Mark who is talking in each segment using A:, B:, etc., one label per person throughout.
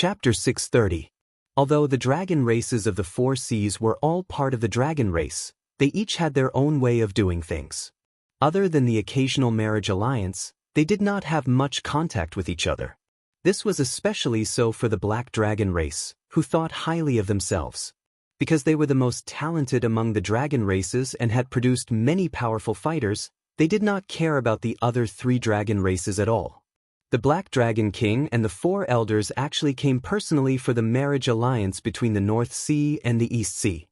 A: Chapter 630. Although the dragon races of the four seas were all part of the dragon race, they each had their own way of doing things. Other than the occasional marriage alliance, they did not have much contact with each other. This was especially so for the black dragon race, who thought highly of themselves. Because they were the most talented among the dragon races and had produced many powerful fighters, they did not care about the other three dragon races at all. The Black Dragon King and the four elders actually came personally for the marriage alliance between the North Sea and the East Sea.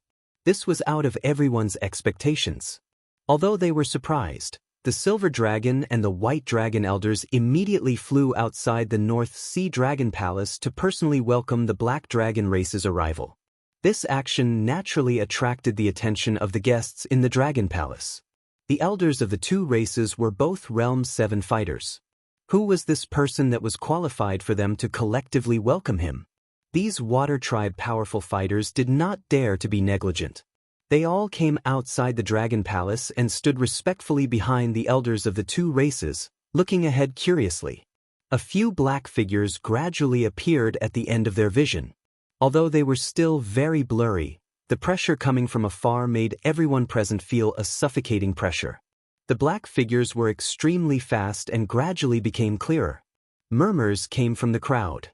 A: This was out of everyone's expectations. Although they were surprised, the Silver Dragon and the White Dragon elders immediately flew outside the North Sea Dragon Palace to personally welcome the Black Dragon race's arrival. This action naturally attracted the attention of the guests in the Dragon Palace. The elders of the two races were both Realm 7 fighters. Who was this person that was qualified for them to collectively welcome him? These Water Tribe powerful fighters did not dare to be negligent. They all came outside the Dragon Palace and stood respectfully behind the elders of the two races, looking ahead curiously. A few black figures gradually appeared at the end of their vision. Although they were still very blurry, the pressure coming from afar made everyone present feel a suffocating pressure. The black figures were extremely fast and gradually became clearer. Murmurs came from the crowd.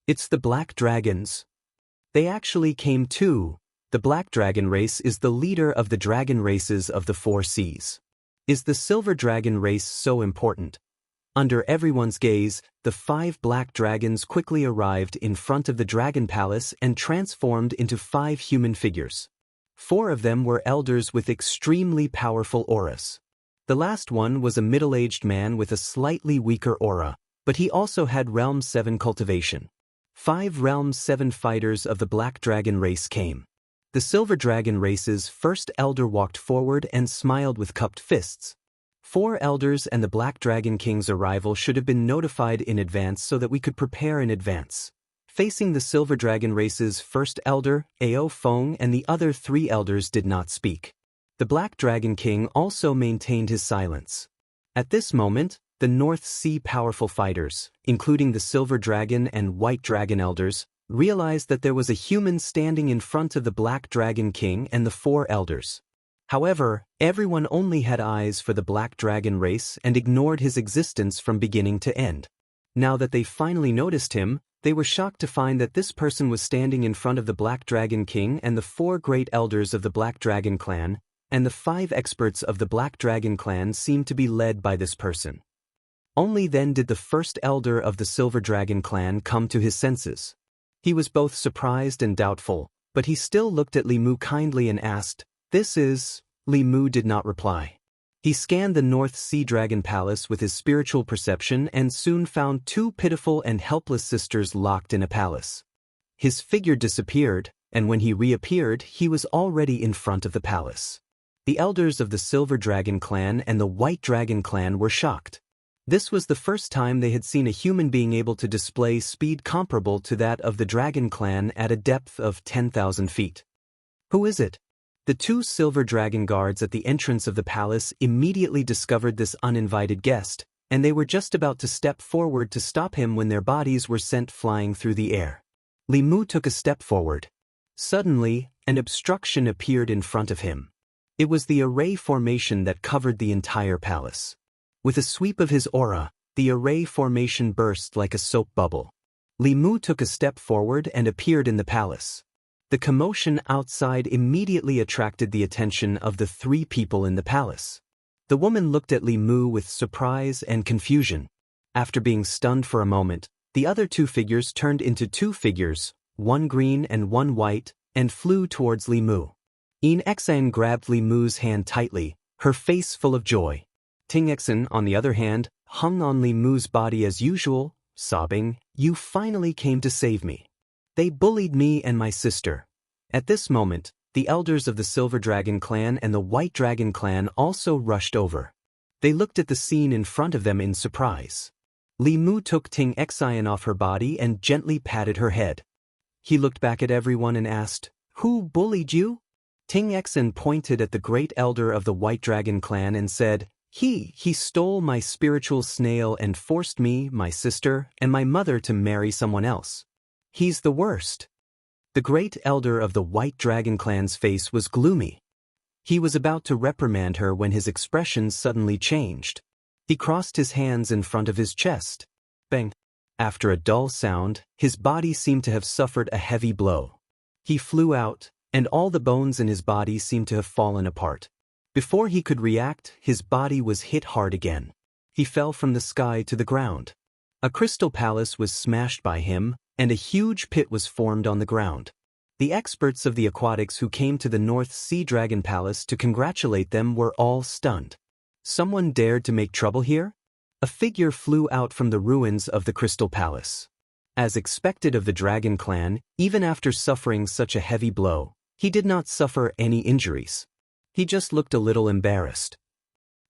A: It's the Black Dragons. They actually came too. The Black Dragon race is the leader of the dragon races of the four seas. Is the Silver Dragon race so important? Under everyone's gaze, the 5 black dragons quickly arrived in front of the Dragon Palace and transformed into 5 human figures. 4 of them were elders with extremely powerful auras. The last one was a middle-aged man with a slightly weaker aura, but he also had Realm 7 cultivation. 5 Realm 7 fighters of the Black Dragon race came. The Silver Dragon race's first elder walked forward and smiled with cupped fists. 4 elders and the Black Dragon King's arrival should have been notified in advance so that we could prepare in advance. Facing the Silver Dragon race's first elder, Ao Feng, and the other 3 elders did not speak. The Black Dragon King also maintained his silence. At this moment, the North Sea powerful fighters, including the Silver Dragon and White Dragon elders, realized that there was a human standing in front of the Black Dragon King and the 4 elders. However, everyone only had eyes for the Black Dragon race and ignored his existence from beginning to end. Now that they finally noticed him, they were shocked to find that this person was standing in front of the Black Dragon King and the 4 great elders of the Black Dragon clan, and the 5 experts of the Black Dragon clan seemed to be led by this person. Only then did the first elder of the Silver Dragon clan come to his senses. He was both surprised and doubtful, but he still looked at Li Mu kindly and asked, "This is?" Li Mu did not reply. He scanned the North Sea Dragon Palace with his spiritual perception and soon found 2 pitiful and helpless sisters locked in a palace. His figure disappeared, and when he reappeared, he was already in front of the palace. The elders of the Silver Dragon clan and the White Dragon clan were shocked. This was the first time they had seen a human being able to display speed comparable to that of the Dragon clan at a depth of 10,000 feet. Who is it? The 2 Silver Dragon guards at the entrance of the palace immediately discovered this uninvited guest, and they were just about to step forward to stop him when their bodies were sent flying through the air. Li Mu took a step forward. Suddenly, an obstruction appeared in front of him. It was the array formation that covered the entire palace. With a sweep of his aura, the array formation burst like a soap bubble. Li Mu took a step forward and appeared in the palace. The commotion outside immediately attracted the attention of the 3 people in the palace. The woman looked at Li Mu with surprise and confusion. After being stunned for a moment, the other 2 figures turned into 2 figures, one green and one white, and flew towards Li Mu. Xianxia grabbed Li Mu's hand tightly, her face full of joy. Xianxia, on the other hand, hung on Li Mu's body as usual, sobbing, "You finally came to save me. They bullied me and my sister." At this moment, the elders of the Silver Dragon clan and the White Dragon clan also rushed over. They looked at the scene in front of them in surprise. Li Mu took Xianxia off her body and gently patted her head. He looked back at everyone and asked, "Who bullied you?" Xianxia pointed at the great elder of the White Dragon clan and said, He stole my spiritual snail and forced me, my sister, and my mother to marry someone else. He's the worst. The great elder of the White Dragon clan's face was gloomy. He was about to reprimand her when his expression suddenly changed. He crossed his hands in front of his chest. Bang! After a dull sound, his body seemed to have suffered a heavy blow. He flew out, and all the bones in his body seemed to have fallen apart. Before he could react, his body was hit hard again. He fell from the sky to the ground. A crystal palace was smashed by him, and a huge pit was formed on the ground. The experts of the aquatics who came to the North Sea Dragon Palace to congratulate them were all stunned. Someone dared to make trouble here? A figure flew out from the ruins of the Crystal Palace. As expected of the Dragon Clan, even after suffering such a heavy blow, he did not suffer any injuries. He just looked a little embarrassed.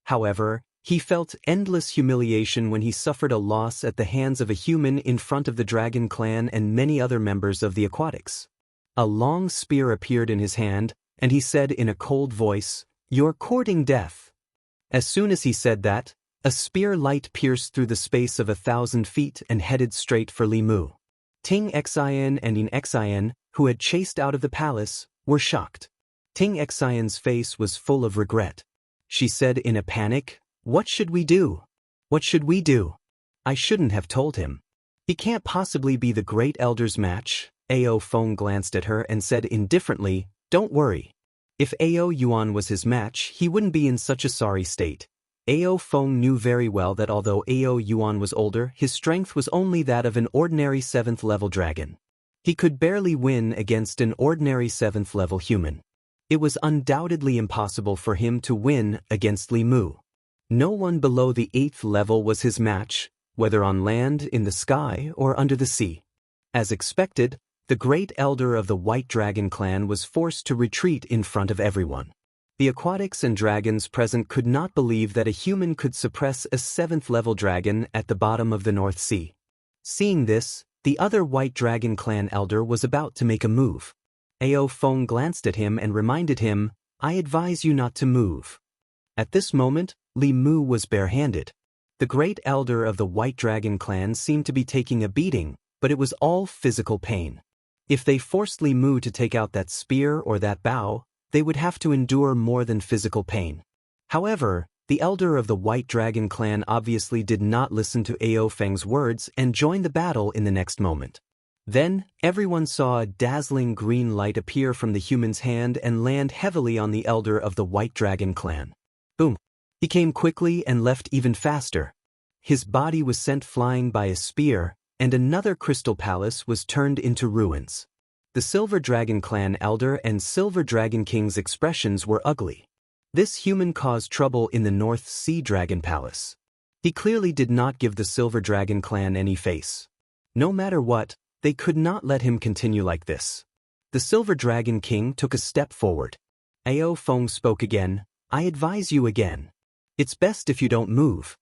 A: However, he felt endless humiliation when he suffered a loss at the hands of a human in front of the Dragon Clan and many other members of the aquatics. A long spear appeared in his hand, and he said in a cold voice, "You're courting death." As soon as he said that, a spear light pierced through the space of 1,000 feet and headed straight for Li Mu. Ting Xian and In Xian, who had chased out of the palace, were shocked. Ting Xian's face was full of regret. She said in a panic, "What should we do? What should we do? I shouldn't have told him. He can't possibly be the great elder's match." Ao Feng glanced at her and said indifferently, "Don't worry. If Ao Yuan was his match, he wouldn't be in such a sorry state." Ao Feng knew very well that although Ao Yuan was older, his strength was only that of an ordinary 7th-level dragon. He could barely win against an ordinary 7th-level human. It was undoubtedly impossible for him to win against Li Mu. No one below the 8th level was his match, whether on land, in the sky, or under the sea. As expected, the great elder of the White Dragon clan was forced to retreat in front of everyone. The aquatics and dragons present could not believe that a human could suppress a 7th-level dragon at the bottom of the North Sea. Seeing this, the other White Dragon clan elder was about to make a move. Ao Feng glanced at him and reminded him, "I advise you not to move." At this moment, Li Mu was barehanded. The great elder of the White Dragon clan seemed to be taking a beating, but it was all physical pain. If they forced Li Mu to take out that spear or that bow, they would have to endure more than physical pain. However, the elder of the White Dragon clan obviously did not listen to Ao Feng's words and joined the battle in the next moment. Then, everyone saw a dazzling green light appear from the human's hand and land heavily on the elder of the White Dragon clan. Boom! He came quickly and left even faster. His body was sent flying by a spear, and another crystal palace was turned into ruins. The Silver Dragon clan elder and Silver Dragon King's expressions were ugly. This human caused trouble in the North Sea Dragon Palace. He clearly did not give the Silver Dragon clan any face. No matter what, they could not let him continue like this. The Silver Dragon King took a step forward. Ao Feng spoke again, "I advise you again. It's best if you don't move."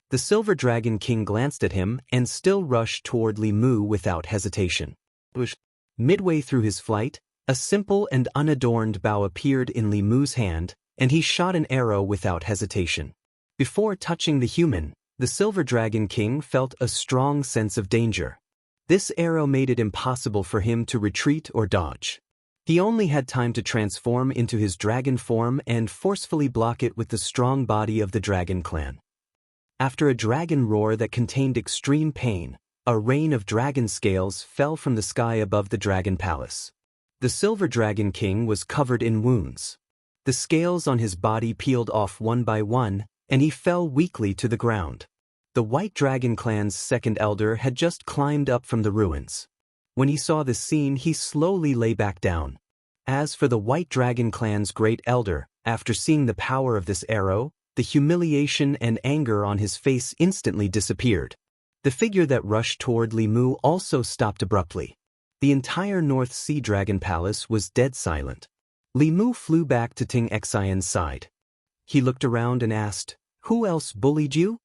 A: The Silver Dragon King glanced at him and still rushed toward Li Mu without hesitation. Midway through his flight, a simple and unadorned bow appeared in Li Mu's hand, and he shot an arrow without hesitation. Before touching the human, the Silver Dragon King felt a strong sense of danger. This arrow made it impossible for him to retreat or dodge. He only had time to transform into his dragon form and forcefully block it with the strong body of the Dragon Clan. After a dragon roar that contained extreme pain, a rain of dragon scales fell from the sky above the Dragon Palace. The Silver Dragon King was covered in wounds. The scales on his body peeled off one by one, and he fell weakly to the ground. The White Dragon Clan's second elder had just climbed up from the ruins. When he saw the scene, he slowly lay back down. As for the White Dragon Clan's great elder, after seeing the power of this arrow, the humiliation and anger on his face instantly disappeared. The figure that rushed toward Li Mu also stopped abruptly. The entire North Sea Dragon Palace was dead silent. Li Mu flew back to Ting Xian's side. He looked around and asked, "Who else bullied you?"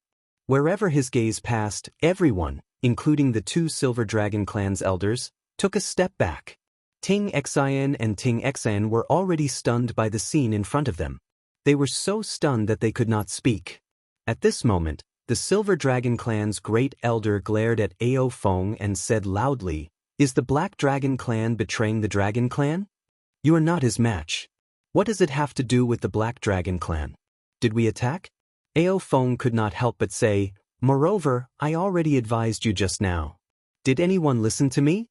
A: Wherever his gaze passed, everyone, including the two Silver Dragon Clan's elders, took a step back. Ting Xian and Ting Xian were already stunned by the scene in front of them. They were so stunned that they could not speak. At this moment, the Silver Dragon Clan's great elder glared at Ao Feng and said loudly, Is the Black Dragon clan betraying the Dragon clan? You are not his match. What does it have to do with the Black Dragon clan? Did we attack? Ao Feng could not help but say, moreover, I already advised you just now. Did anyone listen to me?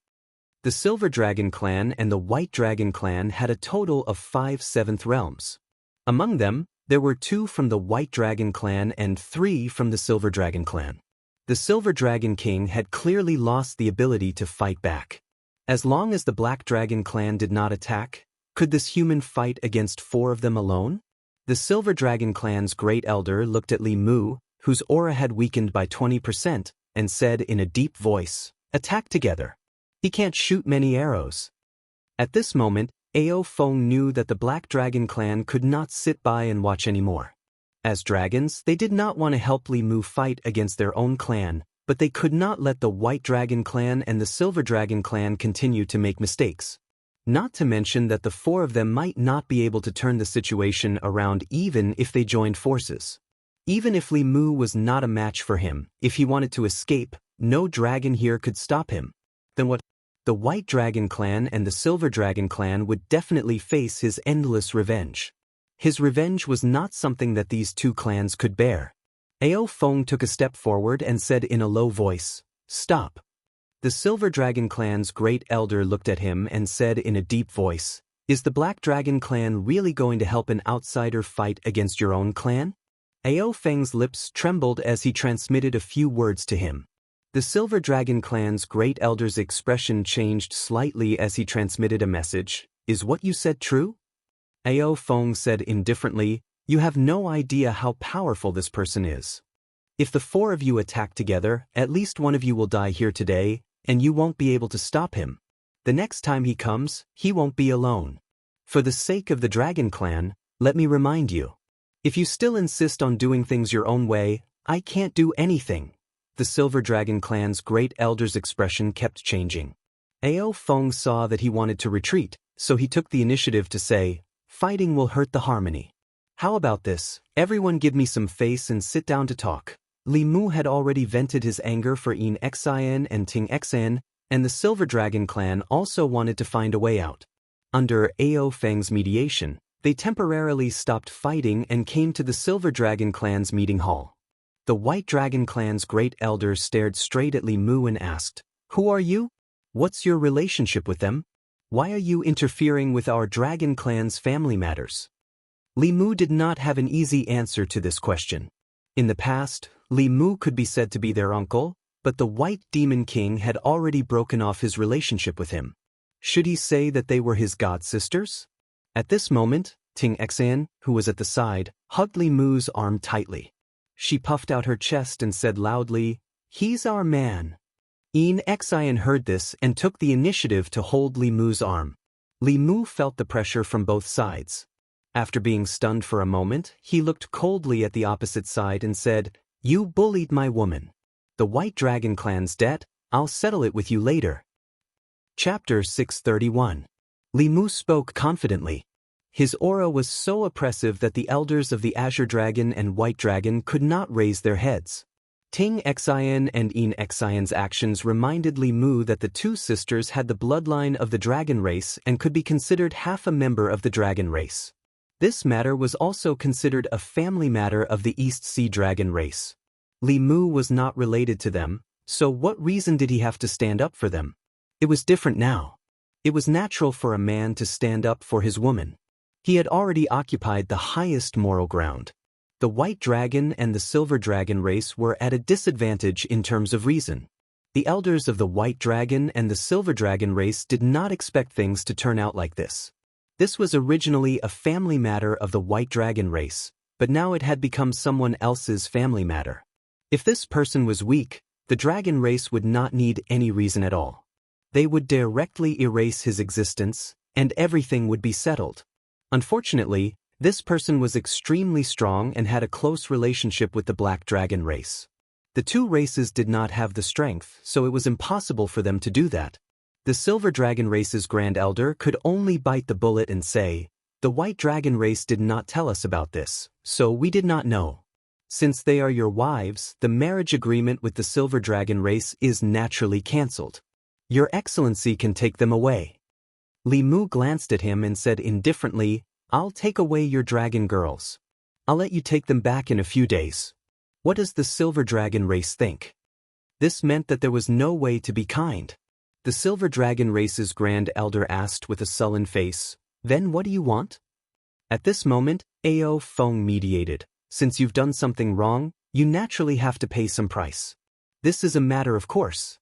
A: The Silver Dragon clan and the White Dragon clan had a total of 5 seventh realms. Among them, there were 2 from the White Dragon clan and 3 from the Silver Dragon clan. The Silver Dragon King had clearly lost the ability to fight back. As long as the Black Dragon clan did not attack, could this human fight against 4 of them alone? The Silver Dragon clan's great elder looked at Li Mu, whose aura had weakened by 20%, and said in a deep voice, attack together. He can't shoot many arrows. At this moment, Ao Feng knew that the Black Dragon clan could not sit by and watch anymore. As dragons, they did not want to help Li Mu fight against their own clan, but they could not let the White Dragon clan and the Silver Dragon clan continue to make mistakes. Not to mention that the 4 of them might not be able to turn the situation around even if they joined forces. Even if Li Mu was not a match for him, if he wanted to escape, no dragon here could stop him. Then what? The White Dragon clan and the Silver Dragon clan would definitely face his endless revenge. His revenge was not something that these 2 clans could bear. Ao Feng took a step forward and said in a low voice, stop. The Silver Dragon clan's great elder looked at him and said in a deep voice, is the Black Dragon clan really going to help an outsider fight against your own clan? Ao Feng's lips trembled as he transmitted a few words to him. The Silver Dragon clan's great elder's expression changed slightly as he transmitted a message, is what you said true? Ao Feng said indifferently, you have no idea how powerful this person is. If the 4 of you attack together, at least one of you will die here today, and you won't be able to stop him. The next time he comes, he won't be alone. For the sake of the Dragon clan, let me remind you. If you still insist on doing things your own way, I can't do anything. The Silver Dragon clan's great elder's expression kept changing. Ao Feng saw that he wanted to retreat, so he took the initiative to say, fighting will hurt the harmony. How about this, everyone give me some face and sit down to talk. Li Mu had already vented his anger for Xian and Xian, and the Silver Dragon clan also wanted to find a way out. Under Ao Feng's mediation, they temporarily stopped fighting and came to the Silver Dragon clan's meeting hall. The White Dragon clan's great elder stared straight at Li Mu and asked, who are you? What's your relationship with them? Why are you interfering with our Dragon clan's family matters? Li Mu did not have an easy answer to this question. In the past, Li Mu could be said to be their uncle, but the White Demon King had already broken off his relationship with him. Should he say that they were his god-sisters? At this moment, Xian, who was at the side, hugged Li Mu's arm tightly. She puffed out her chest and said loudly, he's our man. Xian heard this and took the initiative to hold Li Mu's arm. Li Mu felt the pressure from both sides. After being stunned for a moment, he looked coldly at the opposite side and said, you bullied my woman. The White Dragon clan's debt, I'll settle it with you later. Chapter 631. Li Mu spoke confidently. His aura was so oppressive that the elders of the Azure Dragon and White Dragon could not raise their heads. Xian and Xian's actions reminded Li Mu that the 2 sisters had the bloodline of the dragon race and could be considered half a member of the dragon race. This matter was also considered a family matter of the East Sea Dragon race. Li Mu was not related to them, so what reason did he have to stand up for them? It was different now. It was natural for a man to stand up for his woman. He had already occupied the highest moral ground. The White Dragon and the Silver Dragon race were at a disadvantage in terms of reason. The elders of the White Dragon and the Silver Dragon race did not expect things to turn out like this. This was originally a family matter of the White Dragon race, but now it had become someone else's family matter. If this person was weak, the dragon race would not need any reason at all. They would directly erase his existence, and everything would be settled. Unfortunately, this person was extremely strong and had a close relationship with the Black Dragon race. The 2 races did not have the strength, so it was impossible for them to do that. The Silver Dragon race's Grand Elder could only bite the bullet and say, the White Dragon race did not tell us about this, so we did not know. Since they are your wives, the marriage agreement with the Silver Dragon race is naturally cancelled. Your Excellency can take them away. Li Mu glanced at him and said indifferently, I'll take away your dragon girls. I'll let you take them back in a few days. What does the Silver Dragon race think? This meant that there was no way to be kind. The Silver Dragon race's Grand Elder asked with a sullen face, Then what do you want? At this moment, Ao Feng mediated. Since you've done something wrong, you naturally have to pay some price. This is a matter of course.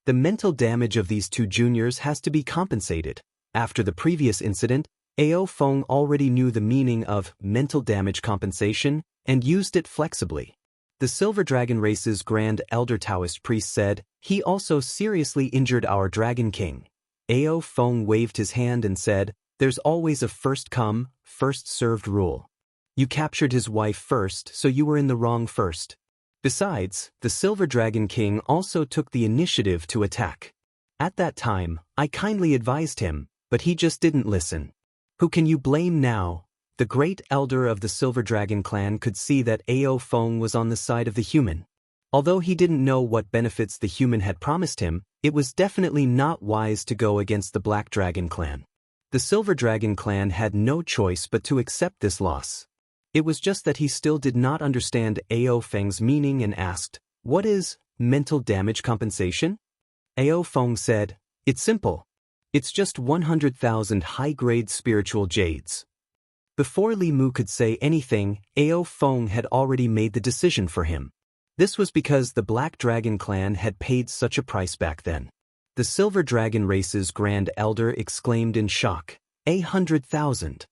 A: The mental damage of these two juniors has to be compensated. After the previous incident, Ao Feng already knew the meaning of mental damage compensation and used it flexibly. The Silver Dragon race's Grand Elder Daoist priest said, He also seriously injured our Dragon King. Ao Feng waved his hand and said, There's always a first come, first served rule. You captured his wife first, so you were in the wrong first. Besides, the Silver Dragon King also took the initiative to attack. At that time, I kindly advised him, but he just didn't listen. Who can you blame now? The great elder of the Silver Dragon clan could see that Ao Feng was on the side of the human. Although he didn't know what benefits the human had promised him, it was definitely not wise to go against the Black Dragon clan. The Silver Dragon clan had no choice but to accept this loss. It was just that he still did not understand Ao Feng's meaning and asked, What is mental damage compensation? Ao Feng said, It's simple. It's just 100,000 high-grade spiritual jades. Before Li Mu could say anything, Ao Feng had already made the decision for him. This was because the Black Dragon clan had paid such a price back then. The Silver Dragon race's Grand Elder exclaimed in shock, 100,000.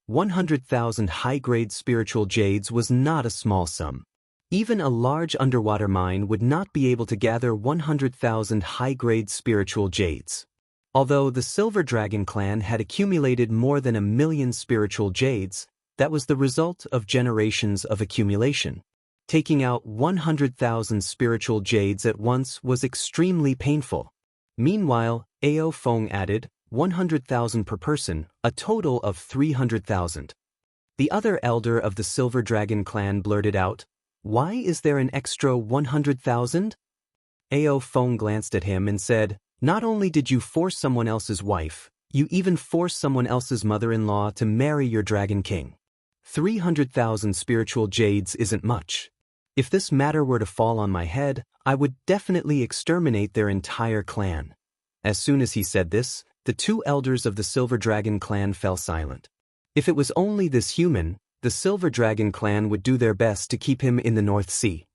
A: 100,000 high-grade spiritual jades was not a small sum. Even a large underwater mine would not be able to gather 100,000 high-grade spiritual jades. Although the Silver Dragon clan had accumulated more than 1 million spiritual jades, that was the result of generations of accumulation. Taking out 100,000 spiritual jades at once was extremely painful. Meanwhile, Ao Feng added, 100,000 per person, a total of 300,000. The other elder of the Silver Dragon clan blurted out, Why is there an extra 100,000? Ao Feng glanced at him and said, Not only did you force someone else's wife, you even forced someone else's mother-in-law to marry your Dragon King. 300,000 spiritual jades isn't much. If this matter were to fall on my head, I would definitely exterminate their entire clan. As soon as he said this, the two elders of the Silver Dragon clan fell silent. If it was only this human, the Silver Dragon clan would do their best to keep him in the North Sea.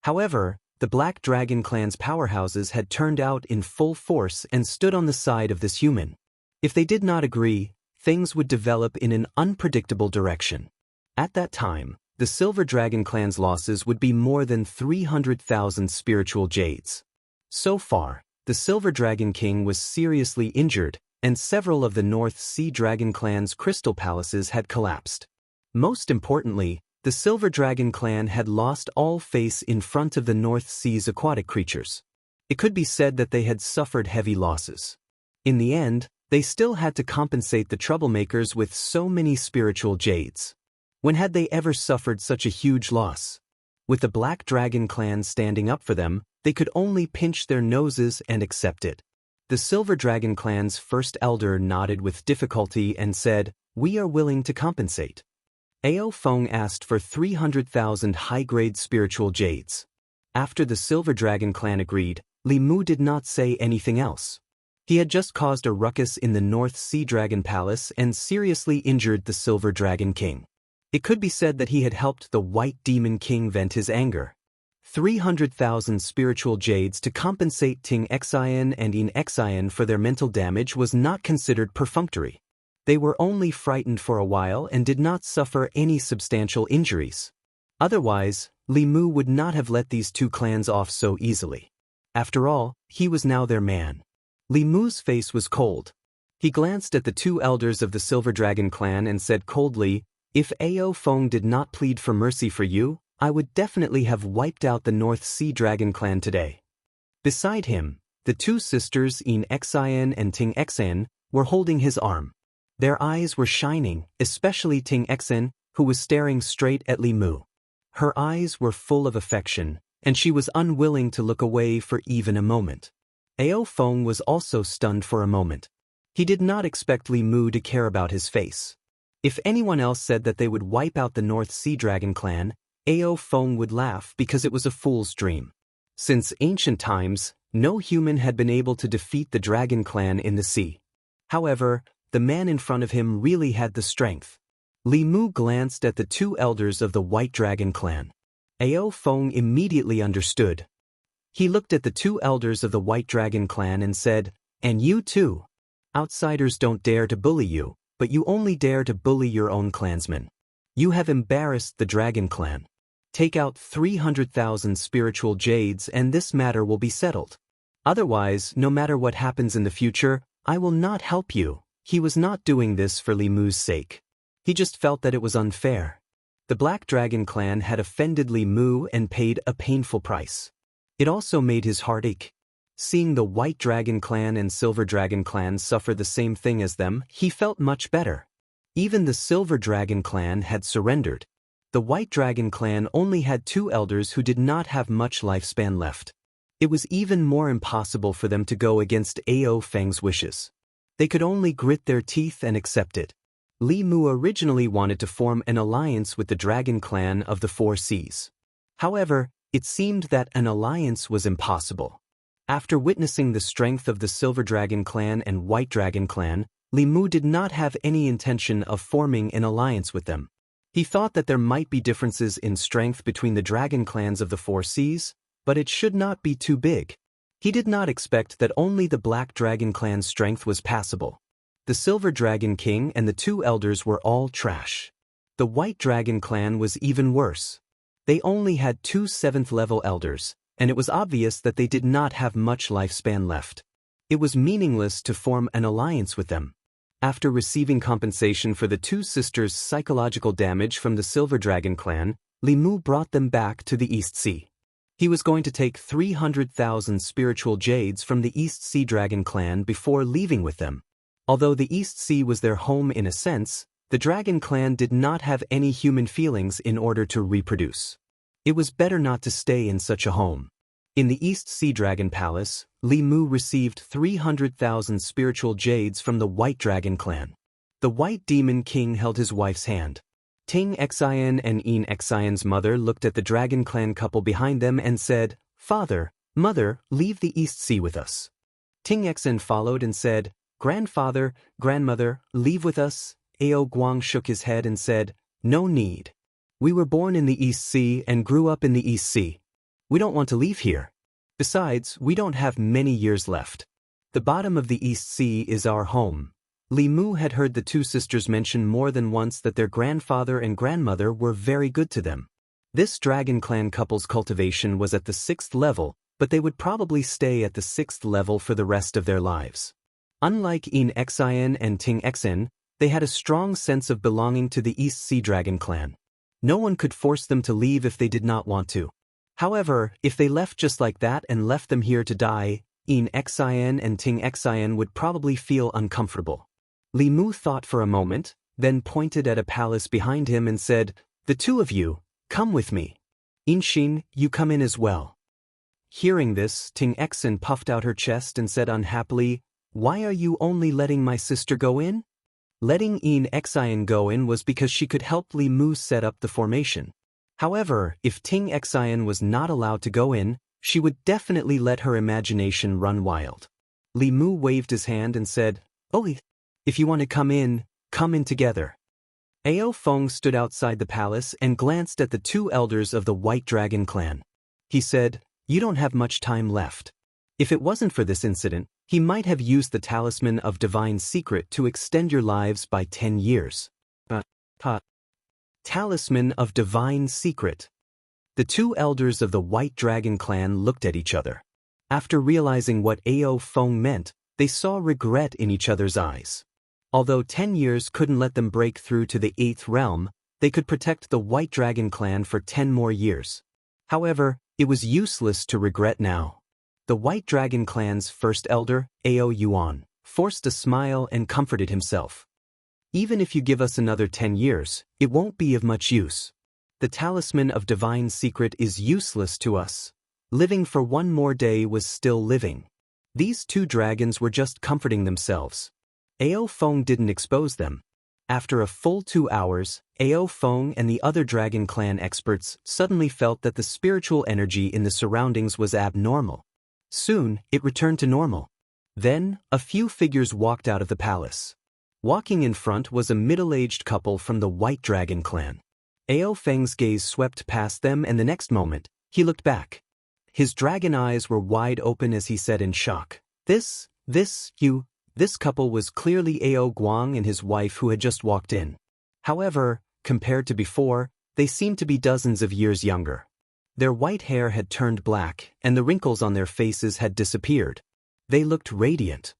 A: However, the Black Dragon clan's powerhouses had turned out in full force and stood on the side of this human. If they did not agree, things would develop in an unpredictable direction. At that time, the Silver Dragon clan's losses would be more than 300,000 spiritual jades. So far, the Silver Dragon King was seriously injured, and several of the North Sea Dragon clan's crystal palaces had collapsed. Most importantly, the Silver Dragon clan had lost all face in front of the North Sea's aquatic creatures. It could be said that they had suffered heavy losses. In the end, they still had to compensate the troublemakers with so many spiritual jades. When had they ever suffered such a huge loss? With the Black Dragon clan standing up for them, they could only pinch their noses and accept it. The Silver Dragon clan's first elder nodded with difficulty and said, We are willing to compensate. Ao Feng asked for 300,000 high-grade spiritual jades. After the Silver Dragon clan agreed, Li Mu did not say anything else. He had just caused a ruckus in the North Sea Dragon Palace and seriously injured the Silver Dragon King. It could be said that he had helped the White Demon King vent his anger. 300,000 spiritual jades to compensate Ting Xian and In Xian for their mental damage was not considered perfunctory. They were only frightened for a while and did not suffer any substantial injuries. Otherwise, Li Mu would not have let these two clans off so easily. After all, he was now their man. Li Mu's face was cold. He glanced at the two elders of the Silver Dragon clan and said coldly, If Ao Feng did not plead for mercy for you, I would definitely have wiped out the North Sea Dragon clan today. Beside him, the two sisters In Xian and Ting Xian were holding his arm. Their eyes were shining, especially Ting Xian, who was staring straight at Li Mu. Her eyes were full of affection, and she was unwilling to look away for even a moment. Ao Feng was also stunned for a moment. He did not expect Li Mu to care about his face. If anyone else said that they would wipe out the North Sea Dragon clan, Ao Feng would laugh because it was a fool's dream. Since ancient times, no human had been able to defeat the Dragon clan in the sea. However, the man in front of him really had the strength. Li Mu glanced at the two elders of the White Dragon clan. Ao Feng immediately understood. He looked at the two elders of the White Dragon clan and said, "And you too. Outsiders don't dare to bully you, but you only dare to bully your own clansmen. You have embarrassed the Dragon clan. Take out 300,000 spiritual jades and this matter will be settled. Otherwise, no matter what happens in the future, I will not help you." He was not doing this for Li Mu's sake. He just felt that it was unfair. The Black Dragon clan had offended Li Mu and paid a painful price. It also made his heart ache. Seeing the White Dragon clan and Silver Dragon clan suffer the same thing as them, he felt much better. Even the Silver Dragon clan had surrendered. The White Dragon clan only had two elders who did not have much lifespan left. It was even more impossible for them to go against Ao Feng's wishes. They could only grit their teeth and accept it. Li Mu originally wanted to form an alliance with the Dragon clan of the Four Seas. However, it seemed that an alliance was impossible. After witnessing the strength of the Silver Dragon clan and White Dragon clan, Li Mu did not have any intention of forming an alliance with them. He thought that there might be differences in strength between the Dragon clans of the Four Seas, but it should not be too big. He did not expect that only the Black Dragon clan's strength was passable. The Silver Dragon King and the two elders were all trash. The White Dragon clan was even worse. They only had two 7th-level elders, and it was obvious that they did not have much lifespan left. It was meaningless to form an alliance with them. After receiving compensation for the two sisters' psychological damage from the Silver Dragon clan, Li Mu brought them back to the East Sea. He was going to take 300,000 spiritual jades from the East Sea Dragon clan before leaving with them. Although the East Sea was their home in a sense, the Dragon clan did not have any human feelings in order to reproduce. It was better not to stay in such a home. In the East Sea Dragon Palace, Li Mu received 300,000 spiritual jades from the White Dragon clan. The White Demon King held his wife's hand. Ting Xian and In Xian's mother looked at the Dragon clan couple behind them and said, "Father, Mother, leave the East Sea with us." Ting Xian followed and said, "Grandfather, Grandmother, leave with us." Ao Guang shook his head and said, "No need. We were born in the East Sea and grew up in the East Sea. We don't want to leave here. Besides, we don't have many years left. The bottom of the East Sea is our home." Li Mu had heard the two sisters mention more than once that their grandfather and grandmother were very good to them. This Dragon clan couple's cultivation was at the 6th level, but they would probably stay at the 6th level for the rest of their lives. Unlike In Xian and Ting Xian, they had a strong sense of belonging to the East Sea Dragon clan. No one could force them to leave if they did not want to. However, if they left just like that and left them here to die, In Xian and Ting Xian would probably feel uncomfortable. Li Mu thought for a moment, then pointed at a palace behind him and said, "The two of you, come with me. Inxin, you come in as well." Hearing this, Ting Xian puffed out her chest and said unhappily, "Why are you only letting my sister go in?" Letting In Xian go in was because she could help Li Mu set up the formation. However, if Ting Xian was not allowed to go in, she would definitely let her imagination run wild. Li Mu waved his hand and said, "Oh, if you want to come in together." Ao Feng stood outside the palace and glanced at the two elders of the White Dragon clan. He said, "You don't have much time left." If it wasn't for this incident, he might have used the Talisman of Divine Secret to extend your lives by 10 years. Talisman of Divine Secret. The two elders of the White Dragon clan looked at each other. After realizing what Ao Feng meant, they saw regret in each other's eyes. Although 10 years couldn't let them break through to the 8th realm, they could protect the White Dragon clan for 10 more years. However, it was useless to regret now. The White Dragon clan's first elder, Ao Yuan, forced a smile and comforted himself. "Even if you give us another 10 years, it won't be of much use. The Talisman of Divine Secret is useless to us. Living for one more day was still living. These two dragons were just comforting themselves. Ao Feng didn't expose them. After a full 2 hours, Ao Feng and the other Dragon Clan experts suddenly felt that the spiritual energy in the surroundings was abnormal. Soon, it returned to normal. Then, a few figures walked out of the palace. Walking in front was a middle-aged couple from the White Dragon Clan. Ao Feng's gaze swept past them, and the next moment, he looked back. His dragon eyes were wide open as he said in shock, This couple was clearly Ao Guang and his wife who had just walked in. However, compared to before, they seemed to be dozens of years younger. Their white hair had turned black, and the wrinkles on their faces had disappeared. They looked radiant.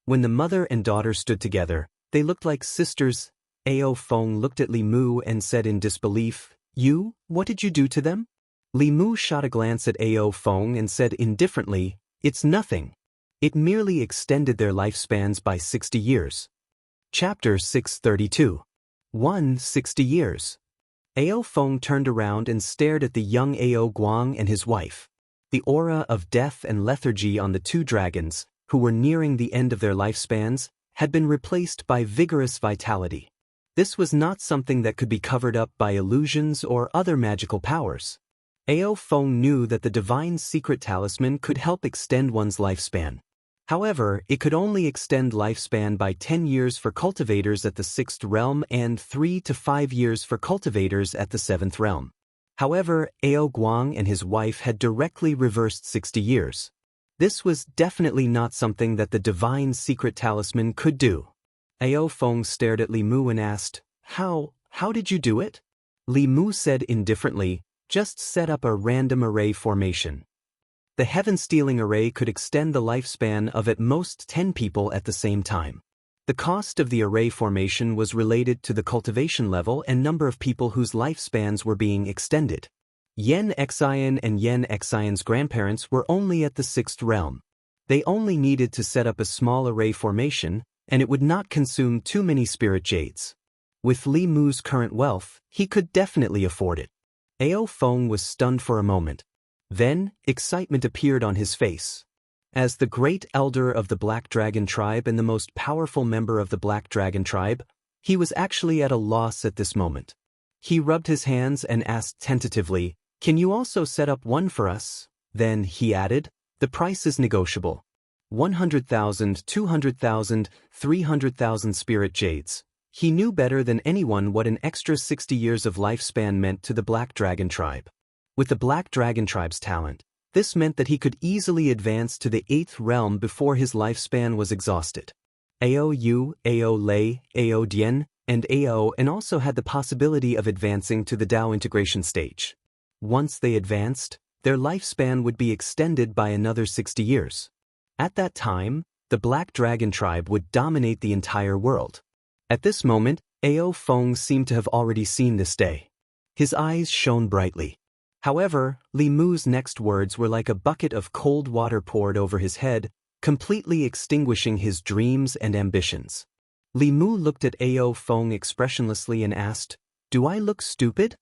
A: When the mother and daughter stood together, they looked like sisters. Ao Feng looked at Li Mu and said in disbelief, What did you do to them? Li Mu shot a glance at Ao Feng and said indifferently, It's nothing. It merely extended their lifespans by 60 years. Chapter 632. 160 years. Ao Feng turned around and stared at the young Ao Guang and his wife. The aura of death and lethargy on the two dragons, who were nearing the end of their lifespans, had been replaced by vigorous vitality. This was not something that could be covered up by illusions or other magical powers. Ao Feng knew that the divine secret talisman could help extend one's lifespan. However, it could only extend lifespan by 10 years for cultivators at the 6th realm and 3 to 5 years for cultivators at the 7th realm. However, Ao Guang and his wife had directly reversed 60 years. This was definitely not something that the divine secret talisman could do. Ao Feng stared at Li Mu and asked, How did you do it? Li Mu said indifferently, Just set up a random array formation. The heaven-stealing array could extend the lifespan of at most 10 people at the same time. The cost of the array formation was related to the cultivation level and number of people whose lifespans were being extended. Yan Xian and Yan Xian's grandparents were only at the 6th realm. They only needed to set up a small array formation, and it would not consume too many spirit jades. With Li Mu's current wealth, he could definitely afford it. Ao Feng was stunned for a moment. Then, excitement appeared on his face. As the great elder of the Black Dragon tribe and the most powerful member of the Black Dragon tribe, he was actually at a loss at this moment. He rubbed his hands and asked tentatively, Can you also set up one for us? Then, he added, The price is negotiable. 100,000, 200,000, 300,000 spirit jades. He knew better than anyone what an extra 60 years of lifespan meant to the Black Dragon tribe. With the Black Dragon tribe's talent, this meant that he could easily advance to the 8th realm before his lifespan was exhausted. Ao Yu, Ao Lei, Ao Dian, and also had the possibility of advancing to the Dao integration stage. Once they advanced, their lifespan would be extended by another 60 years. At that time, the Black Dragon tribe would dominate the entire world. At this moment, Ao Feng seemed to have already seen this day. His eyes shone brightly. However, Li Mu's next words were like a bucket of cold water poured over his head, completely extinguishing his dreams and ambitions. Li Mu looked at Ao Feng expressionlessly and asked, Do I look stupid?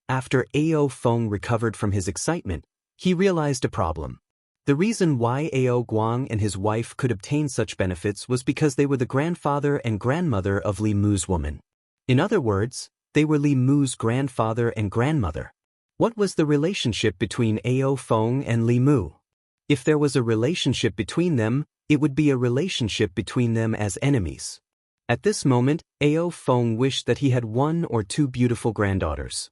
A: After Ao Feng recovered from his excitement, he realized a problem. The reason why Ao Guang and his wife could obtain such benefits was because they were the grandfather and grandmother of Li Mu's woman. In other words, they were Li Mu's grandfather and grandmother. What was the relationship between Ao Feng and Li Mu? If there was a relationship between them, it would be a relationship between them as enemies. At this moment, Ao Feng wished that he had 1 or 2 beautiful granddaughters.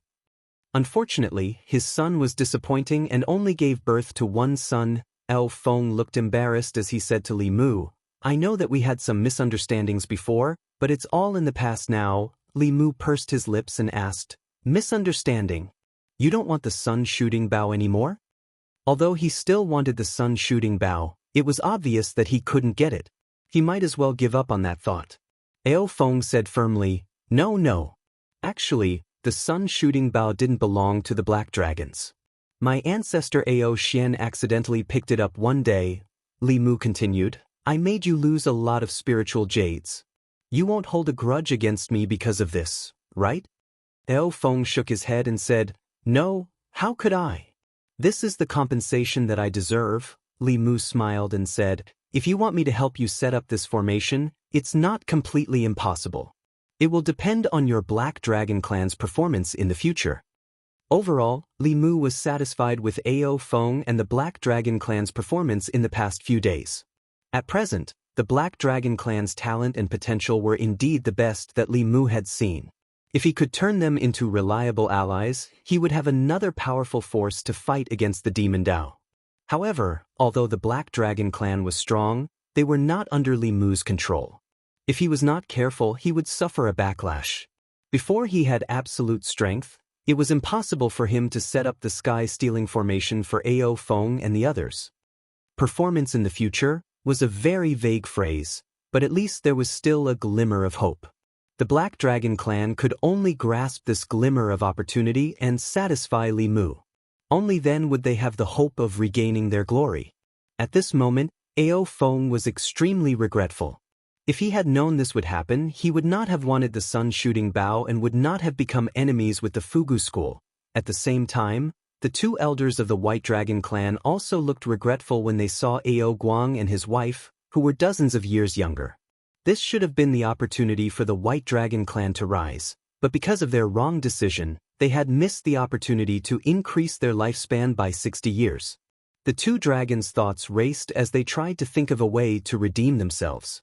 A: Unfortunately, his son was disappointing and only gave birth to 1 son. Ao Feng looked embarrassed as he said to Li Mu, I know that we had some misunderstandings before, but it's all in the past now. Li Mu pursed his lips and asked, Misunderstanding? You don't want the sun-shooting bow anymore? Although he still wanted the sun-shooting bow, it was obvious that he couldn't get it. He might as well give up on that thought. Ao Feng said firmly, No. Actually, the sun-shooting bow didn't belong to the Black Dragons. My ancestor Ao Xian accidentally picked it up one day. Li Mu continued, I made you lose a lot of spiritual jades. You won't hold a grudge against me because of this, right? Ao Feng shook his head and said, No, how could I? This is the compensation that I deserve. Li Mu smiled and said, "If you want me to help you set up this formation, it's not completely impossible. It will depend on your Black Dragon clan's performance in the future." Overall, Li Mu was satisfied with Ao Feng and the Black Dragon clan's performance in the past few days. At present, the Black Dragon clan's talent and potential were indeed the best that Li Mu had seen. If he could turn them into reliable allies, he would have another powerful force to fight against the Demon Dao. However, although the Black Dragon clan was strong, they were not under Li Mu's control. If he was not careful, he would suffer a backlash. Before he had absolute strength, it was impossible for him to set up the sky-stealing formation for Ao Feng and the others. Performance in the future was a very vague phrase, but at least there was still a glimmer of hope. The Black Dragon clan could only grasp this glimmer of opportunity and satisfy Li Mu. Only then would they have the hope of regaining their glory. At this moment, Ao Feng was extremely regretful. If he had known this would happen, he would not have wanted the sun-shooting Bao and would not have become enemies with the Fugu school. At the same time, the two elders of the White Dragon clan also looked regretful when they saw Ao Guang and his wife, who were dozens of years younger. This should have been the opportunity for the White Dragon clan to rise, but because of their wrong decision, they had missed the opportunity to increase their lifespan by 60 years. The two dragons' thoughts raced as they tried to think of a way to redeem themselves.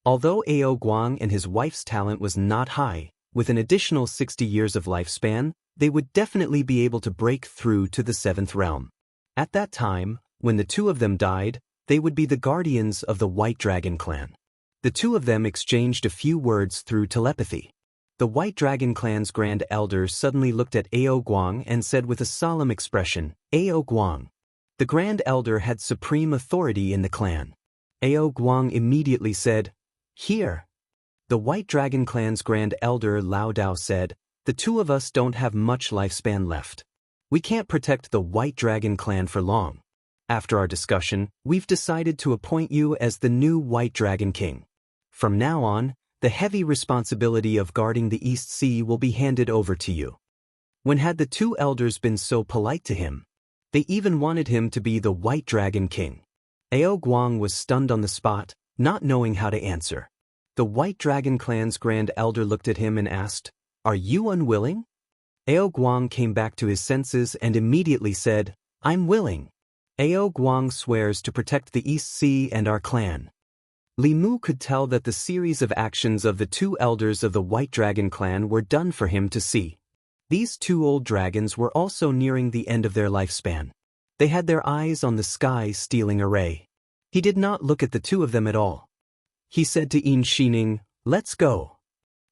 A: Although Ao Guang and his wife's talent was not high, with an additional 60 years of lifespan, they would definitely be able to break through to the 7th realm. At that time, when the two of them died, they would be the guardians of the White Dragon clan. The two of them exchanged a few words through telepathy. The White Dragon clan's Grand Elder suddenly looked at Ao Guang and said with a solemn expression, "Ao Guang." The Grand Elder had supreme authority in the clan. Ao Guang immediately said, "Here." The White Dragon clan's Grand Elder Lao Dao said, "The two of us don't have much lifespan left. We can't protect the White Dragon clan for long. After our discussion, we've decided to appoint you as the new White Dragon King. From now on, the heavy responsibility of guarding the East Sea will be handed over to you." When had the two elders been so polite to him? They even wanted him to be the White Dragon King. Ao Guang was stunned on the spot, not knowing how to answer. The White Dragon clan's Grand Elder looked at him and asked, "Are you unwilling?" Ao Guang came back to his senses and immediately said, "I'm willing. Ao Guang swears to protect the East Sea and our clan." Li Mu could tell that the series of actions of the two elders of the White Dragon clan were done for him to see. These two old dragons were also nearing the end of their lifespan. They had their eyes on the sky-stealing array. He did not look at the two of them at all. He said to Yin Xining, "Let's go."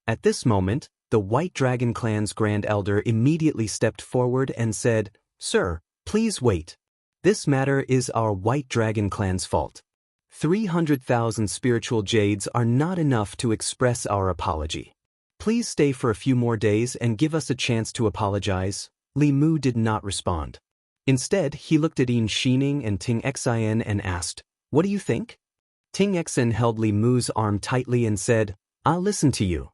A: At this moment, the White Dragon clan's Grand Elder immediately stepped forward and said, "Sir, please wait. This matter is our White Dragon clan's fault. 300,000 spiritual jades are not enough to express our apology. Please stay for a few more days and give us a chance to apologize." Li Mu did not respond. Instead, he looked at Yin Xining and Ting Xian and asked, "What do you think?" Ting Xian held Li Mu's arm tightly and said, "I'll listen to you."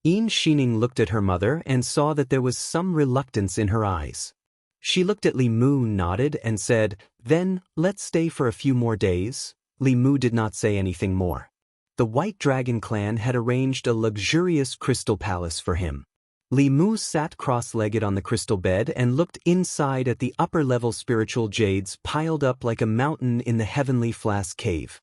A: Yin Xining looked at her mother and saw that there was some reluctance in her eyes. She looked at Li Mu, nodded, and said, "Then, let's stay for a few more days." Li Mu did not say anything more. The White Dragon clan had arranged a luxurious crystal palace for him. Li Mu sat cross-legged on the crystal bed and looked inside at the upper-level spiritual jades piled up like a mountain in the heavenly flask cave.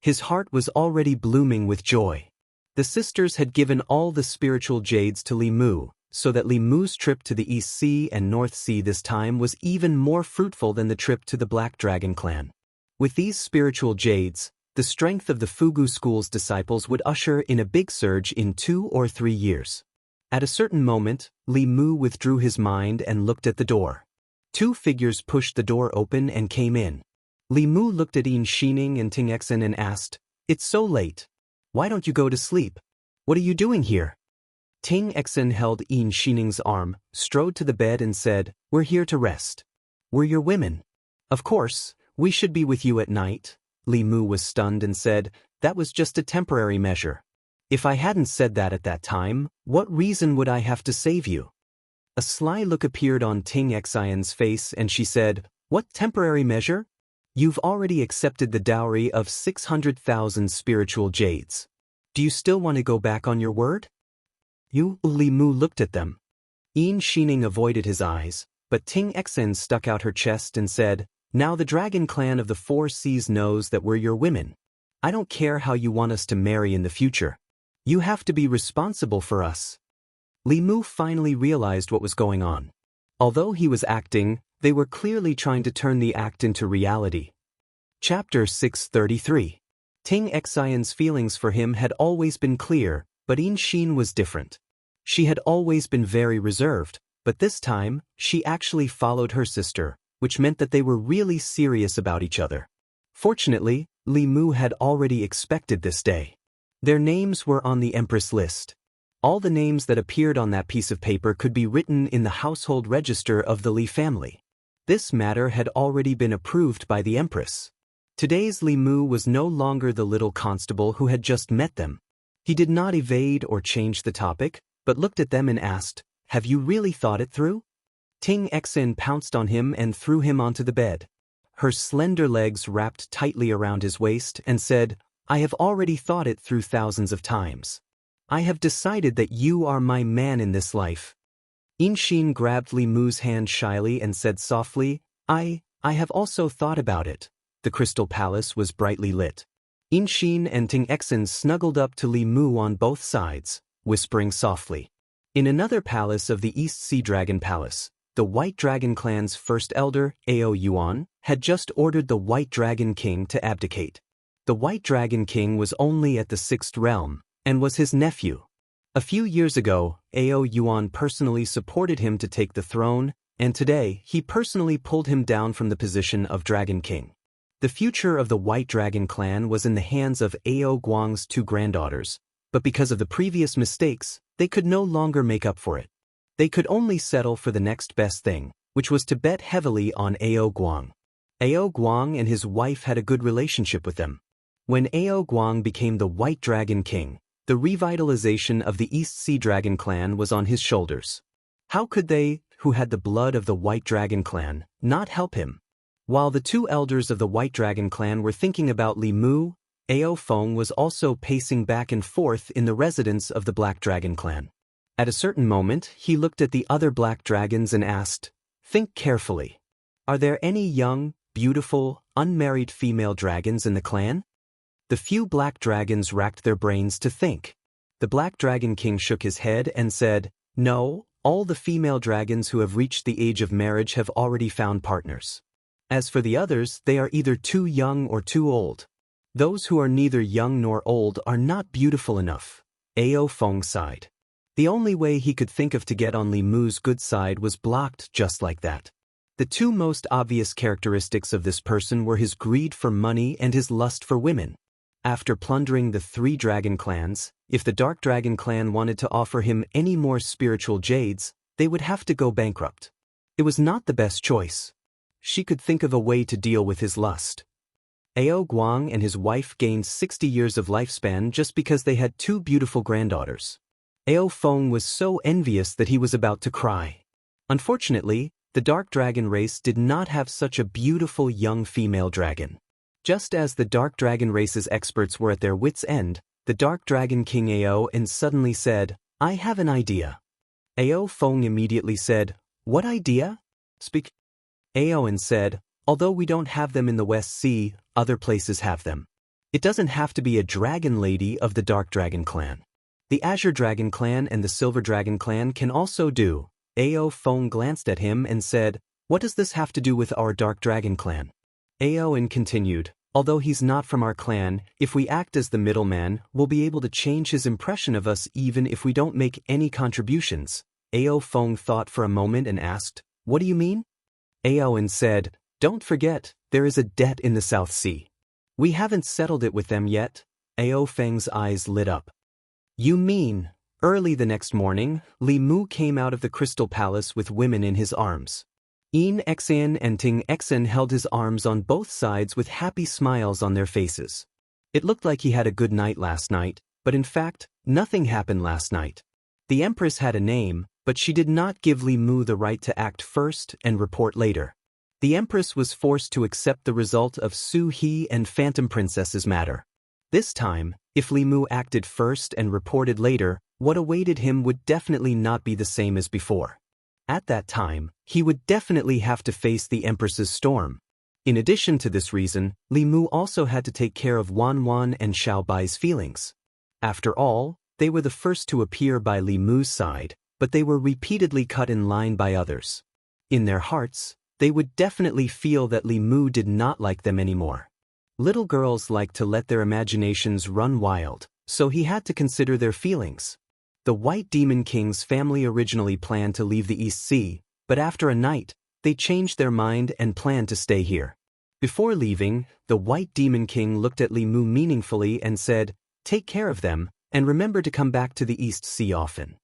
A: His heart was already blooming with joy. The sisters had given all the spiritual jades to Li Mu, so that Li Mu's trip to the East Sea and North Sea this time was even more fruitful than the trip to the Black Dragon clan. With these spiritual jades, the strength of the Fugu school's disciples would usher in a big surge in 2 or 3 years. At a certain moment, Li Mu withdrew his mind and looked at the door. Two figures pushed the door open and came in. Li Mu looked at Yin Xining and Ting Xian and asked, "It's so late. Why don't you go to sleep? What are you doing here?" Ting Xian held Yin Xining's arm, strode to the bed and said, "We're here to rest. We're your women. Of course, we should be with you at night." Li Mu was stunned and said, "That was just a temporary measure. If I hadn't said that at that time, what reason would I have to save you?" A sly look appeared on Ting Xian's face and she said, "What temporary measure? You've already accepted the dowry of 600,000 spiritual jades. Do you still want to go back on your word? Li Mu looked at them. Yin Xining avoided his eyes, but Ting Exen stuck out her chest and said, "Now the dragon clan of the Four Seas knows that we're your women. I don't care how you want us to marry in the future. You have to be responsible for us." Li Mu finally realized what was going on. Although he was acting, they were clearly trying to turn the act into reality. Chapter 633. Ting Xian's feelings for him had always been clear, but Yin Xin was different. She had always been very reserved, but this time, she actually followed her sister, which meant that they were really serious about each other. Fortunately, Li Mu had already expected this day. Their names were on the Empress list. All the names that appeared on that piece of paper could be written in the household register of the Li family. This matter had already been approved by the Empress. Today's Li Mu was no longer the little constable who had just met them. He did not evade or change the topic, but looked at them and asked, "Have you really thought it through?" Ting Exen pounced on him and threw him onto the bed. Her slender legs wrapped tightly around his waist and said, "I have already thought it through thousands of times. I have decided that you are my man in this life." Yin Xin grabbed Li Mu's hand shyly and said softly, I have also thought about it." The crystal palace was brightly lit. Yin Xin and Ting Exen snuggled up to Li Mu on both sides, whispering softly. In another palace of the East Sea Dragon Palace, the White Dragon clan's first elder, Ao Yuan, had just ordered the White Dragon King to abdicate. The White Dragon King was only at the 6th realm, and was his nephew. A few years ago, Ao Yuan personally supported him to take the throne, and today he personally pulled him down from the position of Dragon King. The future of the White Dragon clan was in the hands of Ao Guang's two granddaughters, but because of the previous mistakes, they could no longer make up for it. They could only settle for the next best thing, which was to bet heavily on Ao Guang. Ao Guang and his wife had a good relationship with them. When Ao Guang became the White Dragon King, the revitalization of the East Sea Dragon clan was on his shoulders. How could they, who had the blood of the White Dragon clan, not help him? While the two elders of the White Dragon clan were thinking about Li Mu, Ao Feng was also pacing back and forth in the residence of the Black Dragon clan. At a certain moment, he looked at the other black dragons and asked, "Think carefully. Are there any young, beautiful, unmarried female dragons in the clan?" The few black dragons racked their brains to think. The Black Dragon King shook his head and said, "No, all the female dragons who have reached the age of marriage have already found partners. As for the others, they are either too young or too old. Those who are neither young nor old are not beautiful enough." Ao Feng sighed. The only way he could think of to get on Li Mu's good side was blocked just like that. The two most obvious characteristics of this person were his greed for money and his lust for women. After plundering the 3 dragon clans, if the Dark Dragon clan wanted to offer him any more spiritual jades, they would have to go bankrupt. It was not the best choice. She could think of a way to deal with his lust. Ao Guang and his wife gained 60 years of lifespan just because they had 2 beautiful granddaughters. Ao Feng was so envious that he was about to cry. Unfortunately, the Dark Dragon race did not have such a beautiful young female dragon. Just as the Dark Dragon race's experts were at their wits' end, the Dark Dragon King Ao suddenly said, "I have an idea." Ao Feng immediately said, "What idea?" "Speak." Ao said, "Although we don't have them in the West Sea, other places have them. It doesn't have to be a dragon lady of the Dark Dragon clan. The Azure Dragon clan and the Silver Dragon clan can also do." Ao Feng glanced at him and said, "What does this have to do with our Dark Dragon clan?" Ao continued, "Although he's not from our clan, if we act as the middleman, we'll be able to change his impression of us even if we don't make any contributions." Ao Feng thought for a moment and asked, "What do you mean?" Ao said, "Don't forget, there is a debt in the South Sea. We haven't settled it with them yet." Ao Feng's eyes lit up. "You mean..." Early the next morning, Li Mu came out of the Crystal Palace with women in his arms. Yin Exen and Ting Exen held his arms on both sides with happy smiles on their faces. It looked like he had a good night last night, but in fact, nothing happened last night. The Empress had a name, but she did not give Li Mu the right to act first and report later. The Empress was forced to accept the result of Su He and Phantom Princess's matter. This time, if Li Mu acted first and reported later, what awaited him would definitely not be the same as before. At that time, he would definitely have to face the Empress's storm. In addition to this reason, Li Mu also had to take care of Wan and Xiao Bai's feelings. After all, they were the first to appear by Li Mu's side, but they were repeatedly cut in line by others. In their hearts, they would definitely feel that Li Mu did not like them anymore. Little girls like to let their imaginations run wild, so he had to consider their feelings. The White Demon King's family originally planned to leave the East Sea, but after a night, they changed their mind and planned to stay here. Before leaving, the White Demon King looked at Li Mu meaningfully and said, "Take care of them, and remember to come back to the East Sea often."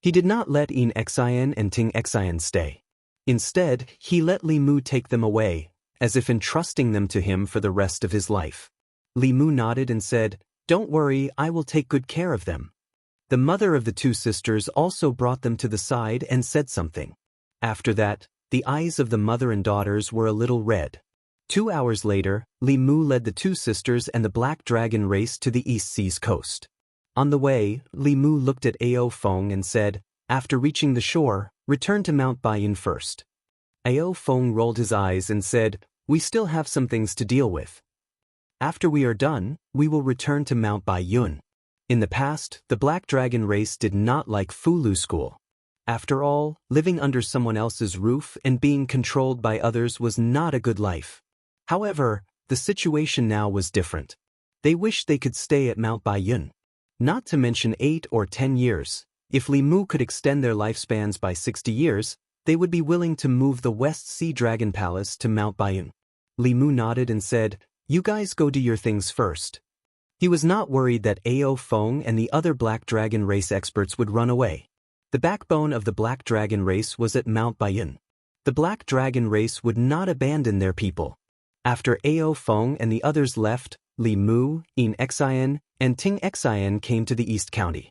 A: He did not let Xian and Xian stay. Instead, he let Li Mu take them away, as if entrusting them to him for the rest of his life. Li Mu nodded and said, "Don't worry, I will take good care of them." The mother of the two sisters also brought them to the side and said something. After that, the eyes of the mother and daughters were a little red. 2 hours later, Li Mu led the two sisters and the Black Dragon race to the East Sea's coast. On the way, Li Mu looked at Ao Feng and said, "After reaching the shore, return to Mount Baiyun first." Ao Feng rolled his eyes and said, "We still have some things to deal with. After we are done, we will return to Mount Baiyun." In the past, the Black Dragon race did not like Fulu school. After all, living under someone else's roof and being controlled by others was not a good life. However, the situation now was different. They wished they could stay at Mount Baiyun. Not to mention 8 or 10 years. If Li Mu could extend their lifespans by 60 years, they would be willing to move the West Sea Dragon Palace to Mount Baiyun. Li Mu nodded and said, "You guys go do your things first." He was not worried that Ao Feng and the other Black Dragon race experts would run away. The backbone of the Black Dragon race was at Mount Baiyun. The Black Dragon race would not abandon their people. After Ao Feng and the others left, Li Mu, Xian, and Xian came to the East County.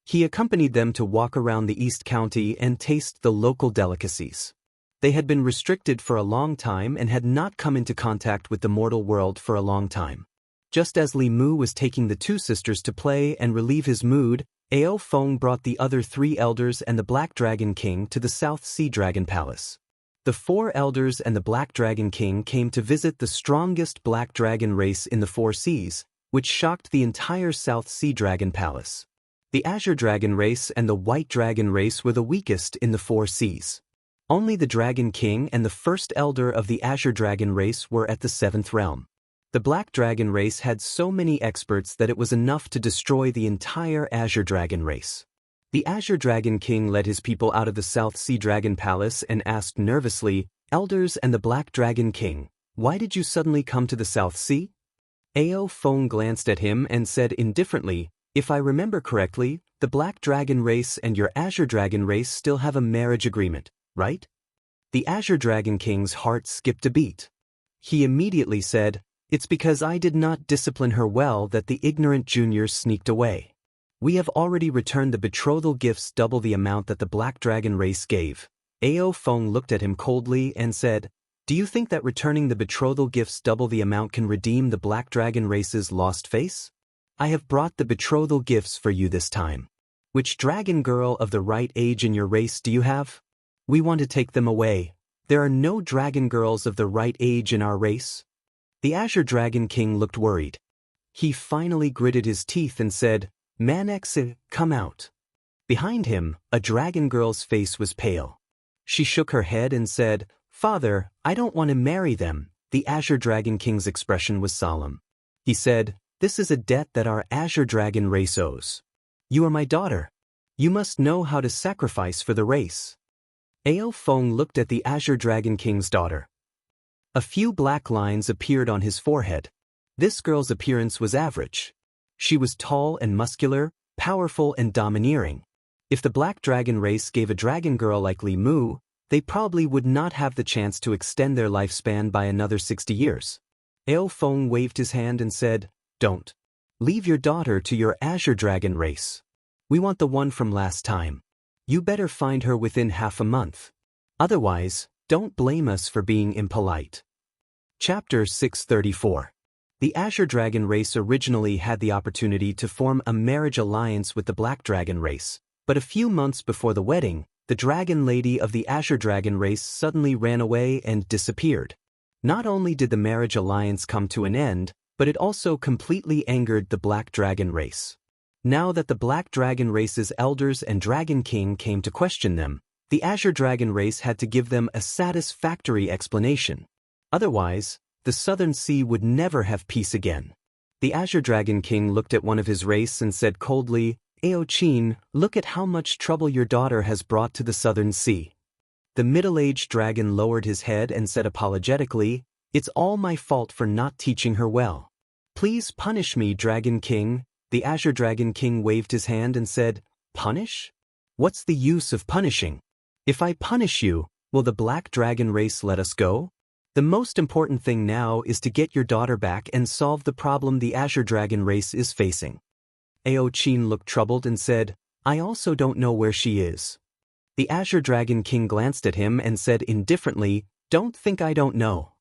A: He accompanied them to walk around the East County and taste the local delicacies. They had been restricted for a long time and had not come into contact with the mortal world for a long time. Just as Li Mu was taking the two sisters to play and relieve his mood, Ao Feng brought the other 3 elders and the Black Dragon King to the South Sea Dragon Palace. The 4 elders and the Black Dragon King came to visit the strongest Black Dragon race in the 4 seas, which shocked the entire South Sea Dragon Palace. The Azure Dragon race and the White Dragon race were the weakest in the 4 seas. Only the Dragon King and the first elder of the Azure Dragon race were at the 7th realm. The Black Dragon race had so many experts that it was enough to destroy the entire Azure Dragon race. The Azure Dragon King led his people out of the South Sea Dragon Palace and asked nervously, "Elders and the Black Dragon King, why did you suddenly come to the South Sea?" Ao Feng glanced at him and said indifferently, "If I remember correctly, the Black Dragon race and your Azure Dragon race still have a marriage agreement, right?" The Azure Dragon King's heart skipped a beat. He immediately said, "It's because I did not discipline her well that the ignorant juniors sneaked away. We have already returned the betrothal gifts double the amount that the Black Dragon race gave." Ao Feng looked at him coldly and said, "Do you think that returning the betrothal gifts double the amount can redeem the Black Dragon race's lost face? I have brought the betrothal gifts for you this time. Which dragon girl of the right age in your race do you have? We want to take them away. There are no dragon girls of the right age in our race." The Azure Dragon King looked worried. He finally gritted his teeth and said, "Manex, come out." Behind him, a dragon girl's face was pale. She shook her head and said, "Father, I don't want to marry them." The Azure Dragon King's expression was solemn. He said, "This is a debt that our Azure Dragon race owes. You are my daughter. You must know how to sacrifice for the race." Ao Feng looked at the Azure Dragon King's daughter. A few black lines appeared on his forehead. This girl's appearance was average. She was tall and muscular, powerful and domineering. If the Black Dragon race gave a dragon girl like Li Mu, they probably would not have the chance to extend their lifespan by another 60 years. Ao Feng waved his hand and said, "Don't. Leave your daughter to your Azure Dragon race. We want the one from last time. You better find her within half a month. Otherwise, Don't blame us for being impolite. Chapter 634. The Azure Dragon race originally had the opportunity to form a marriage alliance with the Black Dragon race, but a few months before the wedding, the Dragon Lady of the Azure Dragon race suddenly ran away and disappeared. Not only did the marriage alliance come to an end, but it also completely angered the Black Dragon race. Now that the Black Dragon race's elders and Dragon King came to question them, the Azure Dragon race had to give them a satisfactory explanation. Otherwise, the Southern Sea would never have peace again. The Azure Dragon King looked at one of his race and said coldly, "Ao Qin, look at how much trouble your daughter has brought to the Southern Sea." The middle-aged dragon lowered his head and said apologetically, "It's all my fault for not teaching her well. Please punish me, Dragon King." The Azure Dragon King waved his hand and said, "Punish? What's the use of punishing? If I punish you, will the Black Dragon race let us go? The most important thing now is to get your daughter back and solve the problem the Azure Dragon race is facing." Ao Qin looked troubled and said, "I also don't know where she is." The Azure Dragon King glanced at him and said indifferently, "Don't think I don't know.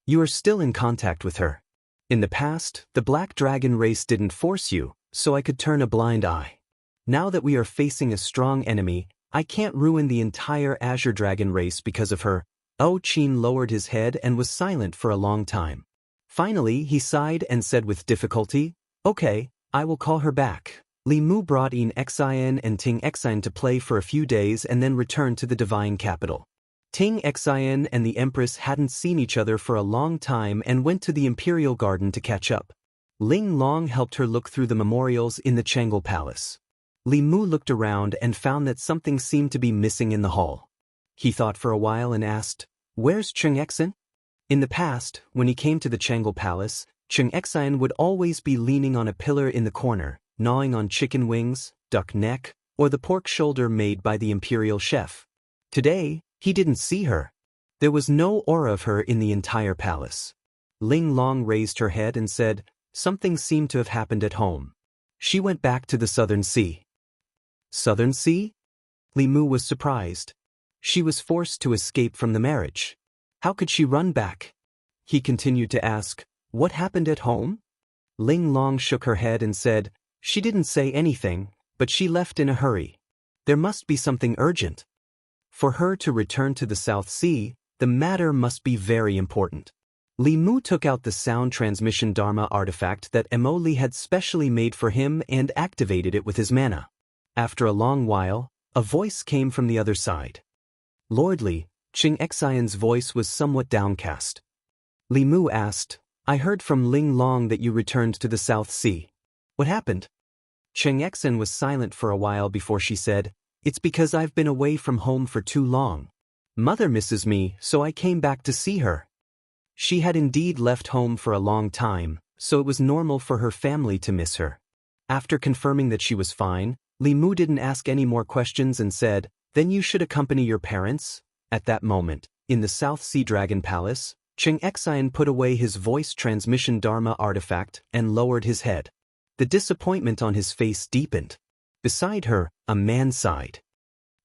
A: You are still in contact with her. In the past, the Black Dragon race didn't force you, so I could turn a blind eye. Now that we are facing a strong enemy, I can't ruin the entire Azure Dragon race because of her." Ao Qin lowered his head and was silent for a long time. Finally, he sighed and said with difficulty, "Okay, I will call her back." Li Mu brought in Xian and Ting Xian to play for a few days and then returned to the divine capital. Ting Xian and the Empress hadn't seen each other for a long time and went to the Imperial Garden to catch up. Ling Long helped her look through the memorials in the Changel Palace. Li Mu looked around and found that something seemed to be missing in the hall. He thought for a while and asked, "Where's Cheng Xian?" In the past, when he came to the Changel Palace, Cheng Xian would always be leaning on a pillar in the corner, gnawing on chicken wings, duck neck, or the pork shoulder made by the imperial chef. Today, he didn't see her. There was no aura of her in the entire palace. Ling Long raised her head and said, "Something seemed to have happened at home." She went back to the Southern Sea. Southern Sea? Li Mu was surprised. She was forced to escape from the marriage. How could she run back? He continued to ask, "What happened at home?" Ling Long shook her head and said, "She didn't say anything, but she left in a hurry. There must be something urgent. For her to return to the South Sea, the matter must be very important." Li Mu took out the sound transmission Dharma artifact that Emoli had specially made for him and activated it with his mana. After a long while, a voice came from the other side. "Lord Li," Cheng Xian's voice was somewhat downcast. Li Mu asked, "I heard from Ling Long that you returned to the South Sea. What happened?" Cheng Xian was silent for a while before she said, "It's because I've been away from home for too long. Mother misses me, so I came back to see her." She had indeed left home for a long time, so it was normal for her family to miss her. After confirming that she was fine, Li Mu didn't ask any more questions and said, "Then you should accompany your parents." At that moment, in the South Sea Dragon Palace, Cheng Xian put away his voice transmission Dharma artifact and lowered his head. The disappointment on his face deepened. Beside her, a man sighed.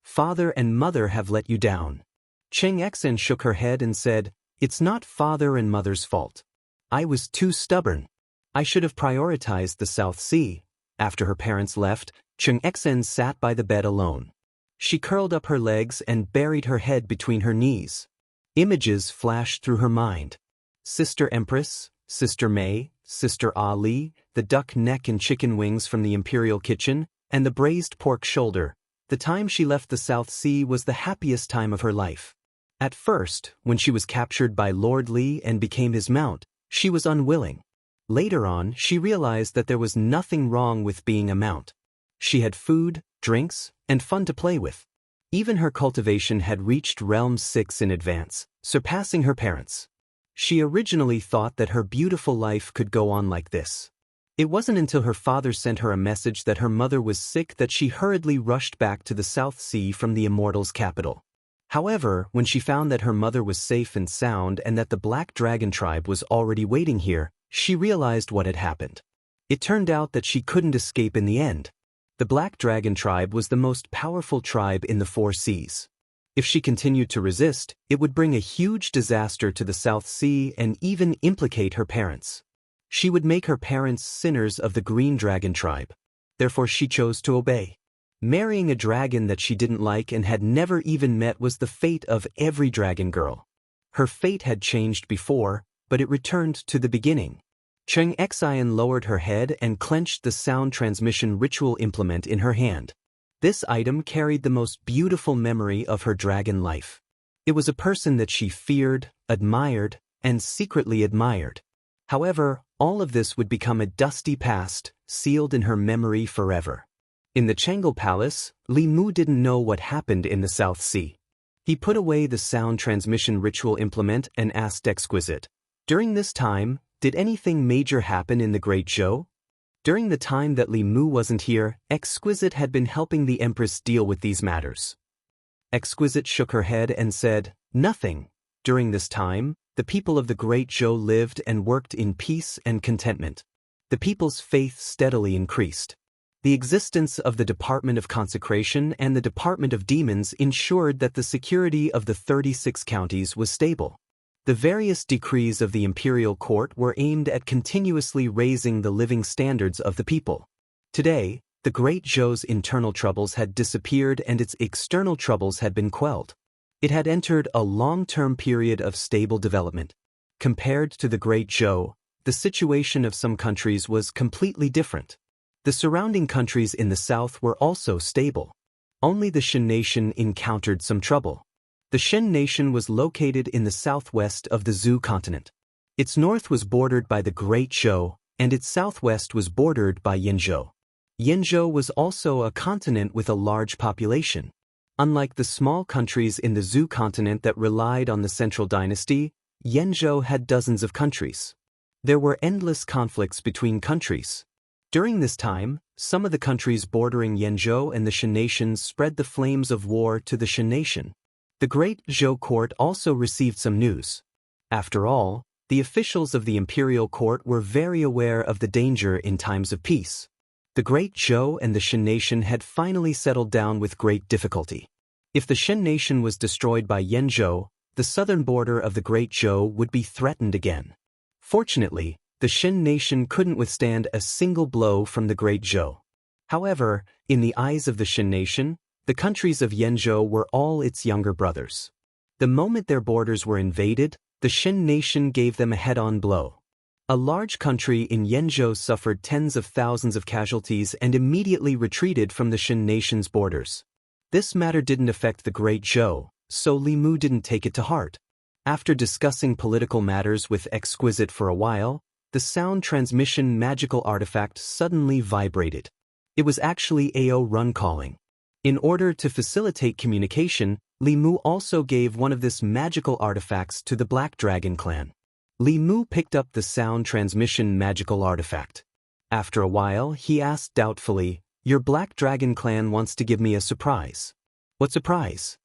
A: "Father and mother have let you down." Cheng Xian shook her head and said, "It's not father and mother's fault. I was too stubborn. I should have prioritized the South Sea." After her parents left, Cheng Xian sat by the bed alone. She curled up her legs and buried her head between her knees. Images flashed through her mind. Sister Empress, Sister Mei, Sister Ali, the duck neck and chicken wings from the imperial kitchen, and the braised pork shoulder. The time she left the South Sea was the happiest time of her life. At first, when she was captured by Lord Li and became his mount, she was unwilling. Later on, she realized that there was nothing wrong with being a mount. She had food, drinks, and fun to play with. Even her cultivation had reached Realm 6 in advance, surpassing her parents. She originally thought that her beautiful life could go on like this. It wasn't until her father sent her a message that her mother was sick that she hurriedly rushed back to the South Sea from the Immortal's capital. However, when she found that her mother was safe and sound and that the Black Dragon tribe was already waiting here, she realized what had happened. It turned out that she couldn't escape in the end. The Black Dragon tribe was the most powerful tribe in the Four Seas. If she continued to resist, it would bring a huge disaster to the South Sea and even implicate her parents. She would make her parents sinners of the Green Dragon tribe. Therefore she chose to obey. Marrying a dragon that she didn't like and had never even met was the fate of every dragon girl. Her fate had changed before, but it returned to the beginning. Xianxia lowered her head and clenched the sound transmission ritual implement in her hand. This item carried the most beautiful memory of her dragon life. It was a person that she feared, admired, and secretly admired. However, all of this would become a dusty past, sealed in her memory forever. In the Changel Palace, Li Mu didn't know what happened in the South Sea. He put away the sound transmission ritual implement and asked Exquisite, "During this time, did anything major happen in the Great Zhou?" During the time that Li Mu wasn't here, Exquisite had been helping the Empress deal with these matters. Exquisite shook her head and said, "Nothing. During this time, the people of the Great Zhou lived and worked in peace and contentment. The people's faith steadily increased. The existence of the Department of Consecration and the Department of Demons ensured that the security of the 36 counties was stable. The various decrees of the imperial court were aimed at continuously raising the living standards of the people. Today, the Great Zhou's internal troubles had disappeared and its external troubles had been quelled. It had entered a long-term period of stable development. Compared to the Great Zhou, the situation of some countries was completely different. The surrounding countries in the south were also stable. Only the Shen nation encountered some trouble. The Shen nation was located in the southwest of the Zhou continent. Its north was bordered by the Great Zhou, and its southwest was bordered by Yanzhou. Yanzhou was also a continent with a large population. Unlike the small countries in the Zhou continent that relied on the central dynasty, Yanzhou had dozens of countries. There were endless conflicts between countries. During this time, some of the countries bordering Yanzhou and the Shen nation spread the flames of war to the Shen nation. The Great Zhou court also received some news. After all, the officials of the imperial court were very aware of the danger in times of peace. The Great Zhou and the Shen nation had finally settled down with great difficulty. If the Shen nation was destroyed by Yanzhou, the southern border of the Great Zhou would be threatened again. Fortunately, the Shen nation couldn't withstand a single blow from the Great Zhou. However, in the eyes of the Shen nation, the countries of Yanzhou were all its younger brothers. The moment their borders were invaded, the Shen nation gave them a head-on blow. A large country in Yanzhou suffered tens of thousands of casualties and immediately retreated from the Shen nation's borders. This matter didn't affect the Great Zhou, so Li Mu didn't take it to heart. After discussing political matters with Exquisite for a while, the sound transmission magical artifact suddenly vibrated. It was actually AO Run calling. In order to facilitate communication, Li Mu also gave one of this magical artifacts to the Black Dragon clan. Li Mu picked up the sound transmission magical artifact. After a while, he asked doubtfully, "Your Black Dragon clan wants to give me a surprise." "What surprise?"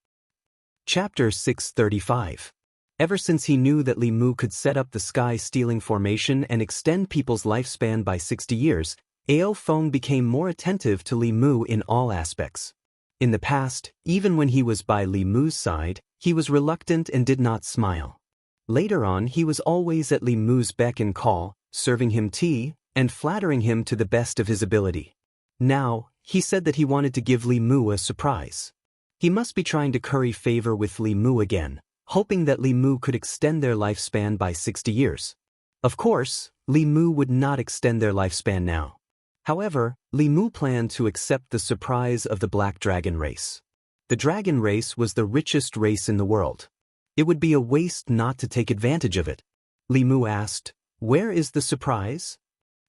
A: Chapter 635. Ever since he knew that Li Mu could set up the sky-stealing formation and extend people's lifespan by 60 years, Ao Feng became more attentive to Li Mu in all aspects. In the past, even when he was by Li Mu's side, he was reluctant and did not smile. Later on, he was always at Li Mu's beck and call, serving him tea, and flattering him to the best of his ability. Now, he said that he wanted to give Li Mu a surprise. He must be trying to curry favor with Li Mu again, hoping that Li Mu could extend their lifespan by 60 years. Of course, Li Mu would not extend their lifespan now. However, Li Mu planned to accept the surprise of the Black Dragon race. The dragon race was the richest race in the world. It would be a waste not to take advantage of it. Li Mu asked, "Where is the surprise?"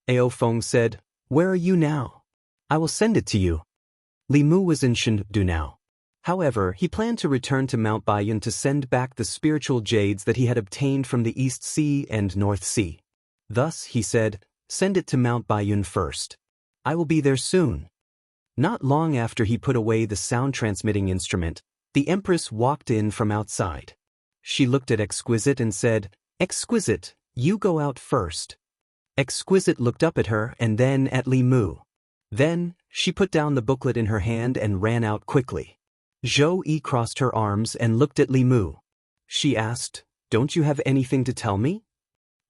A: Ao Feng said, "Where are you now? I will send it to you." Li Mu was in Chengdu now. However, he planned to return to Mount Baiyun to send back the spiritual jades that he had obtained from the East Sea and North Sea. Thus, he said, "Send it to Mount Baiyun first. I will be there soon." Not long after he put away the sound-transmitting instrument, the Empress walked in from outside. She looked at Exquisite and said, "Exquisite, you go out first." Exquisite looked up at her and then at Li Mu. Then, she put down the booklet in her hand and ran out quickly. Zhou Yi crossed her arms and looked at Li Mu. She asked, "Don't you have anything to tell me?"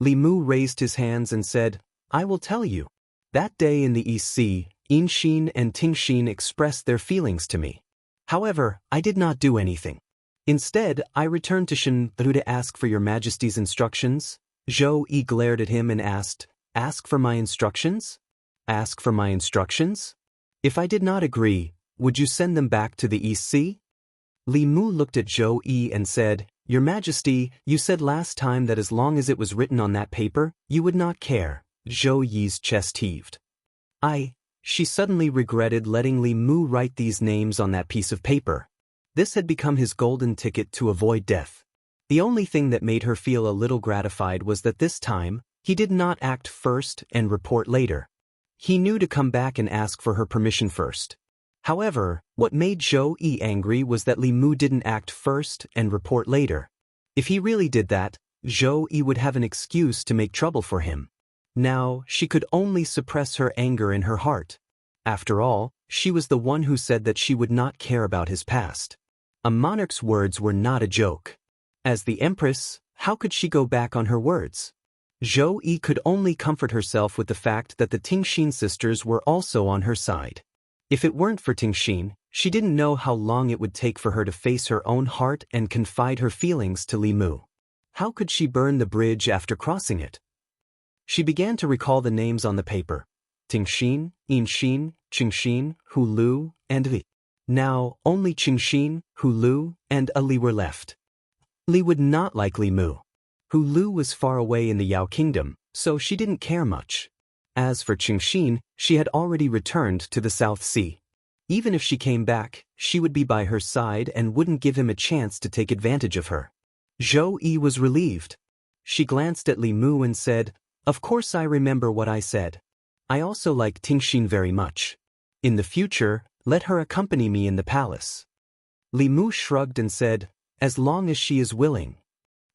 A: Li Mu raised his hands and said, "I will tell you. That day in the East Sea, Yinxin and Tingxin expressed their feelings to me. However, I did not do anything. Instead, I returned to Shenru to ask for your Majesty's instructions." Zhou Yi glared at him and asked, "Ask for my instructions? Ask for my instructions? If I did not agree, would you send them back to the East Sea?" Li Mu looked at Zhou Yi and said, "Your Majesty, you said last time that as long as it was written on that paper, you would not care." Zhou Yi's chest heaved. She suddenly regretted letting Li Mu write these names on that piece of paper. This had become his golden ticket to avoid death. The only thing that made her feel a little gratified was that this time, he did not act first and report later. He knew to come back and ask for her permission first. However, what made Zhou Yi angry was that Li Mu didn't act first and report later. If he really did that, Zhou Yi would have an excuse to make trouble for him. Now, she could only suppress her anger in her heart. After all, she was the one who said that she would not care about his past. A monarch's words were not a joke. As the empress, how could she go back on her words? Zhou Yi could only comfort herself with the fact that the Tingxin sisters were also on her side. If it weren't for Tingxin, she didn't know how long it would take for her to face her own heart and confide her feelings to Li Mu. How could she burn the bridge after crossing it? She began to recall the names on the paper. Tingxin, Yinxin, Qingxin, Hulu, and Li. Now, only Qingxin, Hulu, and Li were left. Li would not like Li Mu. Hulu was far away in the Yao Kingdom, so she didn't care much. As for Qingxin, she had already returned to the South Sea. Even if she came back, she would be by her side and wouldn't give him a chance to take advantage of her. Zhou Yi was relieved. She glanced at Li Mu and said, "Of course I remember what I said. I also like Tingxin very much. In the future, let her accompany me in the palace." Li Mu shrugged and said, "As long as she is willing."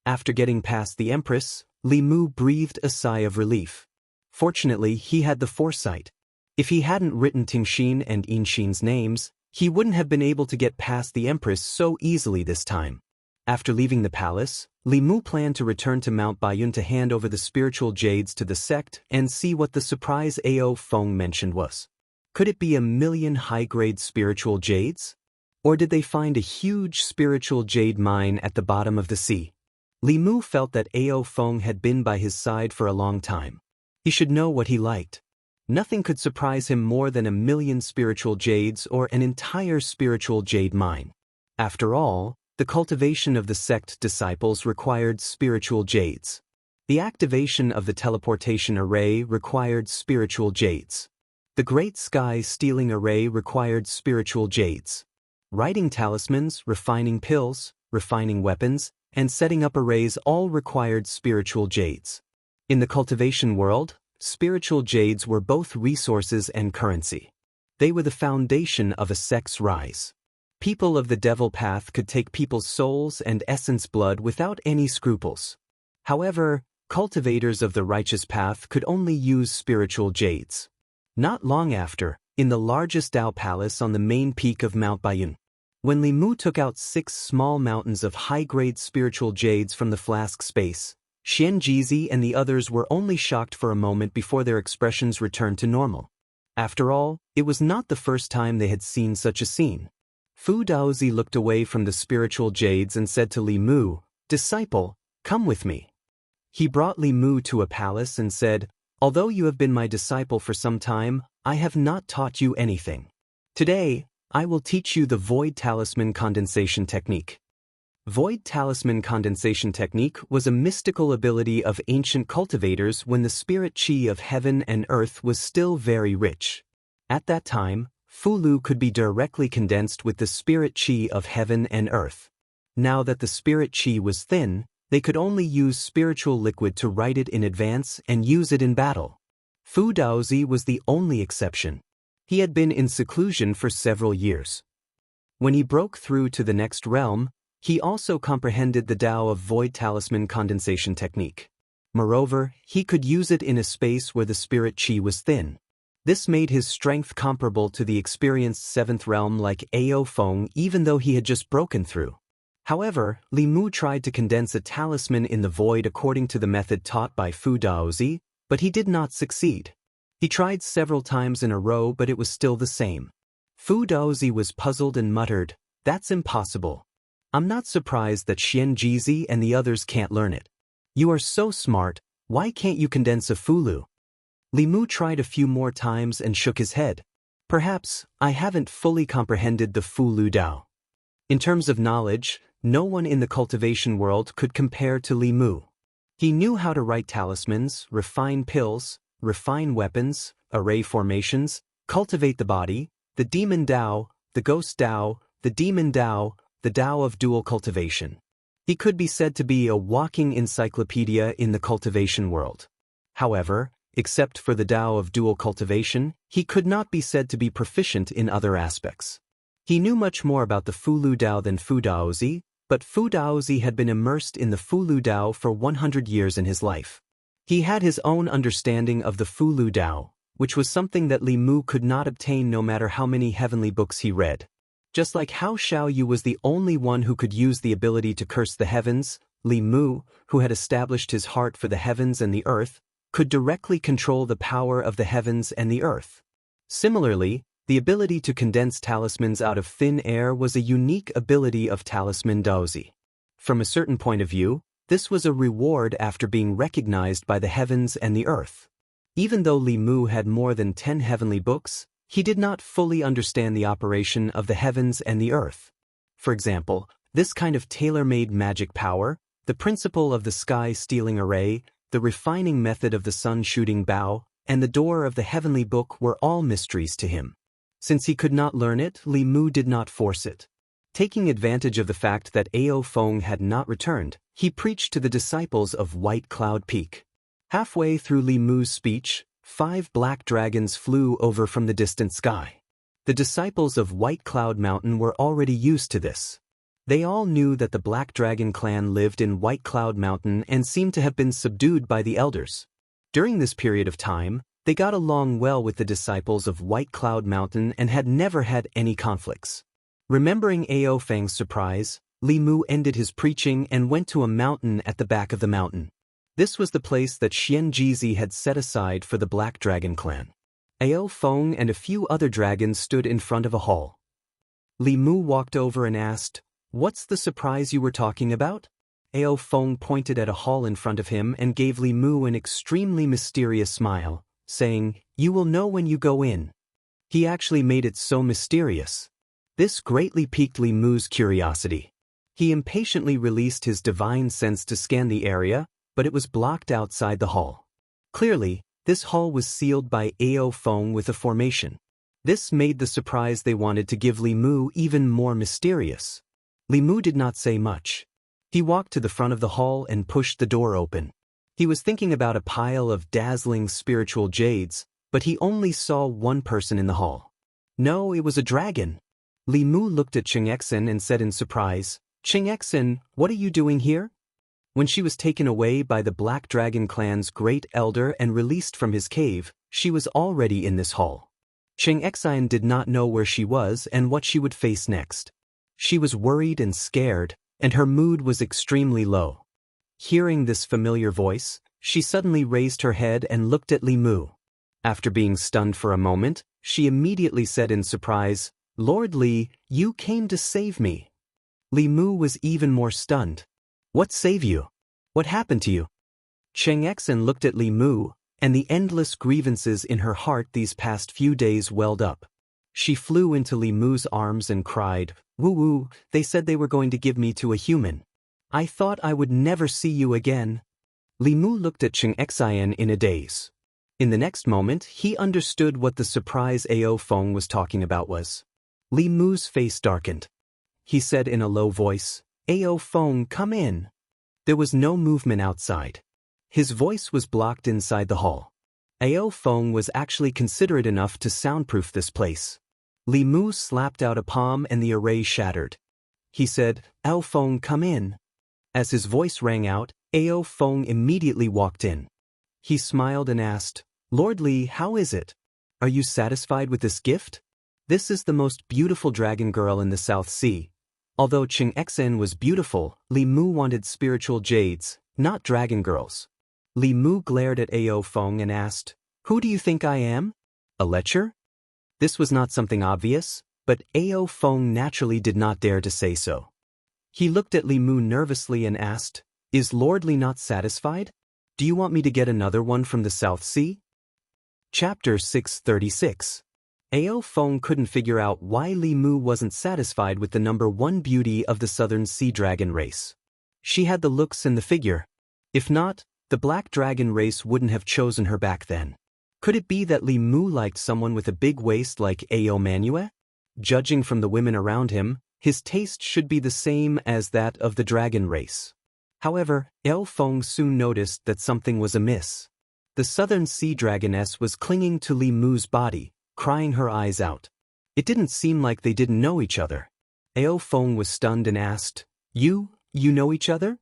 A: After getting past the empress, Li Mu breathed a sigh of relief. Fortunately, he had the foresight. If he hadn't written Tingxin and Yinxin's names, he wouldn't have been able to get past the empress so easily this time. After leaving the palace, Li Mu planned to return to Mount Baiyun to hand over the spiritual jades to the sect and see what the surprise Ao Feng mentioned was. Could it be 1,000,000 high-grade spiritual jades? Or did they find a huge spiritual jade mine at the bottom of the sea? Li Mu felt that Ao Feng had been by his side for a long time. He should know what he liked. Nothing could surprise him more than 1,000,000 spiritual jades or an entire spiritual jade mine. After all, the cultivation of the sect disciples required spiritual jades. The activation of the teleportation array required spiritual jades. The Great Sky Stealing Array required spiritual jades. Writing talismans, refining pills, refining weapons, and setting up arrays all required spiritual jades. In the cultivation world, spiritual jades were both resources and currency. They were the foundation of a sect's rise. People of the devil path could take people's souls and essence blood without any scruples. However, cultivators of the righteous path could only use spiritual jades. Not long after, in the largest Dao palace on the main peak of Mount Baiyun, when Li Mu took out 6 small mountains of high-grade spiritual jades from the flask space, Xianxia and the others were only shocked for a moment before their expressions returned to normal. After all, it was not the first time they had seen such a scene. Fu Daozi looked away from the spiritual jades and said to Li Mu, "Disciple, come with me." He brought Li Mu to a palace and said, "Although you have been my disciple for some time, I have not taught you anything. Today, I will teach you the Void Talisman Condensation Technique." Void Talisman Condensation Technique was a mystical ability of ancient cultivators when the spirit chi of heaven and earth was still very rich. At that time, Fulu could be directly condensed with the spirit chi of heaven and earth. Now that the spirit chi was thin, they could only use spiritual liquid to write it in advance and use it in battle. Fu Daozi was the only exception. He had been in seclusion for several years. When he broke through to the next realm, he also comprehended the Tao of Void Talisman Condensation Technique. Moreover, he could use it in a space where the spirit chi was thin. This made his strength comparable to the experienced 7th realm like Ao Feng even though he had just broken through. However, Li Mu tried to condense a talisman in the void according to the method taught by Fu Daozi, but he did not succeed. He tried several times in a row but it was still the same. Fu Daozi was puzzled and muttered, "That's impossible. I'm not surprised that Xianxia and the others can't learn it. You are so smart, why can't you condense a Fulu?" Li Mu tried a few more times and shook his head. "Perhaps I haven't fully comprehended the Fulu Dao." In terms of knowledge, no one in the cultivation world could compare to Li Mu. He knew how to write talismans, refine pills, refine weapons, array formations, cultivate the body, the demon Dao, the ghost Dao, the demon Dao, the Dao of dual cultivation. He could be said to be a walking encyclopedia in the cultivation world. However, except for the Dao of dual cultivation, he could not be said to be proficient in other aspects. He knew much more about the Fulu Dao than Fu Daozi, but Fu Daozi had been immersed in the Fulu Dao for 100 years in his life. He had his own understanding of the Fulu Dao, which was something that Li Mu could not obtain no matter how many heavenly books he read. Just like how Xiaoyu was the only one who could use the ability to curse the heavens, Li Mu, who had established his heart for the heavens and the earth, could directly control the power of the heavens and the earth. Similarly, the ability to condense talismans out of thin air was a unique ability of Talisman Daozi. From a certain point of view, this was a reward after being recognized by the heavens and the earth. Even though Li Mu had more than 10 heavenly books, he did not fully understand the operation of the heavens and the earth. For example, this kind of tailor-made magic power, the principle of the sky-stealing array, the refining method of the sun-shooting bow, and the door of the heavenly book were all mysteries to him. Since he could not learn it, Li Mu did not force it. Taking advantage of the fact that Ao Feng had not returned, he preached to the disciples of White Cloud Peak. Halfway through Li Mu's speech, 5 black dragons flew over from the distant sky. The disciples of White Cloud Mountain were already used to this. They all knew that the Black Dragon clan lived in White Cloud Mountain and seemed to have been subdued by the elders. During this period of time, they got along well with the disciples of White Cloud Mountain and had never had any conflicts. Remembering Ao Feng's surprise, Li Mu ended his preaching and went to a mountain at the back of the mountain. This was the place that Xianxia had set aside for the Black Dragon clan. Ao Feng and a few other dragons stood in front of a hall. Li Mu walked over and asked, "What's the surprise you were talking about?" Ao Feng pointed at a hall in front of him and gave Li Mu an extremely mysterious smile, saying, "You will know when you go in." He actually made it so mysterious. This greatly piqued Li Mu's curiosity. He impatiently released his divine sense to scan the area, but it was blocked outside the hall. Clearly, this hall was sealed by Ao Feng with a formation. This made the surprise they wanted to give Li Mu even more mysterious. Li Mu did not say much. He walked to the front of the hall and pushed the door open. He was thinking about a pile of dazzling spiritual jades, but he only saw one person in the hall. No, it was a dragon. Li Mu looked at Xianxia and said in surprise, "Xianxia, what are you doing here?" When she was taken away by the Black Dragon clan's great elder and released from his cave, she was already in this hall. Xianxia did not know where she was and what she would face next. She was worried and scared, and her mood was extremely low. Hearing this familiar voice, she suddenly raised her head and looked at Li Mu. After being stunned for a moment, she immediately said in surprise, "Lord Li, you came to save me." Li Mu was even more stunned. "What save you? What happened to you?" Xianxia looked at Li Mu, and the endless grievances in her heart these past few days welled up. She flew into Li Mu's arms and cried, "Woo-woo, they said they were going to give me to a human. I thought I would never see you again." Li Mu looked at Xianxia in a daze. In the next moment, he understood what the surprise Ao Feng was talking about was. Li Mu's face darkened. He said in a low voice, "Ao Feng, come in." There was no movement outside. His voice was blocked inside the hall. Ao Feng was actually considerate enough to soundproof this place. Li Mu slapped out a palm and the array shattered. He said, "Ao Feng, come in." As his voice rang out, Ao Feng immediately walked in. He smiled and asked, "Lord Li, how is it?" Are you satisfied with this gift? This is the most beautiful dragon girl in the South Sea. Although Xianxia was beautiful, Li Mu wanted spiritual jades, not dragon girls. Li Mu glared at Ao Feng and asked, "Who do you think I am? A lecher?" This was not something obvious, but Ao Feng naturally did not dare to say so. He looked at Li Mu nervously and asked, "Is Lord Li not satisfied? Do you want me to get another one from the South Sea?" Chapter 636. Ao Feng couldn't figure out why Li Mu wasn't satisfied with the number 1 beauty of the Southern Sea Dragon race. She had the looks and the figure. If not, the Black Dragon race wouldn't have chosen her back then. Could it be that Li Mu liked someone with a big waist like Ao Manue? Judging from the women around him, his taste should be the same as that of the dragon race. However, Ao Feng soon noticed that something was amiss. The Southern Sea Dragoness was clinging to Li Mu's body, crying her eyes out. It didn't seem like they didn't know each other. Ao Feng was stunned and asked, You know each other?"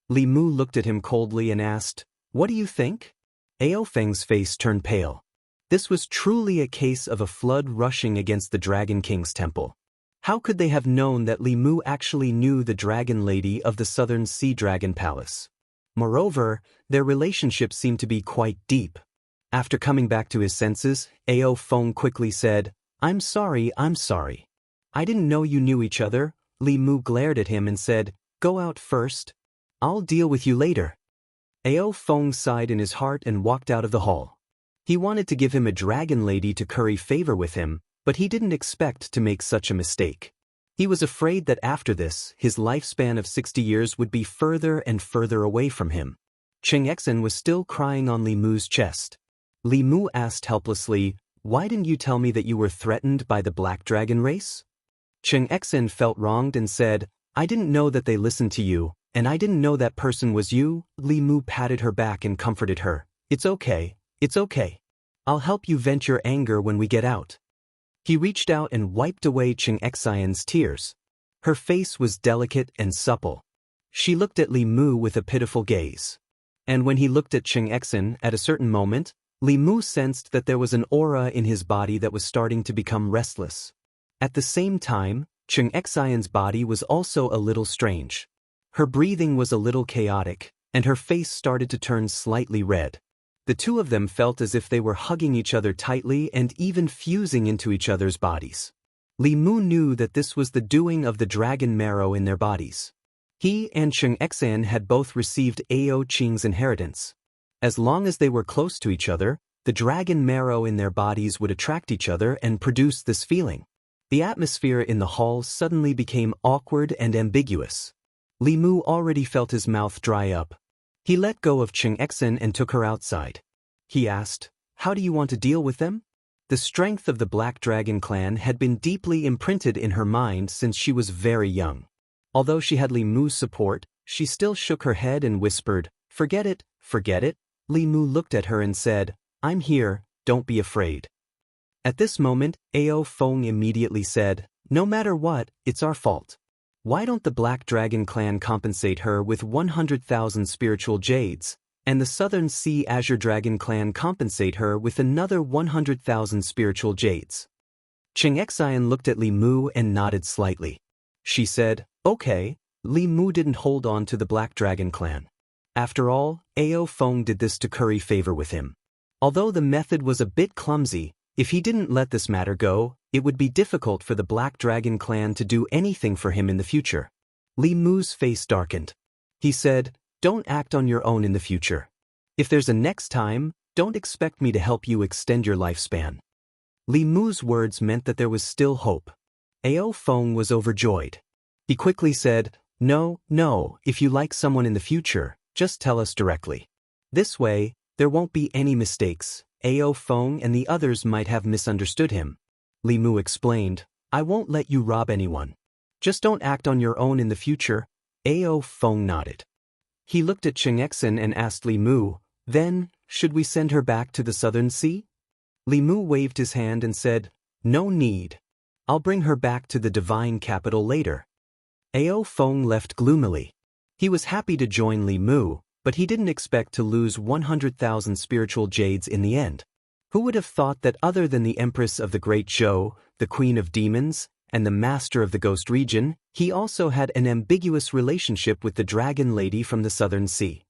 A: Li Mu looked at him coldly and asked, "What do you think?" Ao Feng's face turned pale. This was truly a case of a flood rushing against the Dragon King's temple. How could they have known that Li Mu actually knew the Dragon Lady of the Southern Sea Dragon Palace? Moreover, their relationship seemed to be quite deep. After coming back to his senses, Ao Feng quickly said, I'm sorry. I didn't know you knew each other." Li Mu glared at him and said, "Go out first. I'll deal with you later." Ao Feng sighed in his heart and walked out of the hall. He wanted to give him a dragon lady to curry favor with him, but he didn't expect to make such a mistake. He was afraid that after this, his lifespan of 60 years would be further and further away from him. Xianxia was still crying on Li Mu's chest. Li Mu asked helplessly, "Why didn't you tell me that you were threatened by the Black Dragon race?" Xianxia felt wronged and said, "I didn't know that they listened to you, and I didn't know that person was you." Li Mu patted her back and comforted her. It's okay. I'll help you vent your anger when we get out." He reached out and wiped away Xianxia's tears. Her face was delicate and supple. She looked at Li Mu with a pitiful gaze. And when he looked at Xianxia at a certain moment, Li Mu sensed that there was an aura in his body that was starting to become restless. At the same time, Xianxia's body was also a little strange. Her breathing was a little chaotic, and her face started to turn slightly red. The two of them felt as if they were hugging each other tightly and even fusing into each other's bodies. Li Mu knew that this was the doing of the dragon marrow in their bodies. He and Xianxia had both received Ao Qing's inheritance. As long as they were close to each other, the dragon marrow in their bodies would attract each other and produce this feeling. The atmosphere in the hall suddenly became awkward and ambiguous. Li Mu already felt his mouth dry up. He let go of Xianxia and took her outside. He asked, "How do you want to deal with them?" The strength of the Black Dragon clan had been deeply imprinted in her mind since she was very young. Although she had Li Mu's support, she still shook her head and whispered, Forget it. Li Mu looked at her and said, "I'm here, don't be afraid." At this moment, Ao Feng immediately said, "No matter what, it's our fault. Why don't the Black Dragon clan compensate her with 100,000 spiritual jades, and the Southern Sea Azure Dragon clan compensate her with another 100,000 spiritual jades?" Xianxia looked at Li Mu and nodded slightly. She said, "Okay." Li Mu didn't hold on to the Black Dragon clan. After all, Ao Feng did this to curry favor with him. Although the method was a bit clumsy, if he didn't let this matter go, it would be difficult for the Black Dragon clan to do anything for him in the future. Li Mu's face darkened. He said, "Don't act on your own in the future. If there's a next time, don't expect me to help you extend your lifespan." Li Mu's words meant that there was still hope. Ao Feng was overjoyed. He quickly said, No, if you like someone in the future, just tell us directly. This way, there won't be any mistakes. Ao Feng and the others might have misunderstood him. Li Mu explained, "I won't let you rob anyone. Just don't act on your own in the future." Ao Feng nodded. He looked at Xianxia and asked Li Mu, "Then, should we send her back to the Southern Sea?" Li Mu waved his hand and said, "No need. I'll bring her back to the divine capital later." Ao Feng left gloomily. He was happy to join Li Mu, but he didn't expect to lose 100,000 spiritual jades in the end. Who would have thought that other than the Empress of the Great Zhou, the Queen of Demons, and the Master of the Ghost Region, he also had an ambiguous relationship with the Dragon Lady from the Southern Sea.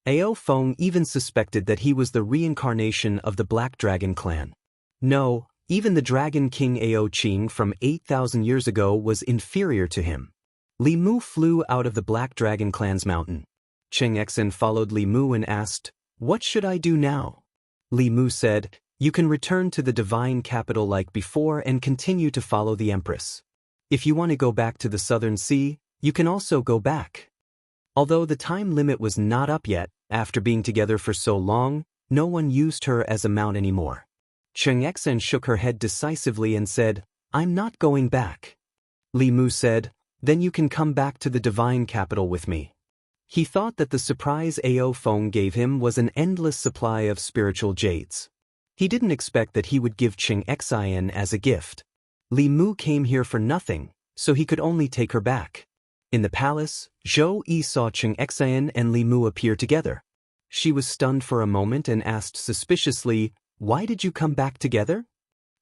A: Ao Feng even suspected that he was the reincarnation of the Black Dragon clan. No, even the Dragon King Ao Qing from 8,000 years ago was inferior to him. Li Mu flew out of the Black Dragon clan's mountain. Xianxia followed Li Mu and asked, "What should I do now?" Li Mu said, "You can return to the divine capital like before and continue to follow the Empress. If you want to go back to the Southern Sea, you can also go back." Although the time limit was not up yet, after being together for so long, no one used her as a mount anymore. Xianxia shook her head decisively and said, "I'm not going back." Li Mu said, "Then you can come back to the divine capital with me." He thought that the surprise Ao Feng gave him was an endless supply of spiritual jades. He didn't expect that he would give Xianxia as a gift. Li Mu came here for nothing, so he could only take her back. In the palace, Zhou Yi saw Xianxia and Li Mu appear together. She was stunned for a moment and asked suspiciously, "Why did you come back together?"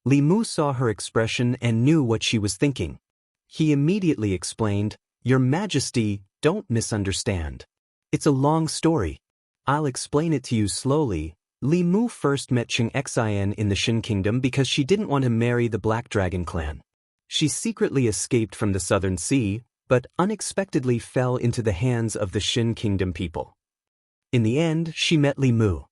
A: Li Mu saw her expression and knew what she was thinking. He immediately explained, "Your Majesty, don't misunderstand. It's a long story. I'll explain it to you slowly." Li Mu first met Xianxia in the Shin Kingdom because she didn't want to marry the Black Dragon clan. She secretly escaped from the Southern Sea, but unexpectedly fell into the hands of the Shin Kingdom people. In the end, she met Li Mu.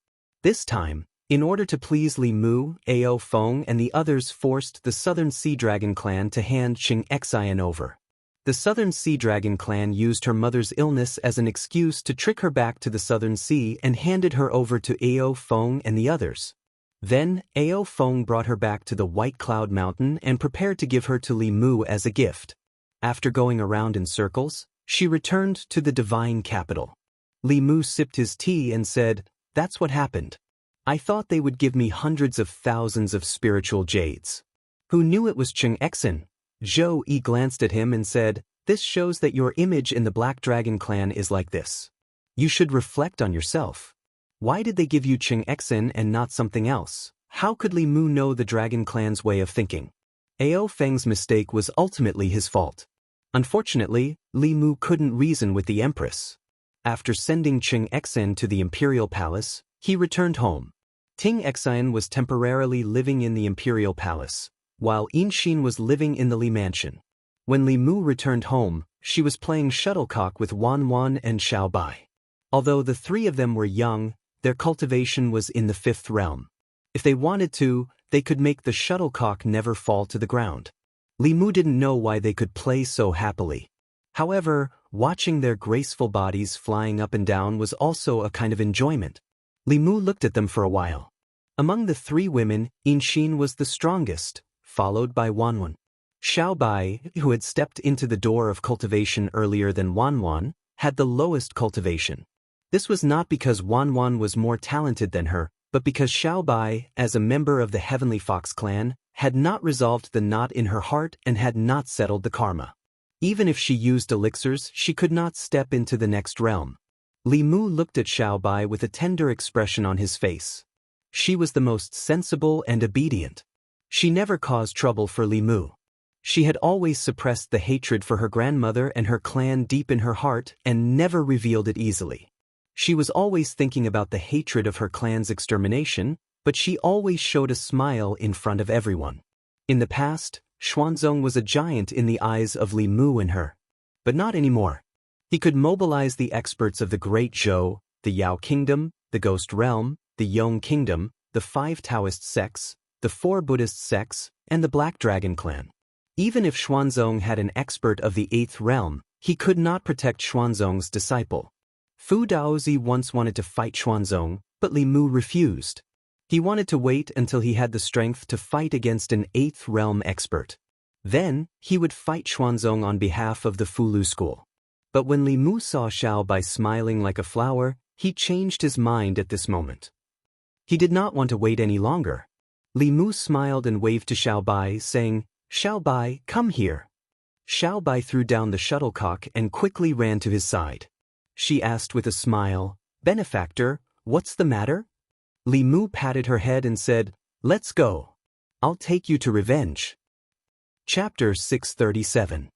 A: This time, in order to please Li Mu, Ao Feng and the others forced the Southern Sea Dragon clan to hand Xianxia over. The Southern Sea Dragon clan used her mother's illness as an excuse to trick her back to the Southern Sea and handed her over to Ao Feng and the others. Then, Ao Feng brought her back to the White Cloud Mountain and prepared to give her to Li Mu as a gift. After going around in circles, she returned to the divine capital. Li Mu sipped his tea and said, "That's what happened. I thought they would give me hundreds of thousands of spiritual jades." Who knew it was Xianxia? Zhou Yi glanced at him and said, "This shows that your image in the Black Dragon clan is like this. You should reflect on yourself. Why did they give you Xianxia and not something else? How could Li Mu know the Dragon clan's way of thinking?" Ao Feng's mistake was ultimately his fault. Unfortunately, Li Mu couldn't reason with the Empress. After sending Xianxia to the Imperial Palace, he returned home. Xianxia was temporarily living in the Imperial Palace, while Xianxia was living in the Li Mansion. When Li Mu returned home, she was playing shuttlecock with Wan and Xiaobai. Although the three of them were young, their cultivation was in the 5th realm. If they wanted to, they could make the shuttlecock never fall to the ground. Li Mu didn't know why they could play so happily. However, watching their graceful bodies flying up and down was also a kind of enjoyment. Li Mu looked at them for a while. Among the three women, Xianxia was the strongest, followed by Wan. Xiaobai, who had stepped into the door of cultivation earlier than Wan, had the lowest cultivation. This was not because Wan was more talented than her, but because Xiaobai, as a member of the Heavenly Fox clan, had not resolved the knot in her heart and had not settled the karma. Even if she used elixirs, she could not step into the next realm. Li Mu looked at Xiaobai with a tender expression on his face. She was the most sensible and obedient. She never caused trouble for Li Mu. She had always suppressed the hatred for her grandmother and her clan deep in her heart and never revealed it easily. She was always thinking about the hatred of her clan's extermination, but she always showed a smile in front of everyone. In the past, Xuanzong was a giant in the eyes of Li Mu and her. But not anymore. He could mobilize the experts of the Great Zhou, the Yao Kingdom, the Ghost Realm, the Yong Kingdom, the 5 Taoist sects, the 4 Buddhist sects, and the Black Dragon clan. Even if Xuanzong had an expert of the 8th realm, he could not protect Xuanzong's disciple. Fu Daozi once wanted to fight Xuanzong, but Li Mu refused. He wanted to wait until he had the strength to fight against an 8th realm expert. Then, he would fight Xuanzong on behalf of the Fulu school. But when Li Mu saw Xiaobai smiling like a flower, he changed his mind at this moment. He did not want to wait any longer. Li Mu smiled and waved to Xiaobai, saying, "Xiaobai, come here." Xiaobai threw down the shuttlecock and quickly ran to his side. She asked with a smile, "Benefactor, what's the matter?" Li Mu patted her head and said, Let's go. I'll take you to revenge. Chapter 637.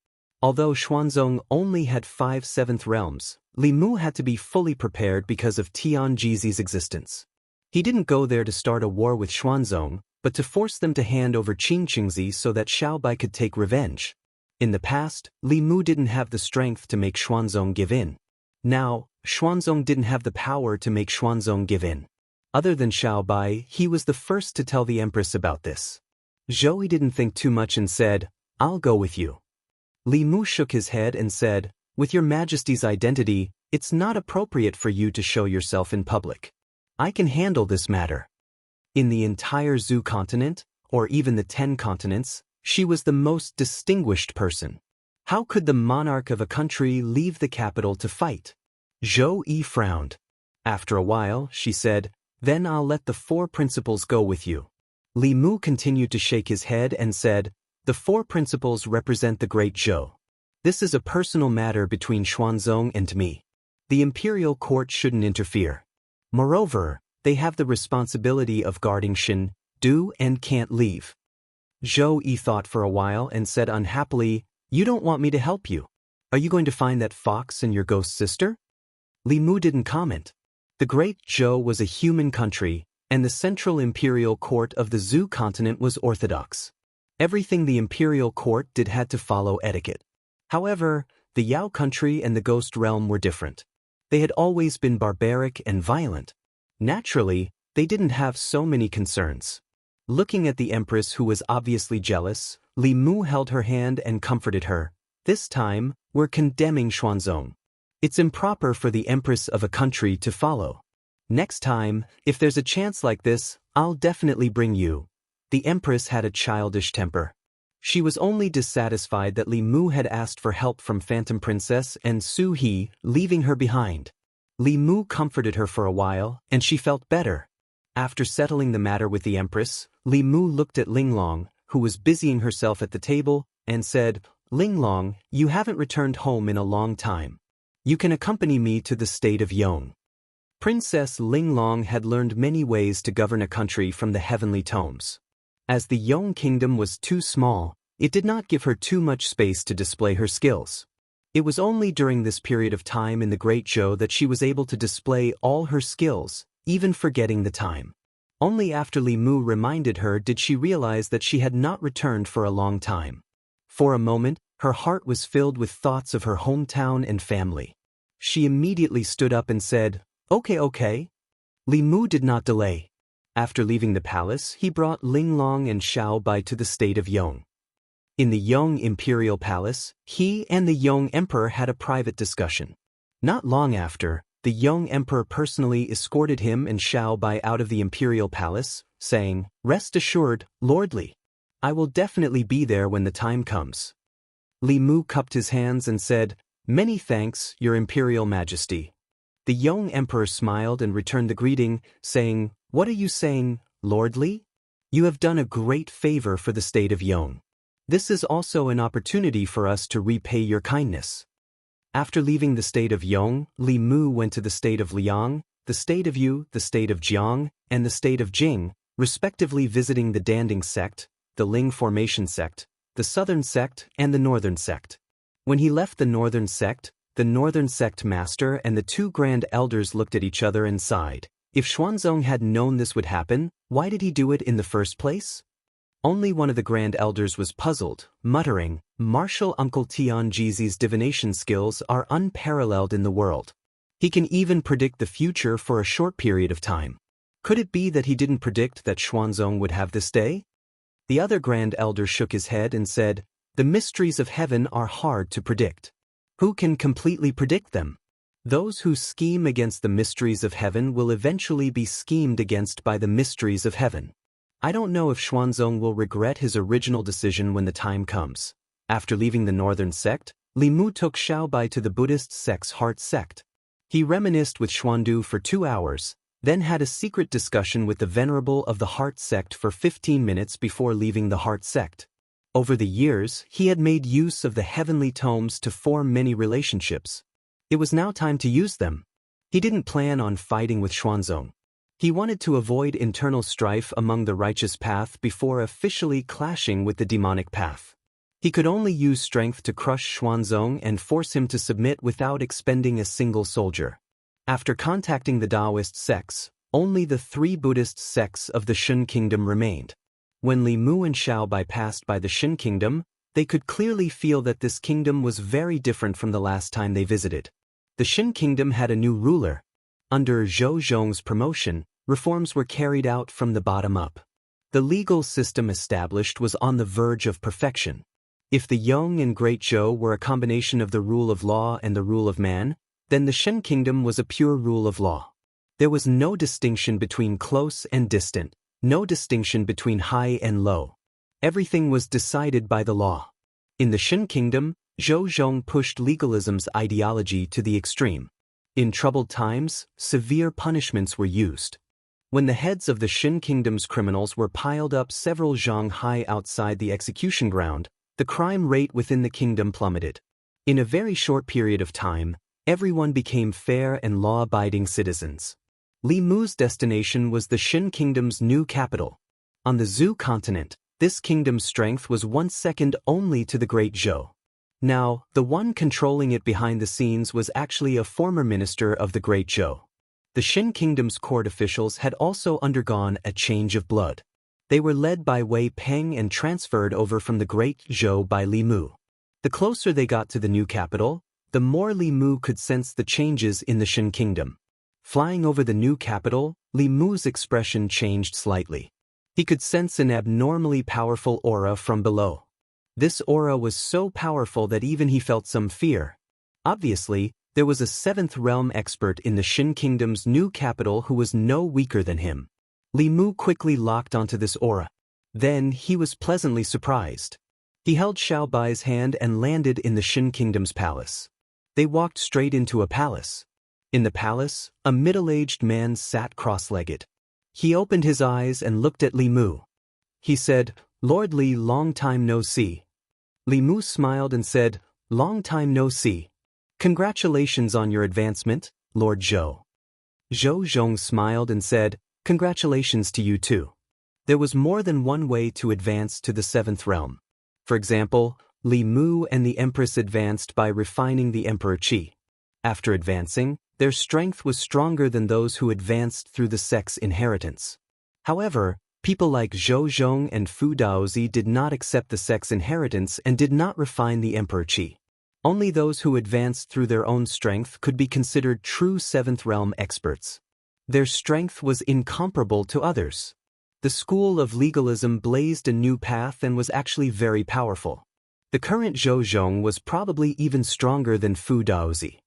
A: Although Xuanzong only had 5 seventh realms, Li Mu had to be fully prepared because of Tianjizi's existence. He didn't go there to start a war with Xuanzong, but to force them to hand over Qingqingzi so that Xiaobai could take revenge. In the past, Li Mu didn't have the strength to make Xuanzong give in. Now, Xuanzong didn't have the power to make Xuanzong give in. Other than Xiaobai, he was the first to tell the Empress about this. Zhou didn't think too much and said, "I'll go with you." Li Mu shook his head and said, "With your Majesty's identity, it's not appropriate for you to show yourself in public. I can handle this matter." In the entire Zhu continent, or even the 10 continents, she was the most distinguished person. How could the monarch of a country leave the capital to fight? Zhou Yi frowned. After a while, she said, "Then I'll let the 4 principals go with you." Li Mu continued to shake his head and said, "The 4 principals represent the great Zhou. This is a personal matter between Xuanzong and me. The imperial court shouldn't interfere. Moreover, they have the responsibility of guarding Shin, Du and can't leave." Zhou Yi thought for a while and said unhappily, "You don't want me to help you. Are you going to find that fox and your ghost sister?" Li Mu didn't comment. The Great Zhou was a human country, and the central imperial court of the Zhu continent was orthodox. Everything the imperial court did had to follow etiquette. However, the Yao country and the ghost realm were different. They had always been barbaric and violent. Naturally, they didn't have so many concerns. Looking at the Empress, who was obviously jealous, Li Mu held her hand and comforted her. "This time, we're condemning Xuanzong. It's improper for the Empress of a country to follow. Next time, if there's a chance like this, I'll definitely bring you." The Empress had a childish temper. She was only dissatisfied that Li Mu had asked for help from Phantom Princess and Su He, leaving her behind. Li Mu comforted her for a while, and she felt better. After settling the matter with the Empress, Li Mu looked at Linglong, who was busying herself at the table, and said, "Linglong, you haven't returned home in a long time. You can accompany me to the state of Yong." Princess Linglong had learned many ways to govern a country from the heavenly tomes. As the Yong kingdom was too small, it did not give her too much space to display her skills. It was only during this period of time in the Great Zhou that she was able to display all her skills, even forgetting the time. Only after Li Mu reminded her did she realize that she had not returned for a long time. For a moment, her heart was filled with thoughts of her hometown and family. She immediately stood up and said, Okay. Li Mu did not delay. After leaving the palace, he brought Linglong and Xiaobai to the state of Yong. In the Yong imperial palace, he and the Yong emperor had a private discussion. Not long after, the Yong emperor personally escorted him and Xiaobai out of the imperial palace, saying, "Rest assured, Lord Li. I will definitely be there when the time comes." Li Mu cupped his hands and said, "Many thanks, Your Imperial Majesty." The Yong emperor smiled and returned the greeting, saying, "What are you saying, Lord Li? You have done a great favor for the state of Yong. This is also an opportunity for us to repay your kindness." After leaving the state of Yong, Li Mu went to the state of Liang, the state of Yu, the state of Jiang, and the state of Jing, respectively visiting the Danding sect, the Ling formation sect, the southern sect, and the northern sect. When he left the northern sect master and the 2 grand elders looked at each other and sighed. If Xuanzong had known this would happen, why did he do it in the first place? Only one of the grand elders was puzzled, muttering, "Martial Uncle Tianjizi's divination skills are unparalleled in the world. He can even predict the future for a short period of time. Could it be that he didn't predict that Xuanzong would have this day?" The other grand elder shook his head and said, "The mysteries of heaven are hard to predict. Who can completely predict them? Those who scheme against the mysteries of heaven will eventually be schemed against by the mysteries of heaven. I don't know if Xuanzong will regret his original decision when the time comes." After leaving the northern sect, Li Mu took Xiaobai to the Buddhist sect's heart sect. He reminisced with Xuandu for 2 hours, then had a secret discussion with the venerable of the heart sect for 15 minutes before leaving the heart sect. Over the years, he had made use of the heavenly tomes to form many relationships. It was now time to use them. He didn't plan on fighting with Xuanzong. He wanted to avoid internal strife among the righteous path before officially clashing with the demonic path. He could only use strength to crush Xuanzong and force him to submit without expending a single soldier. After contacting the Daoist sects, only the 3 Buddhist sects of the Shun kingdom remained. When Li Mu and Xiaobai passed by the Shun kingdom, they could clearly feel that this kingdom was very different from the last time they visited. The Shun kingdom had a new ruler. Under Zhou Zhong's promotion, reforms were carried out from the bottom up. The legal system established was on the verge of perfection. If the young and great Zhou were a combination of the rule of law and the rule of man, then the Shun kingdom was a pure rule of law. There was no distinction between close and distant, no distinction between high and low. Everything was decided by the law. In the Shun kingdom, Zhou Zhong pushed legalism's ideology to the extreme. In troubled times, severe punishments were used. When the heads of the Shun kingdom's criminals were piled up several zhang high outside the execution ground, the crime rate within the kingdom plummeted. In a very short period of time, everyone became fair and law-abiding citizens. Li Mu's destination was the Shun kingdom's new capital. On the Zhou continent, this kingdom's strength was once second only to the Great Zhou. Now, the one controlling it behind the scenes was actually a former minister of the Great Zhou. The Shun kingdom's court officials had also undergone a change of blood. They were led by Wei Peng and transferred over from the Great Zhou by Li Mu. The closer they got to the new capital, the more Li Mu could sense the changes in the Shun kingdom. Flying over the new capital, Li Mu's expression changed slightly. He could sense an abnormally powerful aura from below. This aura was so powerful that even he felt some fear. Obviously, there was a 7th realm expert in the Shun kingdom's new capital who was no weaker than him. Li Mu quickly locked onto this aura. Then he was pleasantly surprised. He held Xiaobai's hand and landed in the Shun kingdom's palace. They walked straight into a palace. In the palace, a middle-aged man sat cross-legged. He opened his eyes and looked at Li Mu. He said, "Lord Li, long time no see." Li Mu smiled and said, "Long time no see. Congratulations on your advancement, Lord Zhou." Zhou Zhong smiled and said, "Congratulations to you too." There was more than one way to advance to the 7th realm. For example, Li Mu and the Empress advanced by refining the Emperor Qi. After advancing, their strength was stronger than those who advanced through the sect's inheritance. However, people like Zhou Zhong and Fu Daozi did not accept the sect's inheritance and did not refine the Emperor Qi. Only those who advanced through their own strength could be considered true 7th realm experts. Their strength was incomparable to others. The school of legalism blazed a new path and was actually very powerful. The current Zhou Zhong was probably even stronger than Fu Daozi.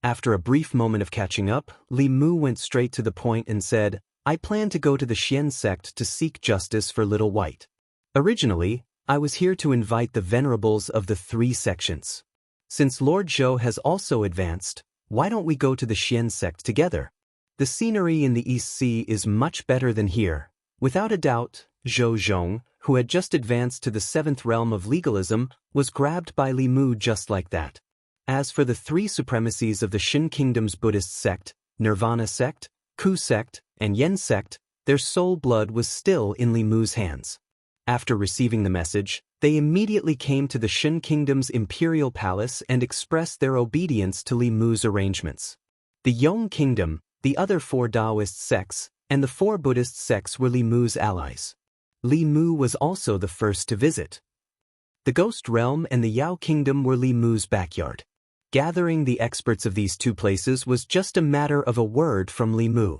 A: After a brief moment of catching up, Li Mu went straight to the point and said, "I plan to go to the Xian sect to seek justice for Little White. Originally, I was here to invite the venerables of the 3 sections. Since Lord Zhou has also advanced, why don't we go to the Xian sect together? The scenery in the East Sea is much better than here." Without a doubt, Zhou Zhong, who had just advanced to the 7th realm of legalism, was grabbed by Li Mu just like that. As for the 3 supremacies of the Shun kingdom's Buddhist sect, Nirvana sect, Ku sect, and Yen sect, their soul blood was still in Li Mu's hands. After receiving the message, they immediately came to the Shun kingdom's imperial palace and expressed their obedience to Li Mu's arrangements. The Yong kingdom, the other 4 Daoist sects, and the 4 Buddhist sects were Li Mu's allies. Li Mu was also the first to visit. The Ghost Realm and the Yao kingdom were Li Mu's backyard. Gathering the experts of these 2 places was just a matter of a word from Li Mu.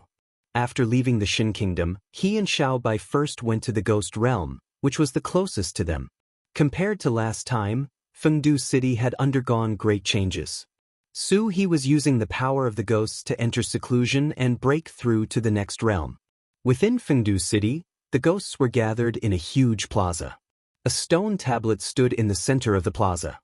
A: After leaving the Shun kingdom, he and Xiaobai first went to the Ghost Realm, which was the closest to them. Compared to last time, Fengdu City had undergone great changes. He was using the power of the ghosts to enter seclusion and break through to the next realm. Within Fengdu City, the ghosts were gathered in a huge plaza. A stone tablet stood in the center of the plaza.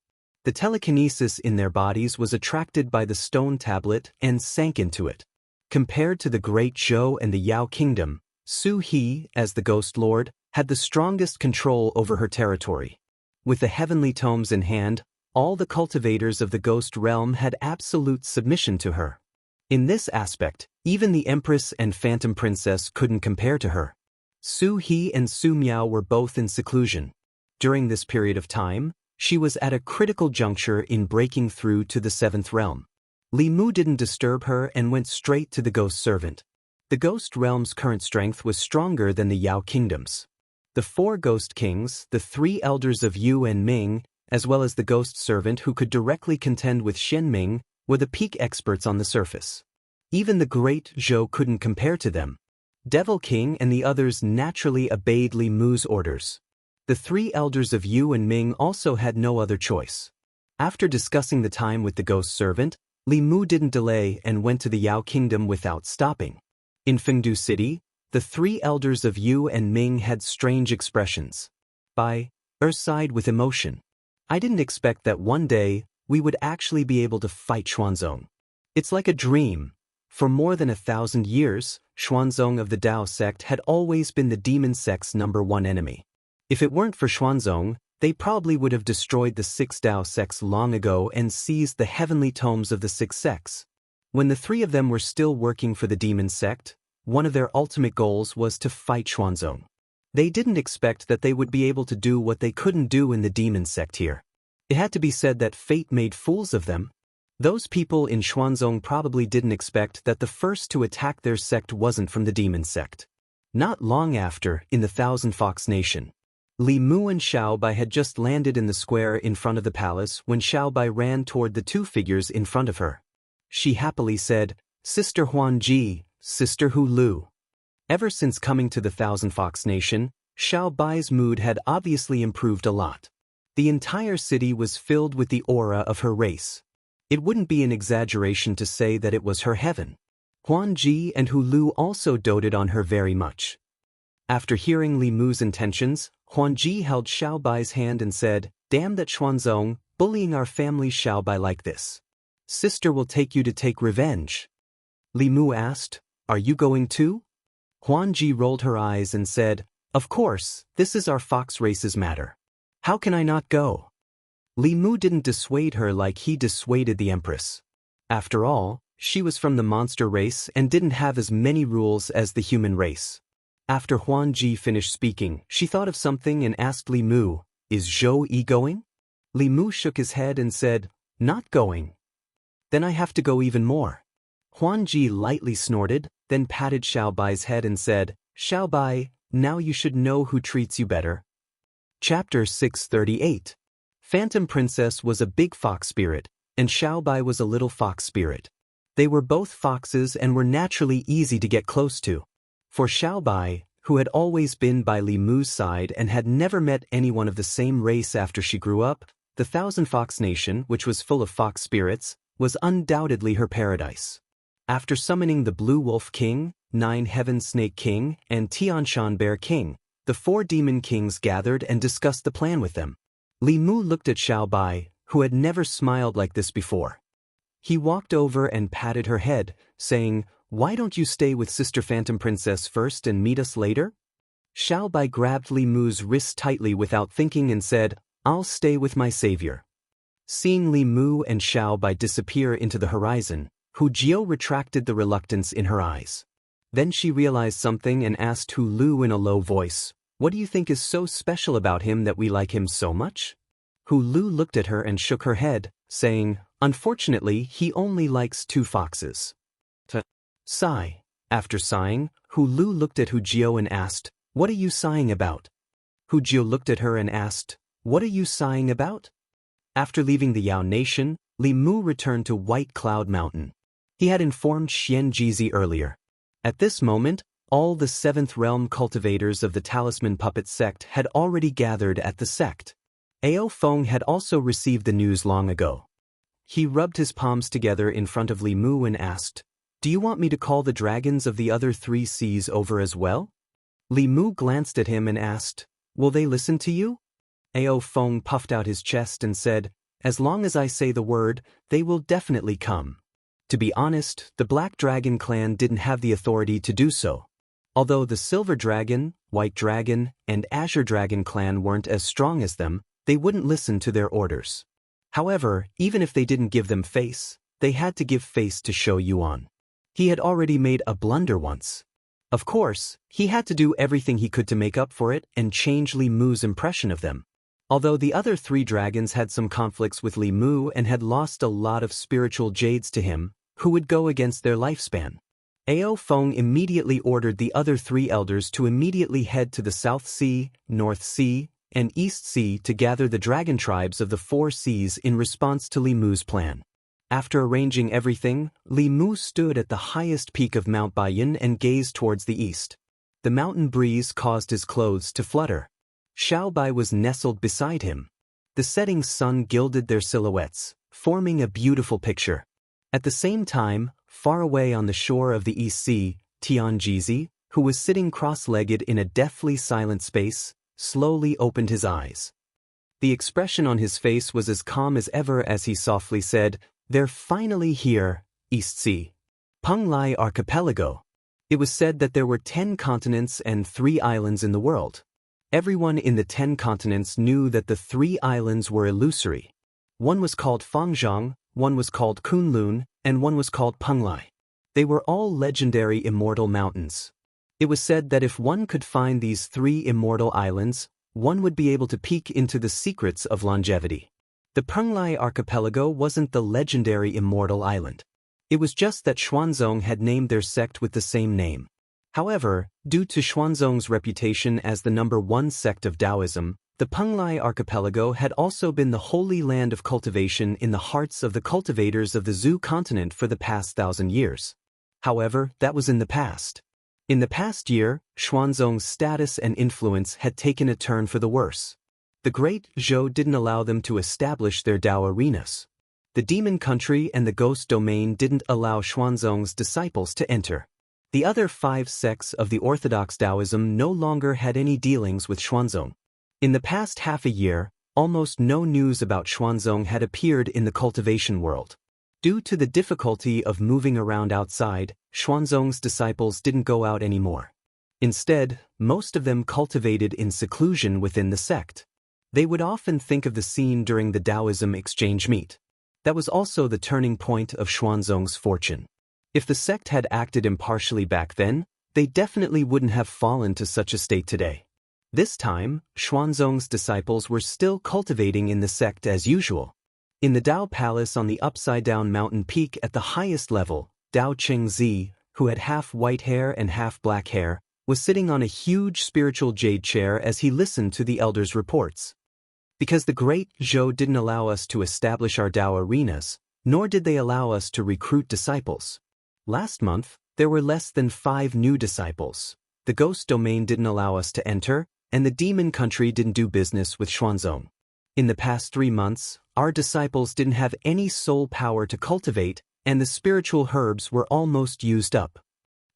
A: The telekinesis in their bodies was attracted by the stone tablet and sank into it. Compared to the Great Zhou and the Yao kingdom, Su He, as the Ghost Lord, had the strongest control over her territory. With the heavenly tomes in hand, all the cultivators of the Ghost Realm had absolute submission to her. In this aspect, even the Empress and Phantom Princess couldn't compare to her. Su He and Su Miao were both in seclusion. During this period of time, she was at a critical juncture in breaking through to the seventh realm. Li Mu didn't disturb her and went straight to the ghost servant. The ghost realm's current strength was stronger than the Yao kingdoms. The four ghost kings, the three elders of Yu and Ming, as well as the ghost servant who could directly contend with Shen Ming, were the peak experts on the surface. Even the great Zhou couldn't compare to them. Devil King and the others naturally obeyed Li Mu's orders. The three elders of Yu and Ming also had no other choice. After discussing the time with the ghost servant, Li Mu didn't delay and went to the Yao kingdom without stopping. In Fengdu City, the three elders of Yu and Ming had strange expressions. Sighed with emotion. I didn't expect that one day we would actually be able to fight Xuanzong. It's like a dream. For more than 1,000 years, Xuanzong of the Dao sect had always been the demon sect's #1 enemy. If it weren't for Xuanzong, they probably would have destroyed the 6 Dao sects long ago and seized the heavenly tomes of the 6 sects. When the three of them were still working for the demon sect, one of their ultimate goals was to fight Xuanzong. They didn't expect that they would be able to do what they couldn't do in the demon sect here. It had to be said that fate made fools of them. Those people in Xuanzong probably didn't expect that the first to attack their sect wasn't from the demon sect. Not long after, in the Thousand Fox Nation, Li Mu and Xiaobai had just landed in the square in front of the palace when Xiaobai ran toward the two figures in front of her. She happily said, "Sister Huanji, Sister Hu Lu." Ever since coming to the Thousand Fox Nation, Xiaobai's mood had obviously improved a lot. The entire city was filled with the aura of her race. It wouldn't be an exaggeration to say that it was her heaven. Huanji and Hu Lu also doted on her very much. After hearing Li Mu's intentions, Huanji held Xiaobai's hand and said, "Damn that Xuanzong, bullying our family Xiaobai like this. Sister will take you to take revenge." Li Mu asked, "Are you going too?" Huanji rolled her eyes and said, "Of course, this is our fox race's matter. How can I not go?" Li Mu didn't dissuade her like he dissuaded the Empress. After all, she was from the monster race and didn't have as many rules as the human race. After Huanji finished speaking, she thought of something and asked Li Mu, "Is Zhou Yi going?" Li Mu shook his head and said, "Not going." "Then I have to go even more." Huanji lightly snorted, then patted Xiaobai's head and said, "Xiaobai, now you should know who treats you better." Chapter 638. Phantom Princess was a big fox spirit, and Xiaobai was a little fox spirit. They were both foxes and were naturally easy to get close to. For Xiaobai, who had always been by Li Mu's side and had never met anyone of the same race after she grew up, the Thousand Fox Nation, which was full of fox spirits, was undoubtedly her paradise. After summoning the Blue Wolf King, 9 Heaven Snake King, and Tianshan Bear King, the 4 Demon Kings gathered and discussed the plan with them. Li Mu looked at Xiaobai, who had never smiled like this before. He walked over and patted her head, saying, "Why don't you stay with Sister Phantom Princess first and meet us later?" Xiaobai grabbed Li Mu's wrist tightly without thinking and said, "I'll stay with my savior." Seeing Li Mu and Xiaobai disappear into the horizon, Hu Jiu retracted the reluctance in her eyes. Then she realized something and asked Hu Lu in a low voice, "What do you think is so special about him that we like him so much?" Hu Lu looked at her and shook her head, saying, "Unfortunately, he only likes 2 foxes." Sigh. After sighing, Hu Lu looked at Hu Jiu and asked, "What are you sighing about?" Hu Jiu looked at her and asked, "What are you sighing about?" After leaving the Yao Nation, Li Mu returned to White Cloud Mountain. He had informed Xian Jizi earlier. At this moment, all the 7th realm cultivators of the Talisman Puppet sect had already gathered at the sect. Ao Feng had also received the news long ago. He rubbed his palms together in front of Li Mu and asked, "Do you want me to call the dragons of the other 3 seas over as well?" Li Mu glanced at him and asked, "Will they listen to you?" Ao Feng puffed out his chest and said, "As long as I say the word, they will definitely come." To be honest, the Black Dragon clan didn't have the authority to do so. Although the Silver Dragon, White Dragon, and Azure Dragon clan weren't as strong as them, they wouldn't listen to their orders. However, even if they didn't give them face, they had to give face to Shou Yuan. He had already made a blunder once. Of course, he had to do everything he could to make up for it and change Li Mu's impression of them. Although the other 3 dragons had some conflicts with Li Mu and had lost a lot of spiritual jades to him, who would go against their lifespan. Ao Feng immediately ordered the other 3 elders to immediately head to the South Sea, North Sea, and East Sea to gather the dragon tribes of the 4 seas in response to Li Mu's plan. After arranging everything, Li Mu stood at the highest peak of Mount Baiyan and gazed towards the east. The mountain breeze caused his clothes to flutter. Xiao Bai was nestled beside him. The setting sun gilded their silhouettes, forming a beautiful picture. At the same time, far away on the shore of the East Sea, Tianjizi, who was sitting cross-legged in a deathly silent space, slowly opened his eyes. The expression on his face was as calm as ever as he softly said, "They're finally here, East Sea. Penglai Archipelago." It was said that there were 10 continents and 3 islands in the world. Everyone in the 10 continents knew that the 3 islands were illusory. One was called Fangzhong, one was called Kunlun, and one was called Penglai. They were all legendary immortal mountains. It was said that if one could find these 3 immortal islands, one would be able to peek into the secrets of longevity. The Penglai Archipelago wasn't the legendary immortal island. It was just that Xuanzong had named their sect with the same name. However, due to Xuanzong's reputation as the #1 sect of Daoism, the Penglai Archipelago had also been the holy land of cultivation in the hearts of the cultivators of the Zhu continent for the past 1,000 years. However, that was in the past. In the past year, Xuanzong's status and influence had taken a turn for the worse. The Great Zhou didn't allow them to establish their Dao arenas. The Demon Country and the Ghost Domain didn't allow Xuanzong's disciples to enter. The other 5 sects of the Orthodox Taoism no longer had any dealings with Xuanzong. In the past half a year, almost no news about Xuanzong had appeared in the cultivation world. Due to the difficulty of moving around outside, Xuanzong's disciples didn't go out anymore. Instead, most of them cultivated in seclusion within the sect. They would often think of the scene during the Taoism exchange meet. That was also the turning point of Xuanzong's fortune. If the sect had acted impartially back then, they definitely wouldn't have fallen to such a state today. This time, Xuanzong's disciples were still cultivating in the sect as usual. In the Dao Palace on the upside-down mountain peak at the highest level, Dao Qingzi, who had half white hair and half black hair, was sitting on a huge spiritual jade chair as he listened to the elders' reports. Because the Great Zhou didn't allow us to establish our Dao arenas, nor did they allow us to recruit disciples. Last month, there were less than 5 new disciples. The Ghost Domain didn't allow us to enter, and the Demon Country didn't do business with Xuanzong. In the past 3 months, our disciples didn't have any soul power to cultivate, and the spiritual herbs were almost used up.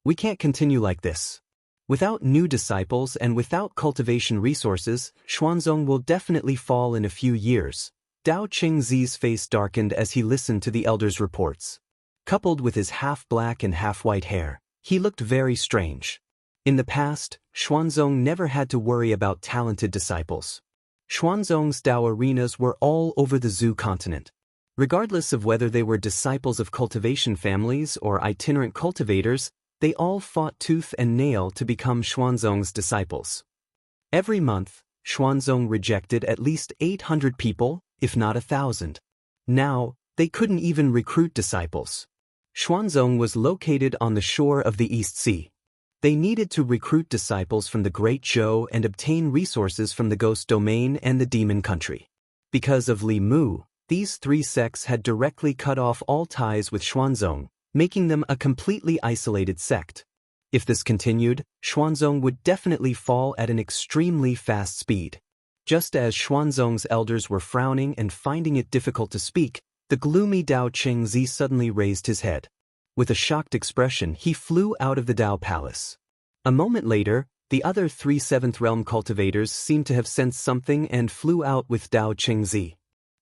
A: We can't continue like this. Without new disciples and without cultivation resources, Xuanzong will definitely fall in a few years. Dao Qingzi's face darkened as he listened to the elders' reports. Coupled with his half-black and half-white hair, he looked very strange. In the past, Xuanzong never had to worry about talented disciples. Xuanzong's Dao arenas were all over the Zhu continent. Regardless of whether they were disciples of cultivation families or itinerant cultivators, they all fought tooth and nail to become Xuanzong's disciples. Every month, Xuanzong rejected at least 800 people, if not 1,000. Now, they couldn't even recruit disciples. Xuanzong was located on the shore of the East Sea. They needed to recruit disciples from the Great Zhou and obtain resources from the Ghost Domain and the Demon Country. Because of Li Mu, these 3 sects had directly cut off all ties with Xuanzong, making them a completely isolated sect. If this continued, Xuanzong would definitely fall at an extremely fast speed. Just as Xuanzong's elders were frowning and finding it difficult to speak, the gloomy Dao Qingzi suddenly raised his head. With a shocked expression, he flew out of the Dao Palace. A moment later, the other 3 Seventh Realm cultivators seemed to have sensed something and flew out with Dao Qingzi.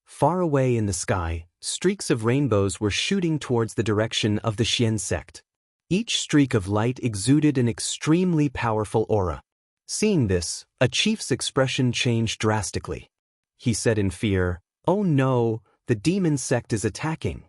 A: Far away in the sky, streaks of rainbows were shooting towards the direction of the Xian sect. Each streak of light exuded an extremely powerful aura. Seeing this, a chief's expression changed drastically. He said in fear, "Oh no, the demon sect is attacking."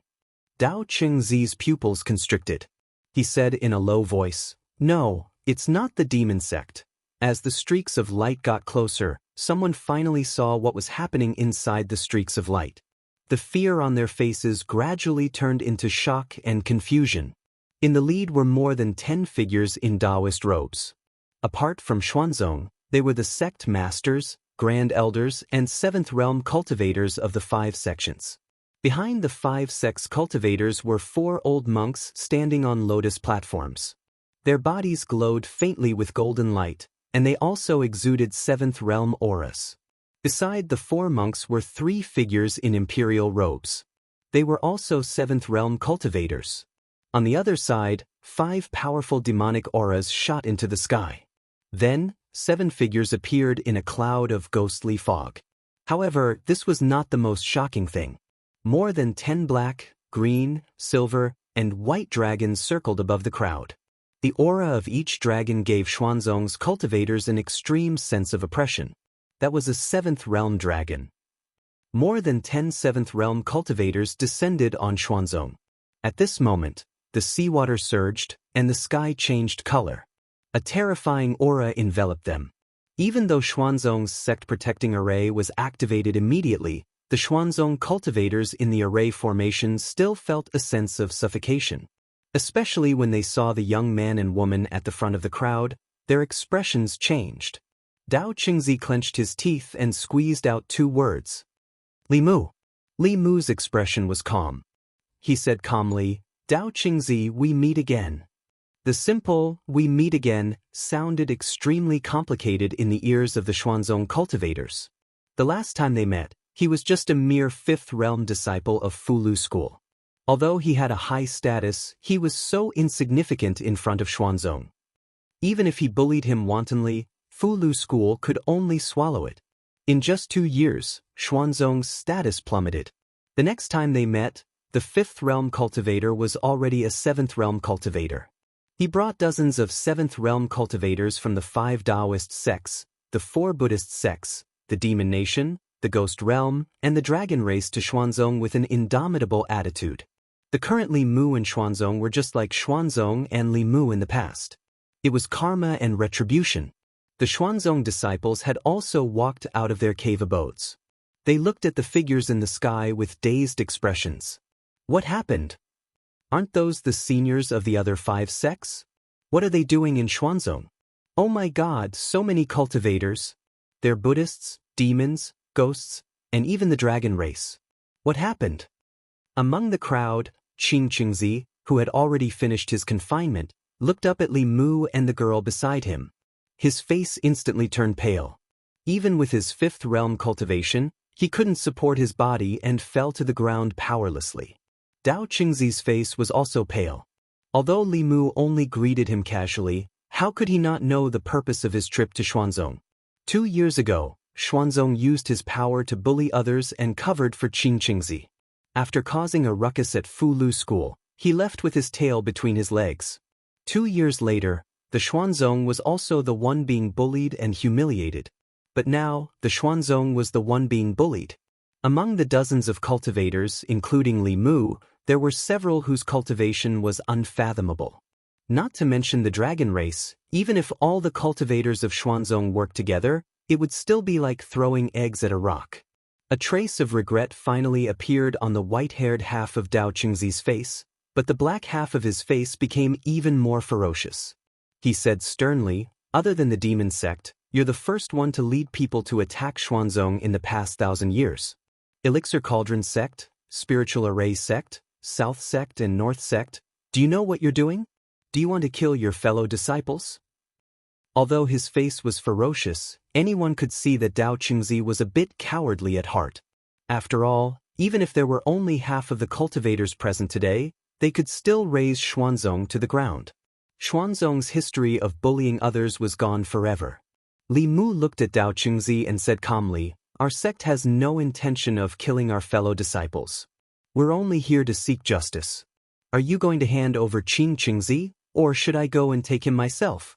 A: Dao Qingzi's pupils constricted. he said in a low voice. No, it's not the demon sect. As the streaks of light got closer, someone finally saw what was happening inside the streaks of light. The fear on their faces gradually turned into shock and confusion. In the lead were more than 10 figures in Daoist robes. Apart from Xuanzong, they were the sect masters, grand elders, and 7th realm cultivators of the 5 sections. Behind the 5 sects cultivators were 4 old monks standing on lotus platforms. Their bodies glowed faintly with golden light, and they also exuded 7th realm auras. Beside the 4 monks were 3 figures in imperial robes. They were also 7th realm cultivators. On the other side, 5 powerful demonic auras shot into the sky. Then, 7 figures appeared in a cloud of ghostly fog. However, this was not the most shocking thing. More than 10 black, green, silver, and white dragons circled above the crowd. The aura of each dragon gave Xuanzong's cultivators an extreme sense of oppression. That was a 7th realm dragon. More than 10 7th realm cultivators descended on Xuanzong. At this moment, the seawater surged, and the sky changed color. A terrifying aura enveloped them. Even though Xuanzong's sect-protecting array was activated immediately, the Xuanzong cultivators in the array formation still felt a sense of suffocation. Especially when they saw the young man and woman at the front of the crowd, their expressions changed. Dao Qingzi clenched his teeth and squeezed out 2 words. Li Mu. Li Mu's expression was calm. He said calmly, Dao Qingzi, we meet again. The simple, we meet again, sounded extremely complicated in the ears of the Xuanzong cultivators. The last time they met, he was just a mere 5th realm disciple of Fulu school. Although he had a high status, he was so insignificant in front of Xuanzong. Even if he bullied him wantonly, Fulu school could only swallow it. In just 2 years, Xuanzong's status plummeted. The next time they met, the 5th realm cultivator was already a 7th realm cultivator. He brought dozens of 7th realm cultivators from the 5 Daoist sects, the 4 Buddhist sects, the Demon Nation, the Ghost Realm, and the Dragon Race to Xuanzong with an indomitable attitude. The current Li Mu and Xuanzong were just like Xuanzong and Li Mu in the past. It was karma and retribution. The Xuanzong disciples had also walked out of their cave abodes. They looked at the figures in the sky with dazed expressions. What happened? Aren't those the seniors of the other 5 sects? What are they doing in Xuanzong? Oh my God, so many cultivators. They're Buddhists, demons, ghosts, and even the dragon race. What happened? Among the crowd, Qingzi, who had already finished his confinement, looked up at Li Mu and the girl beside him. His face instantly turned pale. Even with his 5th realm cultivation, he couldn't support his body and fell to the ground powerlessly. Dao Qingzi's face was also pale. Although Li Mu only greeted him casually, how could he not know the purpose of his trip to Xuanzong? 2 years ago, Xuanzong used his power to bully others and covered for Qingzi. After causing a ruckus at Fulu school, he left with his tail between his legs. 2 years later, the Xuanzong was also the one being bullied and humiliated. But now, the Xuanzong was the one being bullied. Among the dozens of cultivators, including Li Mu, there were several whose cultivation was unfathomable. Not to mention the dragon race, even if all the cultivators of Xuanzong worked together, it would still be like throwing eggs at a rock. A trace of regret finally appeared on the white-haired half of Dao Qingzi's face, but the black half of his face became even more ferocious. He said sternly, other than the demon sect, you're the first one to lead people to attack Xuanzong in the past 1,000 years. Elixir Cauldron sect, Spiritual Array sect, South sect and North sect, do you know what you're doing? Do you want to kill your fellow disciples? Although his face was ferocious, anyone could see that Dao Qingzi was a bit cowardly at heart. After all, even if there were only half of the cultivators present today, they could still raise Xuanzong to the ground. Xuanzong's history of bullying others was gone forever. Li Mu looked at Dao Qingzi and said calmly, our sect has no intention of killing our fellow disciples. We're only here to seek justice. Are you going to hand over Qingzi, or should I go and take him myself?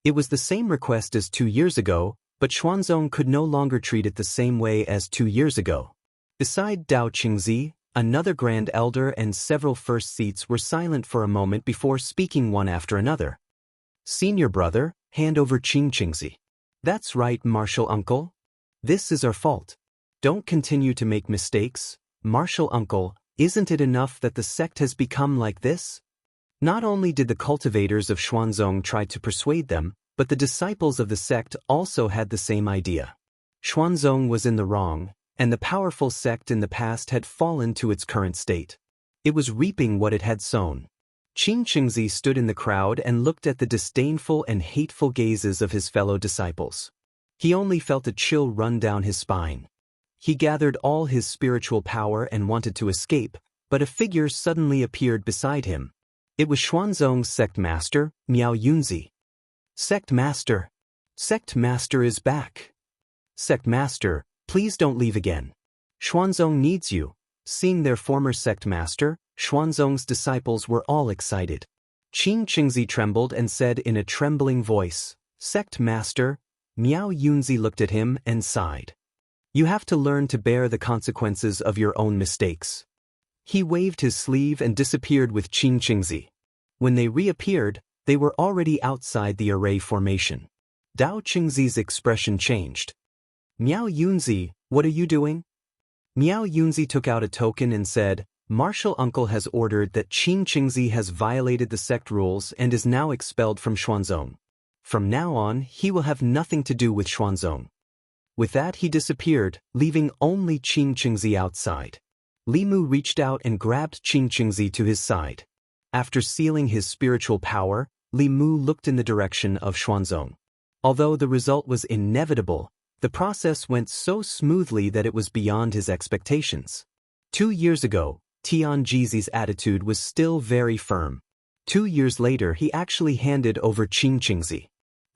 A: It was the same request as 2 years ago, but Xuanzong could no longer treat it the same way as 2 years ago. Beside Dao Qingzi, Another Grand Elder and several first seats were silent for a moment before speaking one after another. Senior brother, hand over Xianxia. That's right, Martial Uncle. This is our fault. Don't continue to make mistakes, Martial Uncle. Isn't it enough that the sect has become like this? Not only did the cultivators of Xuanzong try to persuade them, but the disciples of the sect also had the same idea. Xuanzong was in the wrong, and the powerful sect in the past had fallen to its current state. It was reaping what it had sown. Xianxia stood in the crowd and looked at the disdainful and hateful gazes of his fellow disciples. He only felt a chill run down his spine. He gathered all his spiritual power and wanted to escape, but a figure suddenly appeared beside him. It was Xuanzong's sect master, Miao Yunzi. Sect master. Sect master is back. Sect master, please don't leave again. Xuanzong needs you. Seeing their former sect master, Xuanzong's disciples were all excited. Xianxia trembled and said in a trembling voice, Sect master. Miao Yunzi looked at him and sighed. You have to learn to bear the consequences of your own mistakes. He waved his sleeve and disappeared with Xianxia. When they reappeared, they were already outside the array formation. Dao Qingzi's expression changed. Miao Yunzi, what are you doing? Miao Yunzi took out a token and said, Martial Uncle has ordered that Xianxia has violated the sect rules and is now expelled from Xuanzong. From now on, he will have nothing to do with Xuanzong. With that he disappeared, leaving only Xianxia outside. Li Mu reached out and grabbed Xianxia to his side. After sealing his spiritual power, Li Mu looked in the direction of Xuanzong. Although the result was inevitable, the process went so smoothly that it was beyond his expectations. 2 years ago, Tianjizi's attitude was still very firm. 2 years later he actually handed over Xianxia.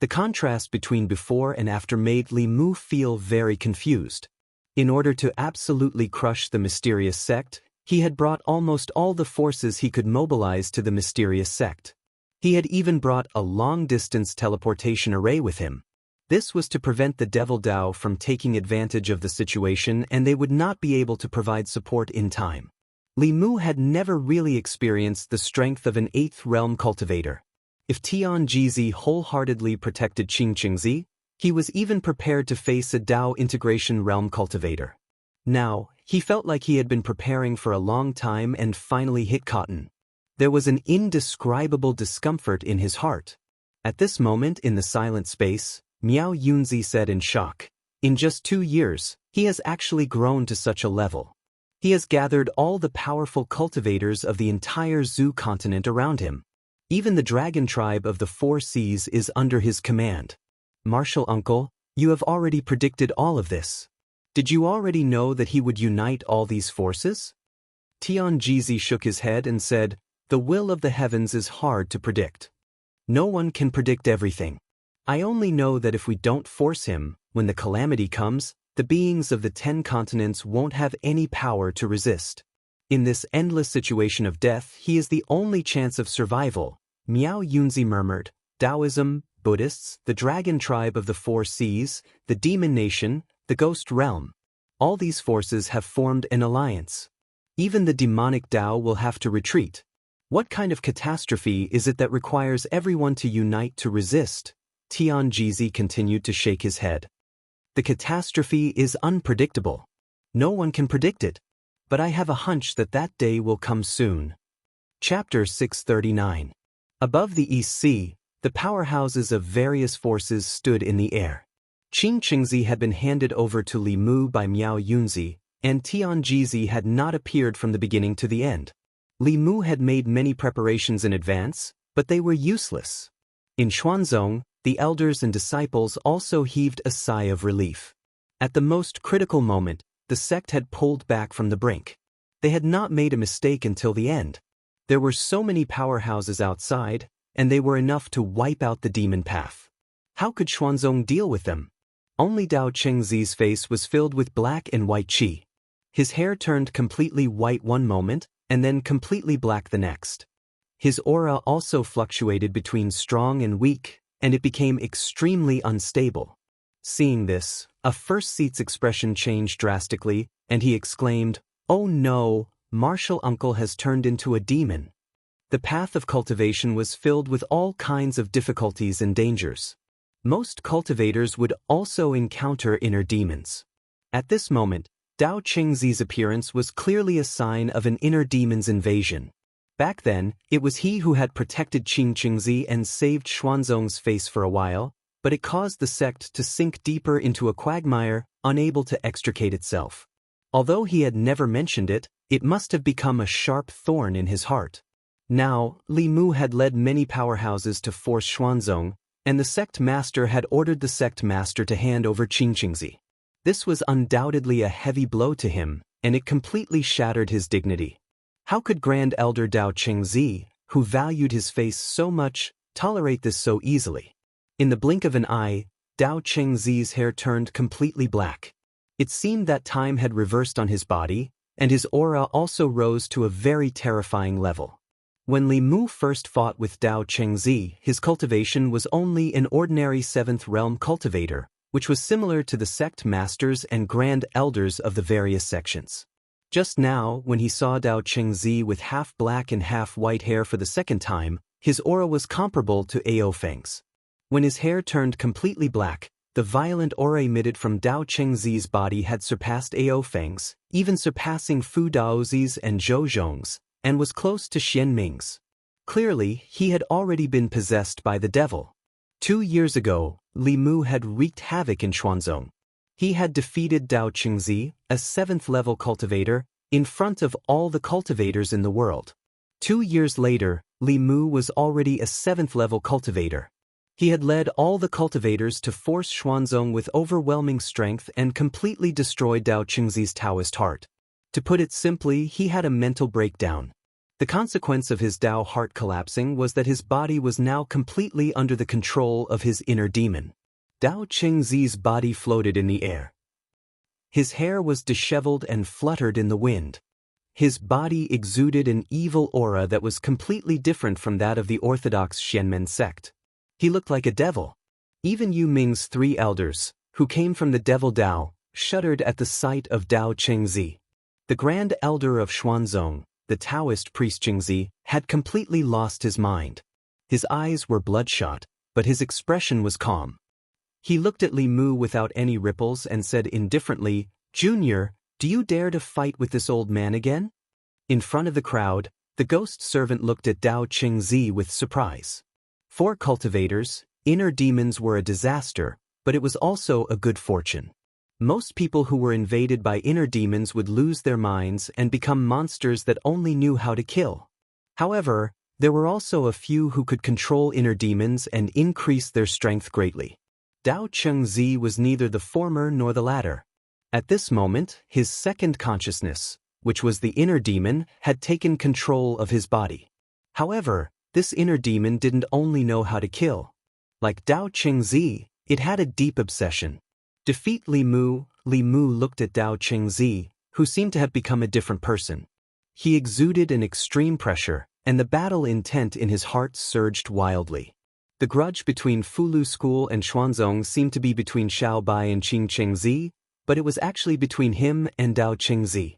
A: The contrast between before and after made Li Mu feel very confused. In order to absolutely crush the mysterious sect, he had brought almost all the forces he could mobilize to the mysterious sect. He had even brought a long-distance teleportation array with him. This was to prevent the Devil Dao from taking advantage of the situation, and they would not be able to provide support in time. Li Mu had never really experienced the strength of an 8th realm cultivator. If Tianjizi wholeheartedly protected Xianxia, he was even prepared to face a Dao integration realm cultivator. Now, he felt like he had been preparing for a long time and finally hit cotton. There was an indescribable discomfort in his heart. At this moment in the silent space, Miao Yunzi said in shock, in just 2 years, he has actually grown to such a level. He has gathered all the powerful cultivators of the entire Zhu continent around him. Even the dragon tribe of the 4 seas is under his command. Martial Uncle, you have already predicted all of this. Did you already know that he would unite all these forces? Tianjizi shook his head and said, the will of the heavens is hard to predict. No one can predict everything. I only know that if we don't force him, when the calamity comes, the beings of the 10 continents won't have any power to resist. In this endless situation of death, he is the only chance of survival, Miao Yunzi murmured. Taoism, Buddhists, the dragon tribe of the 4 seas, the demon nation, the ghost realm. All these forces have formed an alliance. Even the demonic Dao will have to retreat. What kind of catastrophe is it that requires everyone to unite to resist? Tianjizi continued to shake his head. The catastrophe is unpredictable. No one can predict it. But I have a hunch that that day will come soon. Chapter 639. Above the East Sea, the powerhouses of various forces stood in the air. Xianxia had been handed over to Li Mu by Miao Yunzi, and Tianjizi had not appeared from the beginning to the end. Li Mu had made many preparations in advance, but they were useless. In Xuanzong, the elders and disciples also heaved a sigh of relief. At the most critical moment, the sect had pulled back from the brink. They had not made a mistake until the end. There were so many powerhouses outside, and they were enough to wipe out the demon path. How could Xuanzong deal with them? Only Dao Qingzi's face was filled with black and white qi. His hair turned completely white one moment, and then completely black the next. His aura also fluctuated between strong and weak, and it became extremely unstable. Seeing this, a first seat's expression changed drastically, and he exclaimed, "Oh no, martial uncle has turned into a demon. The path of cultivation was filled with all kinds of difficulties and dangers. Most cultivators would also encounter inner demons. At this moment, Dao Qingzi's appearance was clearly a sign of an inner demon's invasion. Back then, it was he who had protected Qing Qingzi and saved Xuanzong's face for a while, but it caused the sect to sink deeper into a quagmire, unable to extricate itself. Although he had never mentioned it, it must have become a sharp thorn in his heart. Now, Li Mu had led many powerhouses to force Xuanzong, and the sect master had ordered the sect master to hand over Qing Qingzi. This was undoubtedly a heavy blow to him, and it completely shattered his dignity. How could Grand Elder Dao Qingzi, who valued his face so much, tolerate this so easily? In the blink of an eye, Dao Qingzi's hair turned completely black. It seemed that time had reversed on his body, and his aura also rose to a very terrifying level. When Li Mu first fought with Dao Qingzi, his cultivation was only an ordinary 7th realm cultivator, which was similar to the sect masters and grand elders of the various sections. Just now, when he saw Dao Qingzi with half black and half white hair for the second time, his aura was comparable to Ao Feng's. When his hair turned completely black, the violent aura emitted from Dao Qingzi's body had surpassed Ao Feng's, even surpassing Fu Daozi's and Zhou Zhong's, and was close to Xian Ming's. Clearly, he had already been possessed by the devil. 2 years ago, Li Mu had wreaked havoc in Xuanzong. He had defeated Dao Qingzi, a 7th-level cultivator, in front of all the cultivators in the world. 2 years later, Li Mu was already a 7th-level cultivator. He had led all the cultivators to force Xuanzong with overwhelming strength and completely destroyed Dao Qingzi's Taoist heart. To put it simply, he had a mental breakdown. The consequence of his Dao heart collapsing was that his body was now completely under the control of his inner demon. Dao Qingzi's body floated in the air. His hair was disheveled and fluttered in the wind. His body exuded an evil aura that was completely different from that of the orthodox Xianmen sect. He looked like a devil. Even Yu Ming's 3 elders, who came from the devil Dao, shuddered at the sight of Dao Qingzi. The grand elder of Xuanzong, the Taoist priest Qingzi, had completely lost his mind. His eyes were bloodshot, but his expression was calm. He looked at Li Mu without any ripples and said indifferently, "Junior, do you dare to fight with this old man again?" In front of the crowd, the ghost servant looked at Dao Qingzi with surprise. For cultivators, inner demons were a disaster, but it was also a good fortune. Most people who were invaded by inner demons would lose their minds and become monsters that only knew how to kill. However, there were also a few who could control inner demons and increase their strength greatly. Dao Qingzi was neither the former nor the latter. At this moment, his second consciousness, which was the inner demon, had taken control of his body. However, this inner demon didn't only know how to kill. Like Dao Qingzi, it had a deep obsession. Defeat Li Mu looked at Dao Qingzi, who seemed to have become a different person. He exuded an extreme pressure, and the battle intent in his heart surged wildly. The grudge between Fulu School and Xuanzong seemed to be between Xiaobai and Qing Qingzi, but it was actually between him and Dao Qingzi.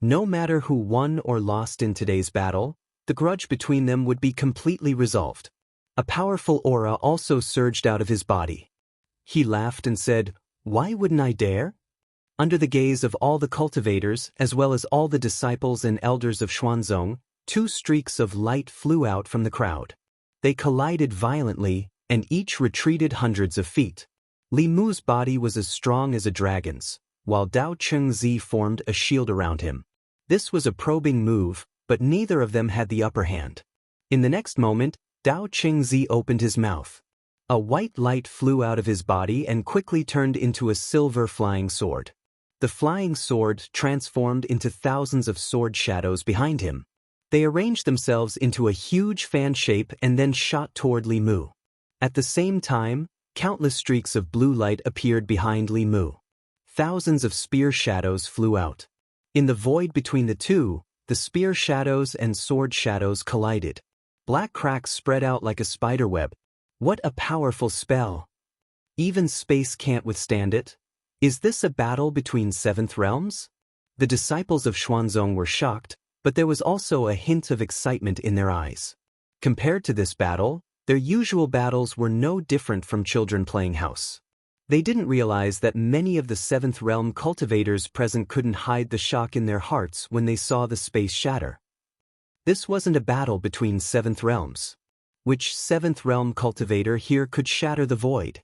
A: No matter who won or lost in today's battle, the grudge between them would be completely resolved. A powerful aura also surged out of his body. He laughed and said, "Why wouldn't I dare?" Under the gaze of all the cultivators, as well as all the disciples and elders of Xuanzong, 2 streaks of light flew out from the crowd. They collided violently, and each retreated hundreds of feet. Li Mu's body was as strong as a dragon's, while Dao Qingzi formed a shield around him. This was a probing move, but neither of them had the upper hand. In the next moment, Dao Qingzi opened his mouth. A white light flew out of his body and quickly turned into a silver flying sword. The flying sword transformed into thousands of sword shadows behind him. They arranged themselves into a huge fan shape and then shot toward Li Mu. At the same time, countless streaks of blue light appeared behind Li Mu. Thousands of spear shadows flew out. In the void between the two, the spear shadows and sword shadows collided. Black cracks spread out like a spiderweb. What a powerful spell! Even space can't withstand it. Is this a battle between 7th realms? The disciples of Xuanzong were shocked, but there was also a hint of excitement in their eyes. Compared to this battle, their usual battles were no different from children playing house. They didn't realize that many of the Seventh Realm cultivators present couldn't hide the shock in their hearts when they saw the space shatter. This wasn't a battle between Seventh Realms. Which Seventh Realm cultivator here could shatter the void?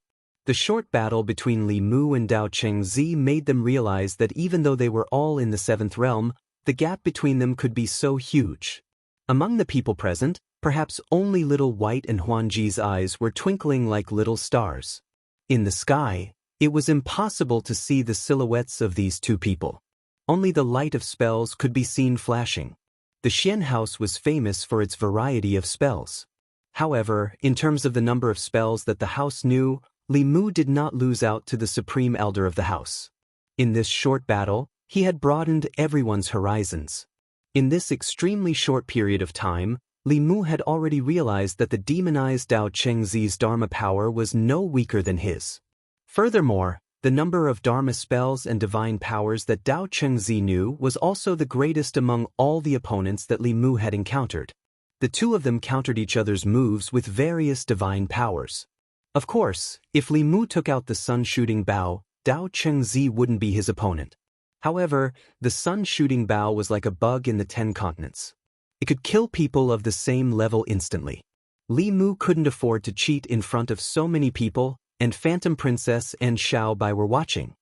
A: The short battle between Li Mu and Dao Chengzi made them realize that even though they were all in the Seventh Realm, the gap between them could be so huge. Among the people present, perhaps only little White and Huanji's eyes were twinkling like little stars. In the sky, it was impossible to see the silhouettes of these two people. Only the light of spells could be seen flashing. The Xian house was famous for its variety of spells. However, in terms of the number of spells that the house knew, Li Mu did not lose out to the supreme elder of the house. In this short battle, he had broadened everyone's horizons. In this extremely short period of time, Li Mu had already realized that the demonized Dao Chengzi's Dharma power was no weaker than his. Furthermore, the number of Dharma spells and divine powers that Dao Chengzi knew was also the greatest among all the opponents that Li Mu had encountered. The two of them countered each other's moves with various divine powers. Of course, if Li Mu took out the sun-shooting bow, Dao Chengzi wouldn't be his opponent. However, the sun-shooting bow was like a bug in the 10 continents. It could kill people of the same level instantly. Li Mu couldn't afford to cheat in front of so many people, and Phantom Princess and Xiao Bai were watching.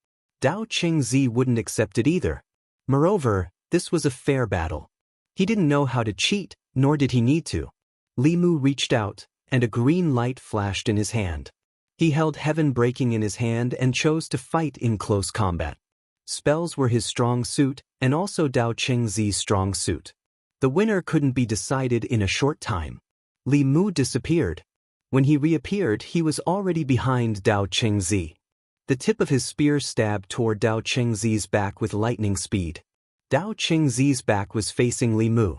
A: Dao Chengzi wouldn't accept it either. Moreover, this was a fair battle. He didn't know how to cheat, nor did he need to. Li Mu reached out, and a green light flashed in his hand. He held Heaven Breaking in his hand and chose to fight in close combat. Spells were his strong suit, and also Dao Chengzi's strong suit. The winner couldn't be decided in a short time. Li Mu disappeared. When he reappeared, he was already behind Dao Chengzi. The tip of his spear stabbed toward Dao Chengzi's back with lightning speed. Dao Chengzi's back was facing Li Mu.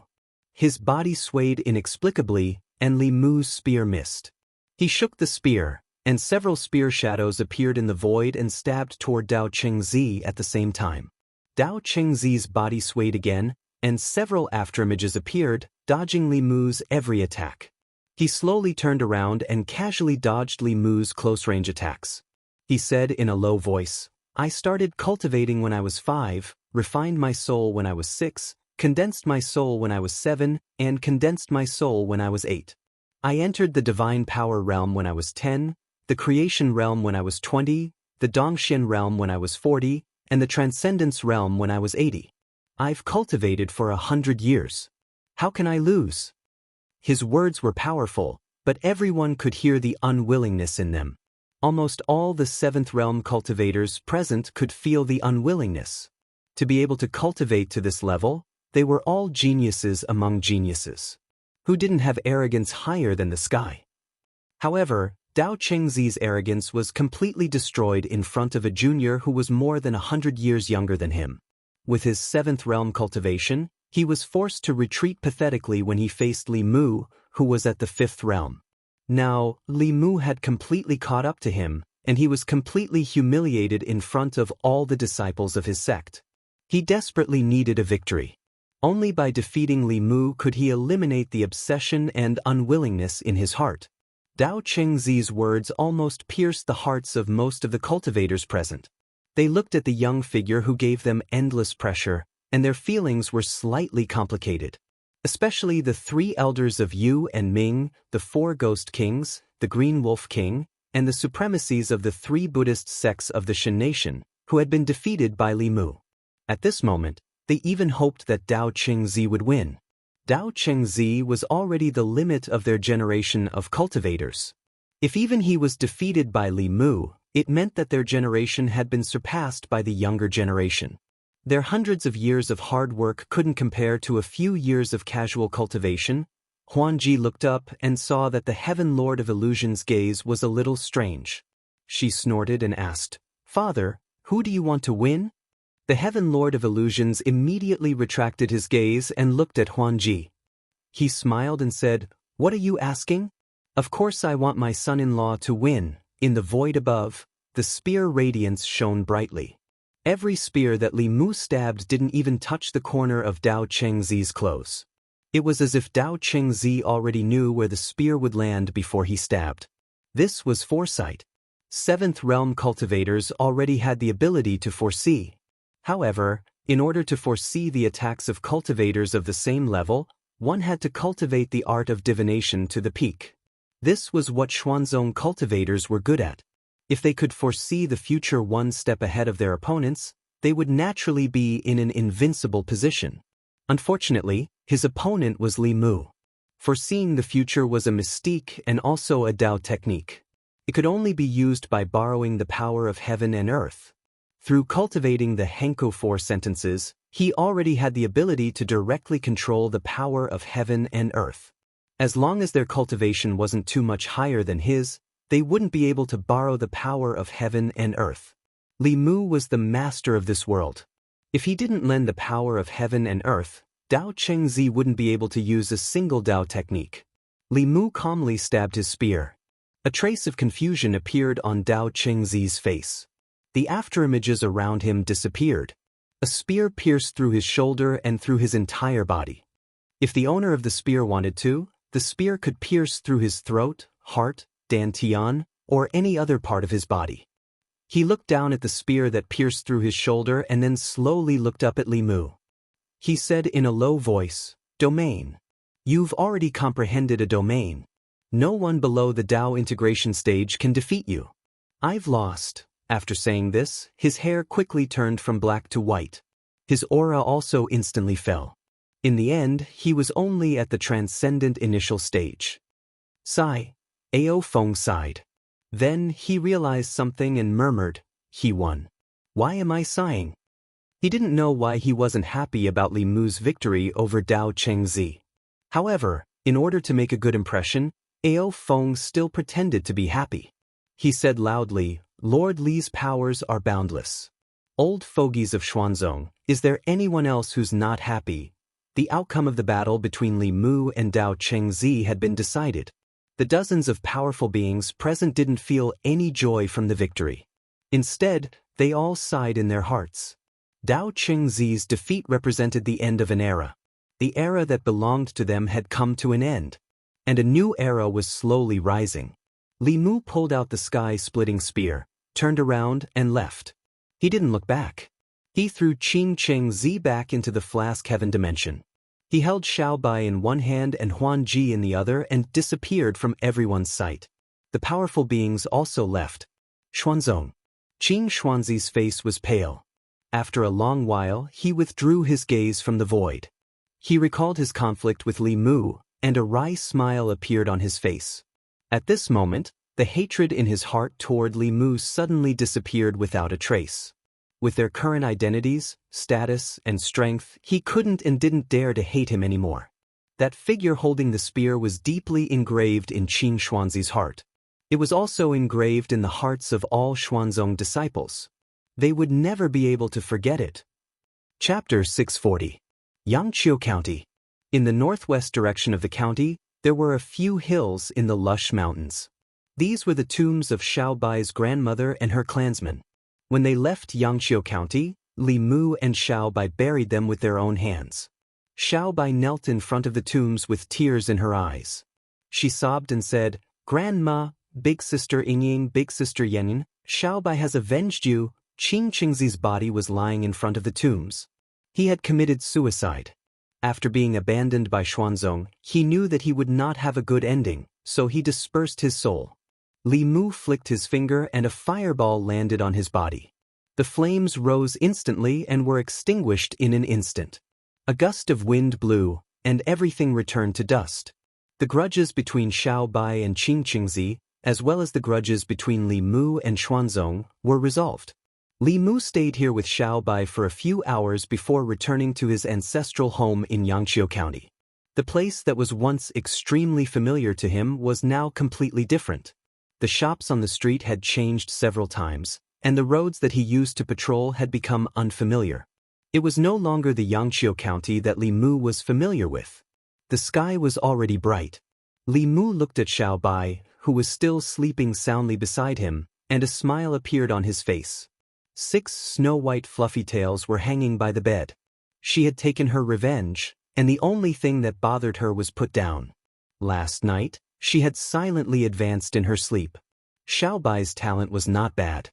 A: His body swayed inexplicably, and Li Mu's spear missed. He shook the spear, and several spear shadows appeared in the void and stabbed toward Dao Chengzi at the same time. Dao Chengzi's body swayed again, and several afterimages appeared, dodging Li Mu's every attack. He slowly turned around and casually dodged Li Mu's close-range attacks. He said in a low voice, "I started cultivating when I was 5, refined my soul when I was 6, condensed my soul when I was 7, and condensed my soul when I was 8. I entered the divine power realm when I was 10, the creation realm when I was 20, the Dongxian realm when I was 40, and the transcendence realm when I was 80. I've cultivated for 100 years. How can I lose?" His words were powerful, but everyone could hear the unwillingness in them. Almost all the seventh realm cultivators present could feel the unwillingness. To be able to cultivate to this level, they were all geniuses among geniuses. Who didn't have arrogance higher than the sky? However, Dao Chengzi's arrogance was completely destroyed in front of a junior who was more than 100 years younger than him. With his seventh realm cultivation, he was forced to retreat pathetically when he faced Li Mu, who was at the fifth realm. Now, Li Mu had completely caught up to him, and he was completely humiliated in front of all the disciples of his sect. He desperately needed a victory. Only by defeating Li Mu could he eliminate the obsession and unwillingness in his heart. Dao Chengzi's words almost pierced the hearts of most of the cultivators present. They looked at the young figure who gave them endless pressure, and their feelings were slightly complicated. Especially the three elders of Yu and Ming, the four ghost kings, the Green Wolf King, and the supremacies of the three Buddhist sects of the Shan nation, who had been defeated by Li Mu. At this moment, they even hoped that Dao Chengzi would win. Dao Chengzi was already the limit of their generation of cultivators. If even he was defeated by Li Mu, it meant that their generation had been surpassed by the younger generation. Their hundreds of years of hard work couldn't compare to a few years of casual cultivation. Huanji looked up and saw that the Heaven Lord of Illusion's gaze was a little strange. She snorted and asked, "Father, who do you want to win?" The Heaven Lord of Illusions immediately retracted his gaze and looked at Huanji. He smiled and said, "What are you asking?" "Of course I want my son-in-law to win." In the void above, the spear radiance shone brightly. Every spear that Li Mu stabbed didn't even touch the corner of Dao Chengzi's clothes. It was as if Dao Chengzi already knew where the spear would land before he stabbed. This was foresight. Seventh realm cultivators already had the ability to foresee. However, in order to foresee the attacks of cultivators of the same level, one had to cultivate the art of divination to the peak. This was what Xuanzong cultivators were good at. If they could foresee the future one step ahead of their opponents, they would naturally be in an invincible position. Unfortunately, his opponent was Li Mu. Foreseeing the future was a mystique and also a Dao technique. It could only be used by borrowing the power of heaven and earth. Through cultivating the Henko 4 sentences, he already had the ability to directly control the power of heaven and earth. As long as their cultivation wasn't too much higher than his, they wouldn't be able to borrow the power of heaven and earth. Li Mu was the master of this world. If he didn't lend the power of heaven and earth, Dao Chengzi wouldn't be able to use a single Dao technique. Li Mu calmly stabbed his spear. A trace of confusion appeared on Dao Chengzi's face. The afterimages around him disappeared. A spear pierced through his shoulder and through his entire body. If the owner of the spear wanted to, the spear could pierce through his throat, heart, dantian, or any other part of his body. He looked down at the spear that pierced through his shoulder and then slowly looked up at Li Mu. He said in a low voice, "Domain. You've already comprehended a domain. No one below the Dao integration stage can defeat you. I've lost." After saying this, his hair quickly turned from black to white. His aura also instantly fell. In the end, he was only at the transcendent initial stage. Sigh. Ao Feng sighed. Then he realized something and murmured, "He won. Why am I sighing?" He didn't know why he wasn't happy about Li Mu's victory over Dao Chengzi. However, in order to make a good impression, Ao Feng still pretended to be happy. He said loudly, "Lord Li's powers are boundless. Old fogies of Xuanzong, is there anyone else who's not happy?" The outcome of the battle between Li Mu and Dao Chengzi had been decided. The dozens of powerful beings present didn't feel any joy from the victory. Instead, they all sighed in their hearts. Dao Chengzi's defeat represented the end of an era. The era that belonged to them had come to an end. And a new era was slowly rising. Li Mu pulled out the sky-splitting spear, turned around and left. He didn't look back. He threw Qing Chengzi back into the flask heaven dimension. He held Xiaobai in one hand and Huan Ji in the other and disappeared from everyone's sight. The powerful beings also left. Xuanzong. Qing Xuanzi's face was pale. After a long while, he withdrew his gaze from the void. He recalled his conflict with Li Mu, and a wry smile appeared on his face. At this moment, the hatred in his heart toward Li Mu suddenly disappeared without a trace. With their current identities, status, and strength, he couldn't and didn't dare to hate him anymore. That figure holding the spear was deeply engraved in Qing Xuanzi's heart. It was also engraved in the hearts of all Xuanzong disciples. They would never be able to forget it. Chapter 640. Yangqiu County. In the northwest direction of the county, there were a few hills in the lush mountains. These were the tombs of Xiaobai's grandmother and her clansmen. When they left Yangqiu County, Li Mu and Xiaobai buried them with their own hands. Xiaobai knelt in front of the tombs with tears in her eyes. She sobbed and said, "Grandma, big sister Yingying, big sister Yenin, Xiaobai has avenged you." Qing Chengzi's body was lying in front of the tombs. He had committed suicide. After being abandoned by Xuanzong, he knew that he would not have a good ending, so he dispersed his soul. Li Mu flicked his finger and a fireball landed on his body. The flames rose instantly and were extinguished in an instant. A gust of wind blew, and everything returned to dust. The grudges between Xiaobai and Qing Chengzi, as well as the grudges between Li Mu and Xuanzong, were resolved. Li Mu stayed here with Xiaobai for a few hours before returning to his ancestral home in Yangqiu County. The place that was once extremely familiar to him was now completely different. The shops on the street had changed several times, and the roads that he used to patrol had become unfamiliar. It was no longer the Yangqiu County that Li Mu was familiar with. The sky was already bright. Li Mu looked at Xiaobai, who was still sleeping soundly beside him, and a smile appeared on his face. 6 snow-white fluffy tails were hanging by the bed. She had taken her revenge, and the only thing that bothered her was put down. Last night, she had silently advanced in her sleep. Xiaobai's talent was not bad.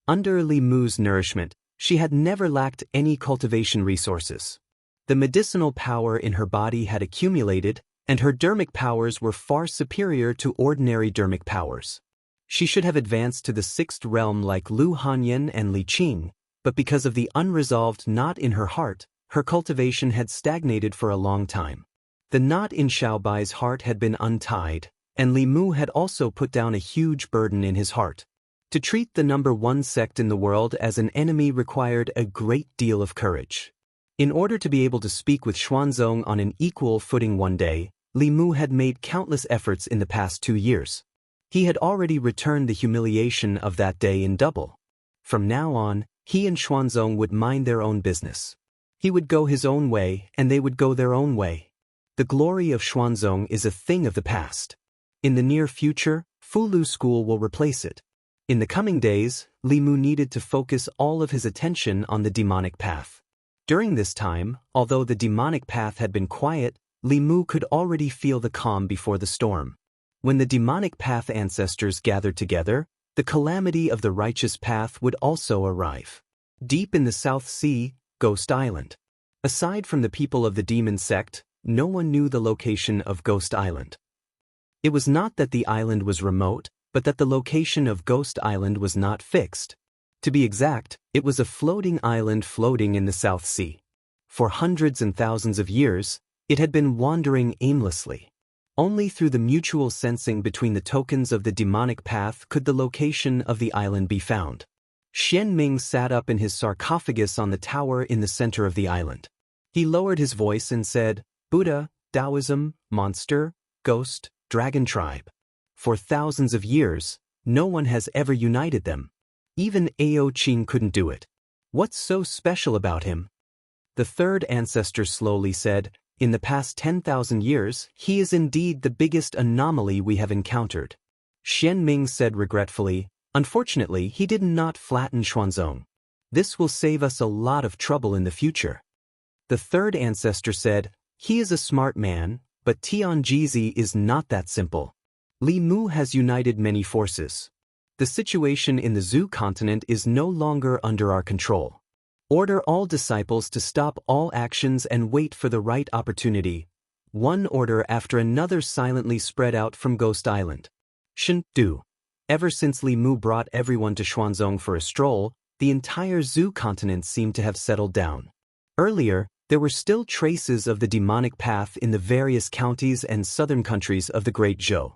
A: Under Li Mu's nourishment, she had never lacked any cultivation resources. The medicinal power in her body had accumulated, and her dermic powers were far superior to ordinary dermic powers. She should have advanced to the 6th realm like Lu Hanyan and Li Qing, but because of the unresolved knot in her heart, her cultivation had stagnated for a long time. The knot in Xiaobai's heart had been untied, and Li Mu had also put down a huge burden in his heart. To treat the number 1 sect in the world as an enemy required a great deal of courage. In order to be able to speak with Xuanzong on an equal footing one day, Li Mu had made countless efforts in the past 2 years. He had already returned the humiliation of that day in double. From now on, he and Xuanzong would mind their own business. He would go his own way, and they would go their own way. The glory of Xuanzong is a thing of the past. In the near future, Fulu School will replace it. In the coming days, Li Mu needed to focus all of his attention on the demonic path. During this time, although the demonic path had been quiet, Li Mu could already feel the calm before the storm. When the demonic path ancestors gathered together, the calamity of the righteous path would also arrive. Deep in the South Sea, Ghost Island. Aside from the people of the demon sect, no one knew the location of Ghost Island. It was not that the island was remote, but that the location of Ghost Island was not fixed. To be exact, it was a floating island floating in the South Sea. For hundreds and thousands of years, it had been wandering aimlessly. Only through the mutual sensing between the tokens of the demonic path could the location of the island be found. Xianming sat up in his sarcophagus on the tower in the center of the island. He lowered his voice and said, "Buddha, Taoism, monster, ghost, dragon tribe. For thousands of years, no one has ever united them. Even Ao Qing couldn't do it. What's so special about him?" The 3rd ancestor slowly said, "In the past 10,000 years, he is indeed the biggest anomaly we have encountered." Xianming said regretfully, "Unfortunately, he did not flatten Xuanzong. This will save us a lot of trouble in the future." The 3rd ancestor said, "He is a smart man, but Tianjizi is not that simple. Li Mu has united many forces. The situation in the Zhu continent is no longer under our control. Order all disciples to stop all actions and wait for the right opportunity." One order after another silently spread out from Ghost Island. Shen Du. Ever since Li Mu brought everyone to Xuanzong for a stroll, the entire Zhu continent seemed to have settled down. Earlier, there were still traces of the demonic path in the various counties and southern countries of the Great Zhou.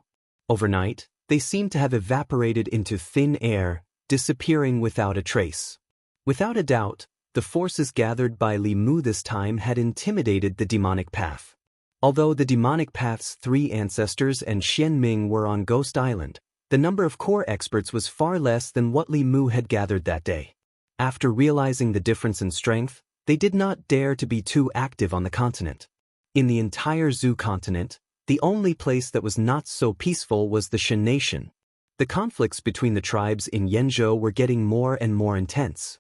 A: Overnight, they seemed to have evaporated into thin air, disappearing without a trace. Without a doubt, the forces gathered by Li Mu this time had intimidated the demonic path. Although the demonic path's 3 ancestors and Xianming were on Ghost Island, the number of core experts was far less than what Li Mu had gathered that day. After realizing the difference in strength, they did not dare to be too active on the continent. In the entire Zhu continent, the only place that was not so peaceful was the Shen nation. The conflicts between the tribes in Yanzhou were getting more and more intense.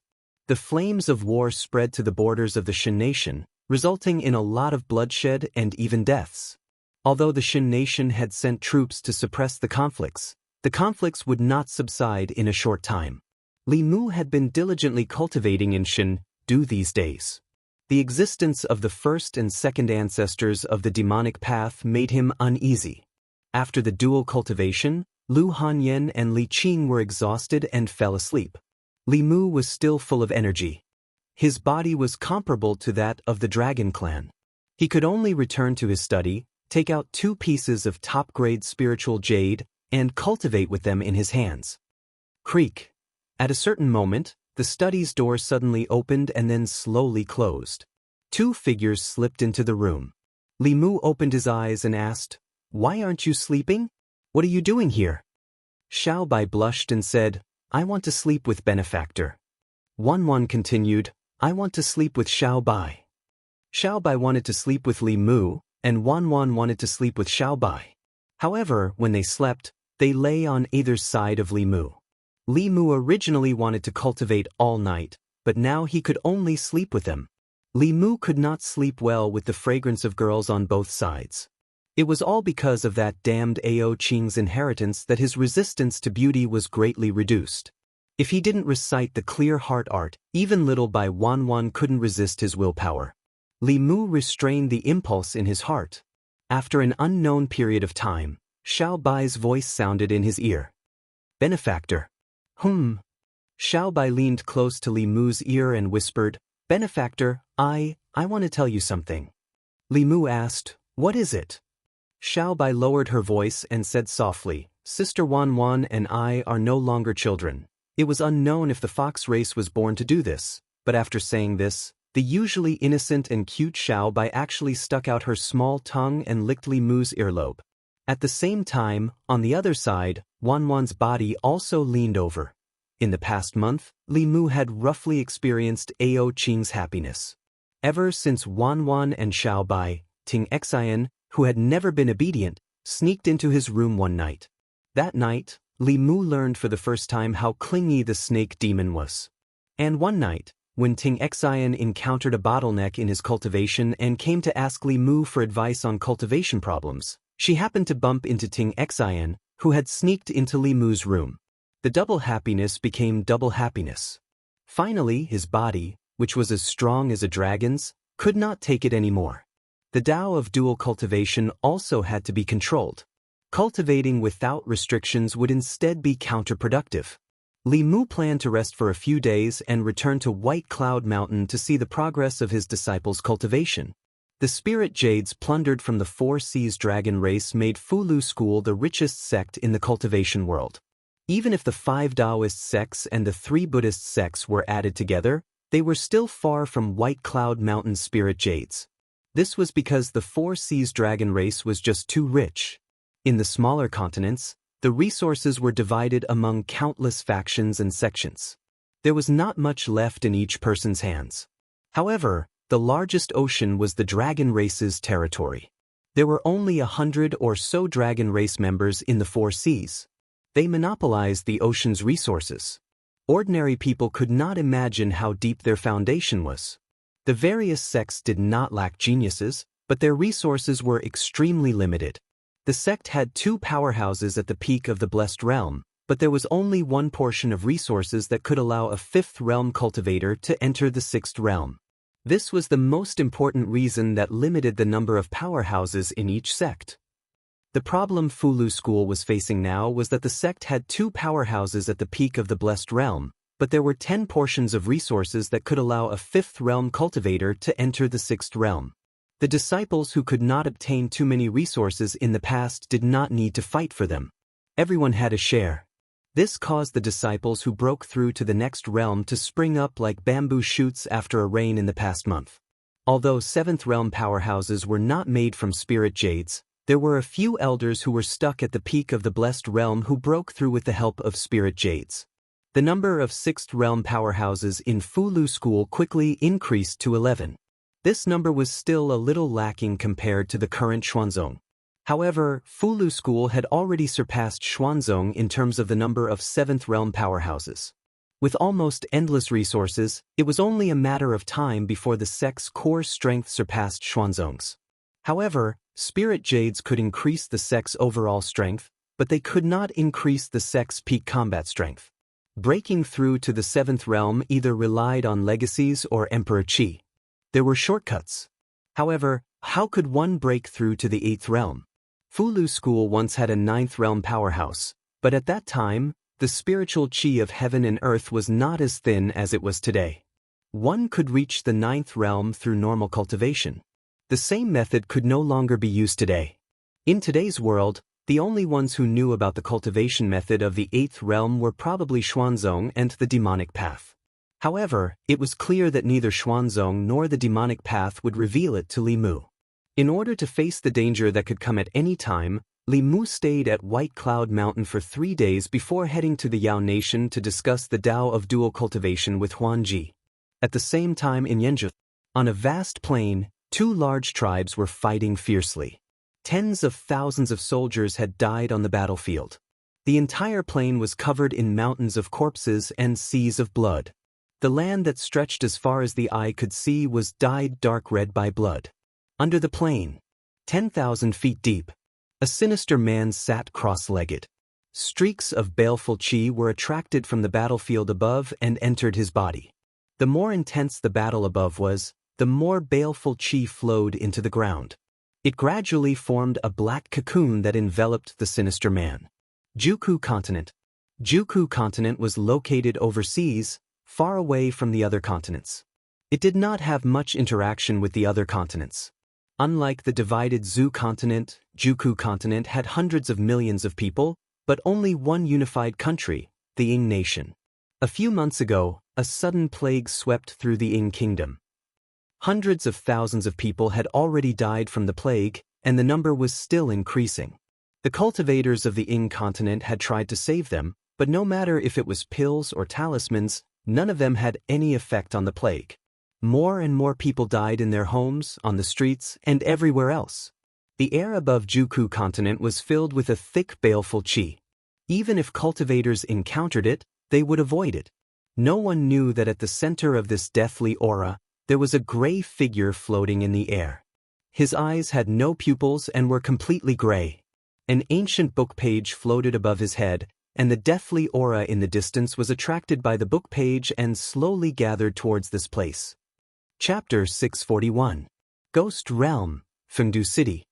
A: The flames of war spread to the borders of the Shen nation, resulting in a lot of bloodshed and even deaths. Although the Shen nation had sent troops to suppress the conflicts would not subside in a short time. Li Mu had been diligently cultivating in Shen Du these days. The existence of the 1st and 2nd ancestors of the demonic path made him uneasy. After the dual cultivation, Lu Hanyan and Li Qing were exhausted and fell asleep. Li Mu was still full of energy. His body was comparable to that of the Dragon Clan. He could only return to his study, take out 2 pieces of top-grade spiritual jade, and cultivate with them in his hands. Creak. At a certain moment, the study's door suddenly opened and then slowly closed. 2 figures slipped into the room. Li Mu opened his eyes and asked, "Why aren't you sleeping? What are you doing here?" Xiaobai blushed and said, "I want to sleep with benefactor." Wanwan continued, "I want to sleep with Xiaobai." Xiaobai wanted to sleep with Li Mu, and Wanwan wanted to sleep with Xiaobai. However, when they slept, they lay on either side of Li Mu. Li Mu originally wanted to cultivate all night, but now he could only sleep with them. Li Mu could not sleep well with the fragrance of girls on both sides. It was all because of that damned Ao Qing's inheritance that his resistance to beauty was greatly reduced. If he didn't recite the clear heart art, even little by Wan couldn't resist his willpower. Li Mu restrained the impulse in his heart. After an unknown period of time, Xiao Bai's voice sounded in his ear. Benefactor. Xiao Bai leaned close to Li Mu's ear and whispered, Benefactor, I want to tell you something. Li Mu asked, What is it? Xiao Bai lowered her voice and said softly, Sister Wan and I are no longer children. It was unknown if the fox race was born to do this, but after saying this, the usually innocent and cute Xiao Bai actually stuck out her small tongue and licked Li Mu's earlobe. At the same time, on the other side, Wan's body also leaned over. In the past month, Li Mu had roughly experienced Ao Qing's happiness. Ever since Wan and Xiao Bai, Ting Xian, who had never been obedient, sneaked into his room one night. That night, Li Mu learned for the first time how clingy the snake demon was. And one night, when Ting Xian encountered a bottleneck in his cultivation and came to ask Li Mu for advice on cultivation problems, she happened to bump into Ting Xian, who had sneaked into Li Mu's room. The double happiness became double happiness. Finally, his body, which was as strong as a dragon's, could not take it anymore. The Tao of dual cultivation also had to be controlled. Cultivating without restrictions would instead be counterproductive. Li Mu planned to rest for a few days and return to White Cloud Mountain to see the progress of his disciples' cultivation. The spirit jades plundered from the Four Seas dragon race made Fulu School the richest sect in the cultivation world. Even if the 5 Daoist sects and the 3 Buddhist sects were added together, they were still far from White Cloud Mountain spirit jades. This was because the Four Seas dragon race was just too rich. In the smaller continents, the resources were divided among countless factions and sections. There was not much left in each person's hands. However, the largest ocean was the dragon race's territory. There were only 100 or so dragon race members in the Four Seas. They monopolized the ocean's resources. Ordinary people could not imagine how deep their foundation was. The various sects did not lack geniuses, but their resources were extremely limited. The sect had 2 powerhouses at the peak of the Blessed Realm, but there was only one portion of resources that could allow a 5th realm cultivator to enter the 6th realm. This was the most important reason that limited the number of powerhouses in each sect. The problem Fulu School was facing now was that the sect had 2 powerhouses at the peak of the Blessed Realm, but there were 10 portions of resources that could allow a 5th realm cultivator to enter the 6th realm. The disciples who could not obtain too many resources in the past did not need to fight for them. Everyone had a share. This caused the disciples who broke through to the next realm to spring up like bamboo shoots after a rain in the past month. Although 7th realm powerhouses were not made from spirit jades, there were a few elders who were stuck at the peak of the Blessed Realm who broke through with the help of spirit jades. The number of 6th realm powerhouses in Fulu School quickly increased to 11. This number was still a little lacking compared to the current Xuanzong. However, Fulu School had already surpassed Xuanzong in terms of the number of 7th realm powerhouses. With almost endless resources, it was only a matter of time before the sect's core strength surpassed Xuanzong's. However, spirit jades could increase the sect's overall strength, but they could not increase the sect's peak combat strength. Breaking through to the 7th realm either relied on legacies or Emperor Qi. There were shortcuts. However, how could one break through to the 8th realm? Fulu School once had a 9th realm powerhouse, but at that time, the spiritual Qi of heaven and earth was not as thin as it was today. One could reach the 9th realm through normal cultivation. The same method could no longer be used today. In today's world, the only ones who knew about the cultivation method of the 8th realm were probably Xuanzong and the demonic path. However, it was clear that neither Xuanzong nor the demonic path would reveal it to Li Mu. In order to face the danger that could come at any time, Li Mu stayed at White Cloud Mountain for 3 days before heading to the Yao Nation to discuss the Tao of dual cultivation with Huanji. At the same time in Yanzhou, on a vast plain, 2 large tribes were fighting fiercely. Tens of thousands of soldiers had died on the battlefield. The entire plain was covered in mountains of corpses and seas of blood. The land that stretched as far as the eye could see was dyed dark red by blood. Under the plain, 10,000 feet deep, a sinister man sat cross-legged. Streaks of baleful chi were attracted from the battlefield above and entered his body. The more intense the battle above was, the more baleful chi flowed into the ground. It gradually formed a black cocoon that enveloped the sinister man. Juku Continent. Juku Continent was located overseas, far away from the other continents. It did not have much interaction with the other continents. Unlike the divided Zu Continent, Juku Continent had hundreds of millions of people, but only one unified country, the Ying nation. A few months ago, a sudden plague swept through the Ying kingdom. Hundreds of thousands of people had already died from the plague, and the number was still increasing. The cultivators of the Ying continent had tried to save them, but no matter if it was pills or talismans, none of them had any effect on the plague. More and more people died in their homes, on the streets, and everywhere else. The air above Juku continent was filled with a thick baleful qi. Even if cultivators encountered it, they would avoid it. No one knew that at the center of this deathly aura, there was a gray figure floating in the air. His eyes had no pupils and were completely gray. An ancient book page floated above his head, and the deathly aura in the distance was attracted by the book page and slowly gathered towards this place. Chapter 641. Ghost Realm, Fengdu City.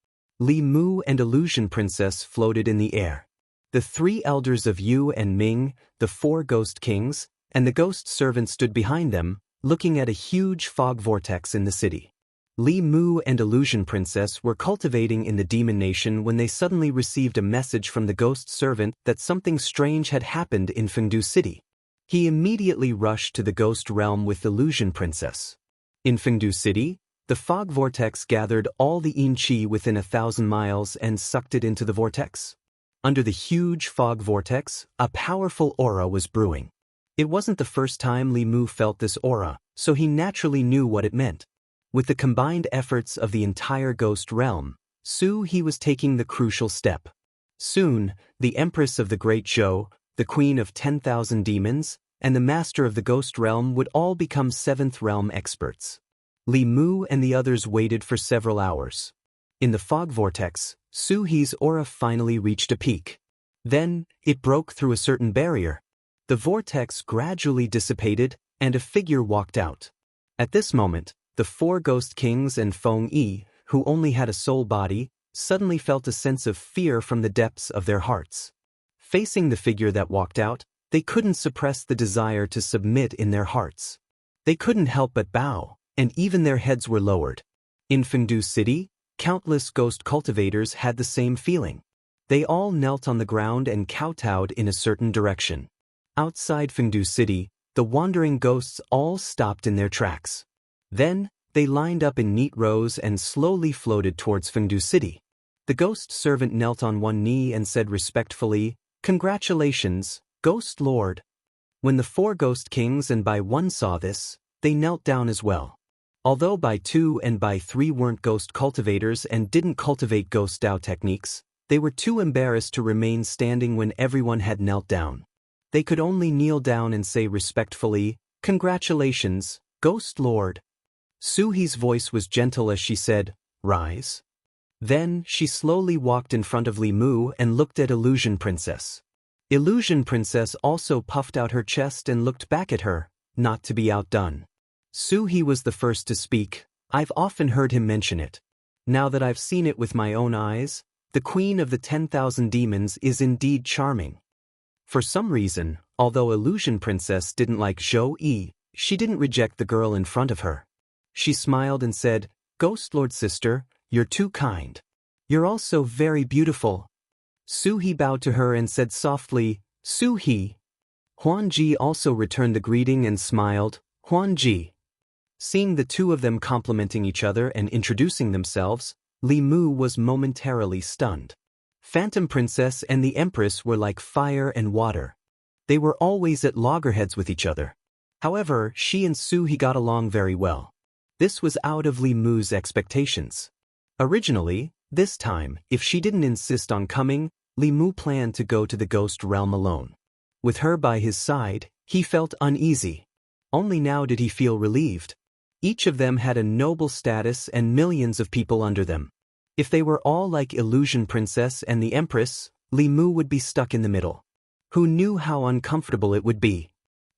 A: Li Mu and Illusion Princess floated in the air. The three elders of Yu and Ming, the four ghost kings, and the ghost servant stood behind them, looking at a huge fog vortex in the city. Li Mu and Illusion Princess were cultivating in the demon nation when they suddenly received a message from the ghost servant that something strange had happened in Fengdu City. He immediately rushed to the ghost realm with Illusion Princess. In Fengdu City, the fog vortex gathered all the yin qi within 1,000 miles and sucked it into the vortex. Under the huge fog vortex, a powerful aura was brewing. It wasn't the first time Li Mu felt this aura, so he naturally knew what it meant. With the combined efforts of the entire ghost realm, he was taking the crucial step. Soon, the Empress of the Great Zhou, the Queen of 10,000 demons, and the Master of the Ghost Realm would all become 7th Realm experts. Li Mu and the others waited for several hours. In the fog vortex, Su He's aura finally reached a peak. Then, it broke through a certain barrier. The vortex gradually dissipated, and a figure walked out. At this moment, the four ghost kings and Feng Yi, who only had a soul body, suddenly felt a sense of fear from the depths of their hearts. Facing the figure that walked out, they couldn't suppress the desire to submit in their hearts. They couldn't help but bow, and even their heads were lowered. In Fengdu City, countless ghost cultivators had the same feeling. They all knelt on the ground and kowtowed in a certain direction. Outside Fengdu City, the wandering ghosts all stopped in their tracks. Then, they lined up in neat rows and slowly floated towards Fengdu City. The ghost servant knelt on one knee and said respectfully, "Congratulations, Ghost Lord." When the four ghost kings and Bai One saw this, they knelt down as well. Although Bai Two and Bai Three weren't ghost cultivators and didn't cultivate ghost Dao techniques, they were too embarrassed to remain standing when everyone had knelt down. They could only kneel down and say respectfully, "Congratulations, Ghost Lord." Suhi's voice was gentle as she said, "Rise." Then, she slowly walked in front of Li Mu and looked at Illusion Princess. Illusion Princess also puffed out her chest and looked back at her, not to be outdone. Suhi was the first to speak. I've often heard him mention it. Now that I've seen it with my own eyes, the Queen of the 10,000 demons is indeed charming. For some reason, although Illusion Princess didn't like Zhou Yi, she didn't reject the girl in front of her. She smiled and said, "Ghost Lord Sister, you're too kind. You're also very beautiful." Suhi bowed to her and said softly, "Suhi." Huanji also returned the greeting and smiled, "Huanji." Seeing the two of them complimenting each other and introducing themselves, Li Mu was momentarily stunned. Phantom Princess and the Empress were like fire and water. They were always at loggerheads with each other. However, she and Suhi got along very well. This was out of Li Mu's expectations. Originally, this time, if she didn't insist on coming, Li Mu planned to go to the ghost realm alone. With her by his side, he felt uneasy. Only now did he feel relieved. Each of them had a noble status and millions of people under them. If they were all like Illusion Princess and the Empress, Li Mu would be stuck in the middle. Who knew how uncomfortable it would be?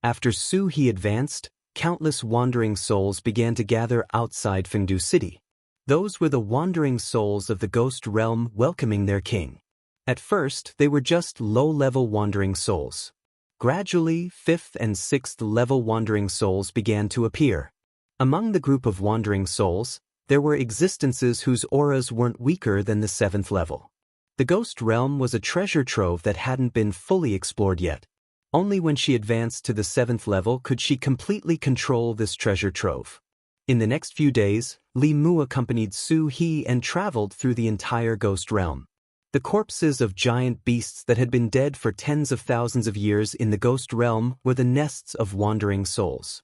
A: After Su He advanced, countless wandering souls began to gather outside Fengdu City. Those were the wandering souls of the ghost realm welcoming their king. At first, they were just low-level wandering souls. Gradually, 5th and 6th level wandering souls began to appear. Among the group of wandering souls, there were existences whose auras weren't weaker than the 7th level. The ghost realm was a treasure trove that hadn't been fully explored yet. Only when she advanced to the 7th level could she completely control this treasure trove. In the next few days, Li Mu accompanied Su He and traveled through the entire ghost realm. The corpses of giant beasts that had been dead for tens of thousands of years in the ghost realm were the nests of wandering souls.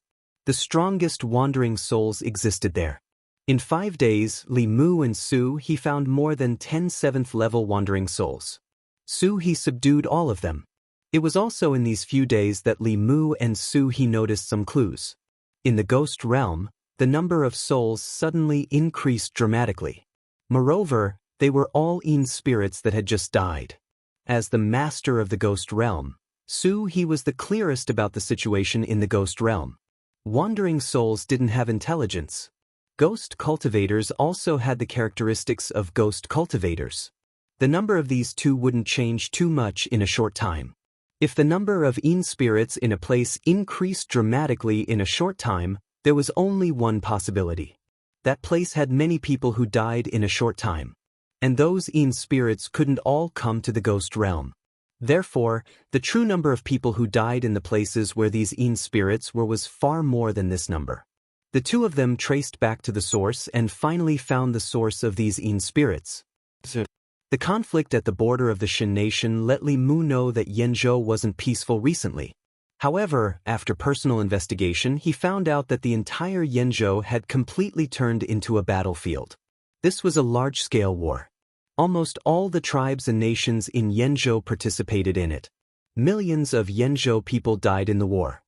A: The strongest wandering souls existed there. In 5 days, Li Mu and Su He found more than 10 7th level wandering souls. Su He subdued all of them. It was also in these few days that Li Mu and Su He noticed some clues. In the ghost realm, the number of souls suddenly increased dramatically. Moreover, they were all Yin spirits that had just died. As the master of the ghost realm, Su He was the clearest about the situation in the ghost realm. Wandering souls didn't have intelligence. Ghost cultivators also had the characteristics of ghost cultivators. The number of these two wouldn't change too much in a short time. If the number of Yin spirits in a place increased dramatically in a short time, there was only one possibility. That place had many people who died in a short time. And those Yin spirits couldn't all come to the ghost realm. Therefore, the true number of people who died in the places where these Yin spirits were was far more than this number. The two of them traced back to the source and finally found the source of these Yin spirits. The conflict at the border of the Shin nation let Li Mu know that Yanzhou wasn't peaceful recently. However, after personal investigation, he found out that the entire Yanzhou had completely turned into a battlefield. This was a large-scale war. Almost all the tribes and nations in Yanzhou participated in it. Millions of Yanzhou people died in the war.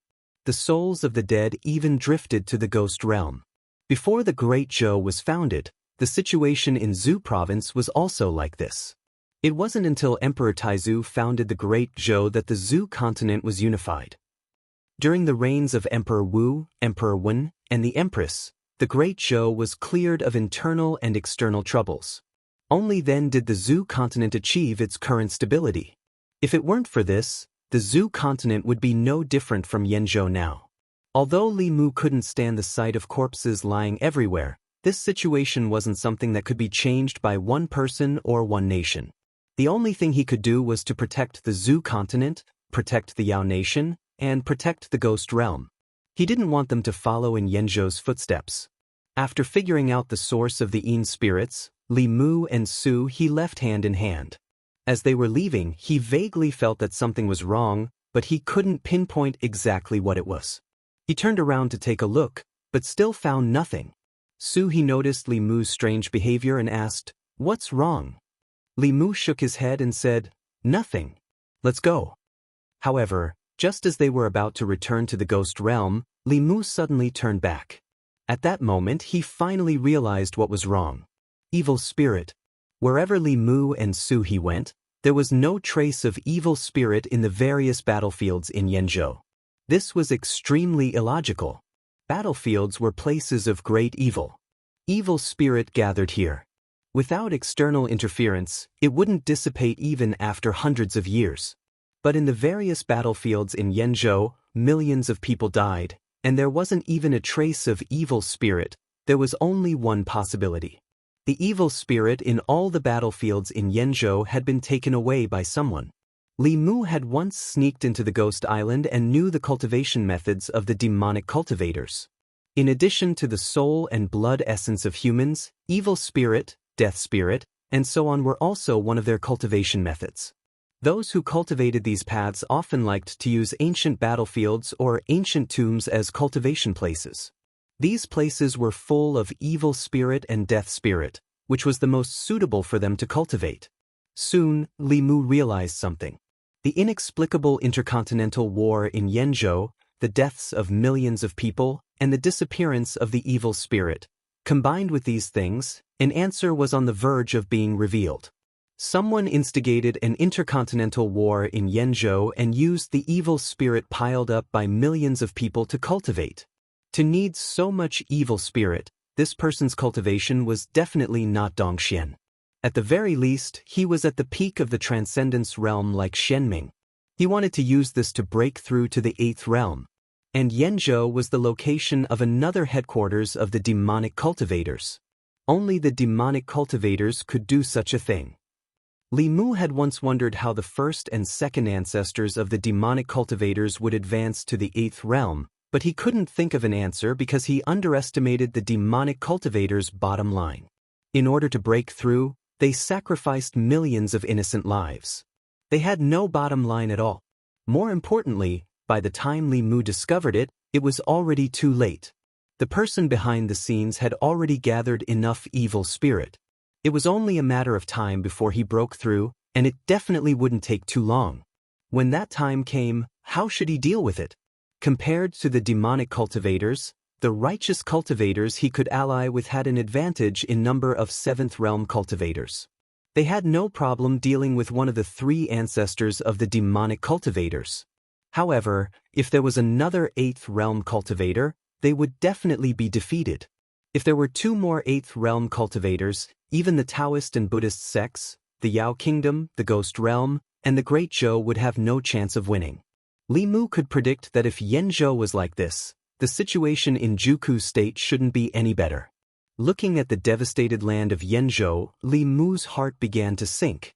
A: The souls of the dead even drifted to the ghost realm. Before the Great Zhou was founded, the situation in Zhou province was also like this. It wasn't until Emperor Taizu founded the Great Zhou that the Zhou continent was unified. During the reigns of Emperor Wu, Emperor Wen, and the Empress, the Great Zhou was cleared of internal and external troubles. Only then did the Zhou continent achieve its current stability. If it weren't for this, the Zhou continent would be no different from Yanzhou now. Although Li Mu couldn't stand the sight of corpses lying everywhere, this situation wasn't something that could be changed by one person or one nation. The only thing he could do was to protect the Zhou continent, protect the Yao nation, and protect the ghost realm. He didn't want them to follow in Yanzhou's footsteps. After figuring out the source of the Yin spirits, Li Mu and Su He left hand in hand. As they were leaving, he vaguely felt that something was wrong, but he couldn't pinpoint exactly what it was. He turned around to take a look, but still found nothing. Su He noticed Li Mu's strange behavior and asked, "What's wrong?" Li Mu shook his head and said, "Nothing. Let's go." However, just as they were about to return to the ghost realm, Li Mu suddenly turned back. At that moment, he finally realized what was wrong. Evil spirit. Wherever Li Mu and Su He went, there was no trace of evil spirit in the various battlefields in Yanzhou. This was extremely illogical. Battlefields were places of great evil. Evil spirit gathered here. Without external interference, it wouldn't dissipate even after hundreds of years. But in the various battlefields in Yanzhou, millions of people died, and there wasn't even a trace of evil spirit. There was only one possibility. The evil spirit in all the battlefields in Yanzhou had been taken away by someone. Li Mu had once sneaked into the ghost island and knew the cultivation methods of the demonic cultivators. In addition to the soul and blood essence of humans, evil spirit, death spirit, and so on were also one of their cultivation methods. Those who cultivated these paths often liked to use ancient battlefields or ancient tombs as cultivation places. These places were full of evil spirit and death spirit, which was the most suitable for them to cultivate. Soon, Li Mu realized something. The inexplicable intercontinental war in Yenzhou, the deaths of millions of people, and the disappearance of the evil spirit. Combined with these things, an answer was on the verge of being revealed. Someone instigated an intercontinental war in Yenzhou and used the evil spirit piled up by millions of people to cultivate. To need so much evil spirit, this person's cultivation was definitely not Dongxian. At the very least, he was at the peak of the transcendence realm like Shenming. He wanted to use this to break through to the 8th realm. And Yenzhou was the location of another headquarters of the demonic cultivators. Only the demonic cultivators could do such a thing. Li Mu had once wondered how the first and second ancestors of the demonic cultivators would advance to the 8th realm, but he couldn't think of an answer because he underestimated the demonic cultivators' bottom line. In order to break through, they sacrificed millions of innocent lives. They had no bottom line at all. More importantly, by the time Li Mu discovered it, it was already too late. The person behind the scenes had already gathered enough evil spirit. It was only a matter of time before he broke through, and it definitely wouldn't take too long. When that time came, how should he deal with it? Compared to the demonic cultivators, the righteous cultivators he could ally with had an advantage in number of 7th realm cultivators. They had no problem dealing with one of the 3 ancestors of the demonic cultivators. However, if there was another 8th realm cultivator, they would definitely be defeated. If there were 2 more 8th realm cultivators, even the Daoist and Buddhist sects, the Yao Kingdom, the Ghost Realm, and the Great Zhou would have no chance of winning. Li Mu could predict that if Yenzhou was like this, the situation in Juku State shouldn't be any better. Looking at the devastated land of Yenzhou, Li Mu's heart began to sink.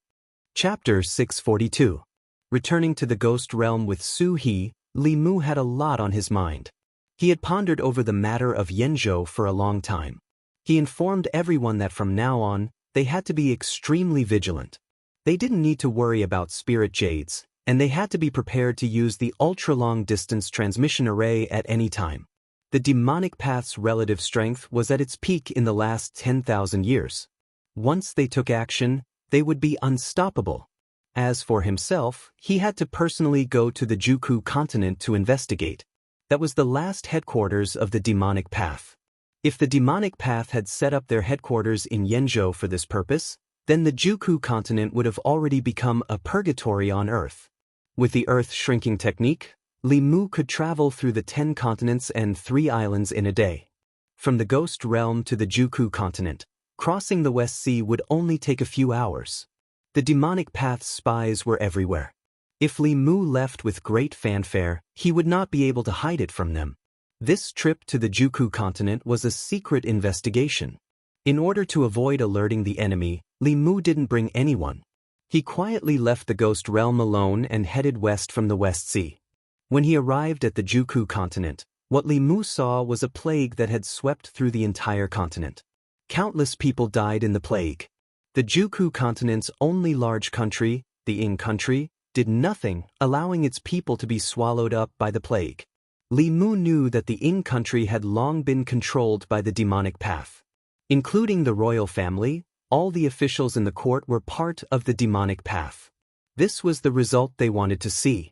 A: Chapter 642. Returning to the Ghost Realm with Su He, Li Mu had a lot on his mind. He had pondered over the matter of Yenzhou for a long time. He informed everyone that from now on, they had to be extremely vigilant. They didn't need to worry about spirit jades, and they had to be prepared to use the ultra-long-distance transmission array at any time. The demonic path's relative strength was at its peak in the last 10,000 years. Once they took action, they would be unstoppable. As for himself, he had to personally go to the Juku continent to investigate. That was the last headquarters of the demonic path. If the demonic path had set up their headquarters in Yenzhou for this purpose, then the Juku continent would have already become a purgatory on Earth. With the Earth-shrinking technique, Li Mu could travel through the 10 continents and 3 islands in a day. From the Ghost Realm to the Juku continent, crossing the West Sea would only take a few hours. The demonic path's spies were everywhere. If Li Mu left with great fanfare, he would not be able to hide it from them. This trip to the Juku continent was a secret investigation. In order to avoid alerting the enemy, Li Mu didn't bring anyone. He quietly left the Ghost Realm alone and headed west from the West Sea. When he arrived at the Juku continent, what Li Mu saw was a plague that had swept through the entire continent. Countless people died in the plague. The Juku continent's only large country, the Ing country, did nothing, allowing its people to be swallowed up by the plague. Li Mu knew that the Ing country had long been controlled by the demonic path. Including the royal family, all the officials in the court were part of the demonic path. This was the result they wanted to see.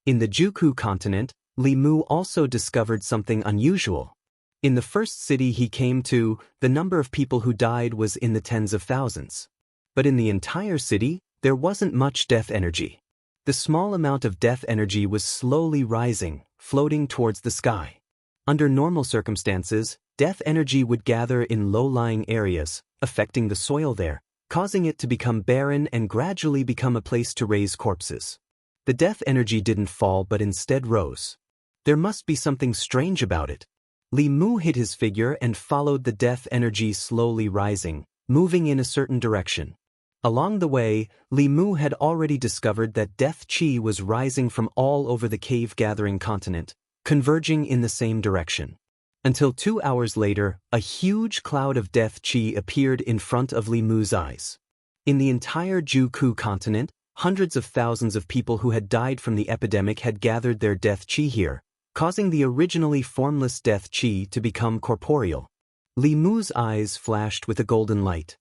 A: In the Juku continent, Li Mu also discovered something unusual. In the first city he came to, the number of people who died was in the tens of thousands. But in the entire city, there wasn't much death energy. The small amount of death energy was slowly rising, floating towards the sky. Under normal circumstances, death energy would gather in low-lying areas, affecting the soil there, causing it to become barren and gradually become a place to raise corpses. The death energy didn't fall but instead rose. There must be something strange about it. Li Mu hid his figure and followed the death energy slowly rising, moving in a certain direction. Along the way, Li Mu had already discovered that death chi was rising from all over the cave-gathering continent, converging in the same direction. Until 2 hours later, a huge cloud of death chi appeared in front of Li Mu's eyes. In the entire Juku continent, hundreds of thousands of people who had died from the epidemic had gathered their death chi here, causing the originally formless death chi to become corporeal. Li Mu's eyes flashed with a golden light.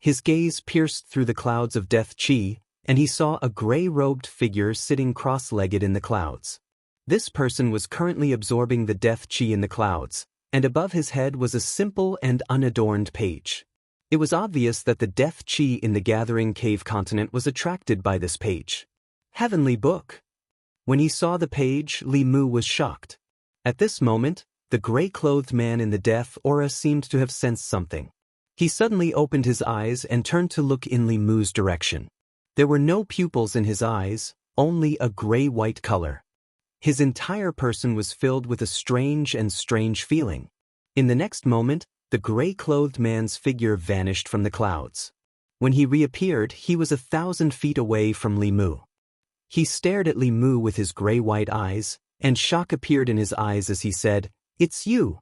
A: His gaze pierced through the clouds of death chi, and he saw a gray-robed figure sitting cross-legged in the clouds. This person was currently absorbing the death chi in the clouds, and above his head was a simple and unadorned page. It was obvious that the death chi in the gathering cave continent was attracted by this page. Heavenly book. When he saw the page, Li Mu was shocked. At this moment, the gray-clothed man in the death aura seemed to have sensed something. He suddenly opened his eyes and turned to look in Li Mu's direction. There were no pupils in his eyes, only a gray-white color. His entire person was filled with a strange feeling. In the next moment, the gray-clothed man's figure vanished from the clouds. When he reappeared, he was 1,000 feet away from Li Mu. He stared at Li Mu with his gray-white eyes, and shock appeared in his eyes as he said, "It's you."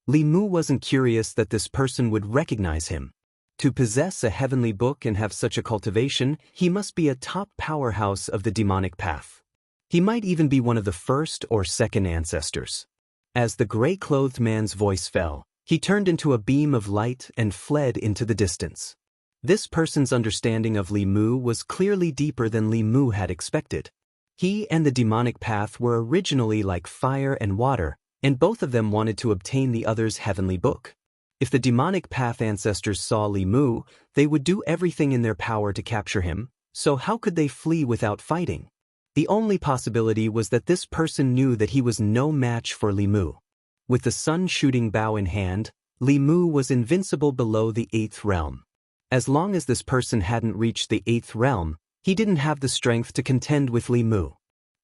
A: Li Mu wasn't curious that this person would recognize him. To possess a heavenly book and have such a cultivation, he must be a top powerhouse of the demonic path. He might even be one of the first or second ancestors. As the gray-clothed man's voice fell, he turned into a beam of light and fled into the distance. This person's understanding of Li Mu was clearly deeper than Li Mu had expected. He and the demonic path were originally like fire and water, and both of them wanted to obtain the other's heavenly book. If the demonic path ancestors saw Li Mu, they would do everything in their power to capture him, so how could they flee without fighting? The only possibility was that this person knew that he was no match for Li Mu. With the sun-shooting bow in hand, Li Mu was invincible below the 8th realm. As long as this person hadn't reached the 8th realm, he didn't have the strength to contend with Li Mu.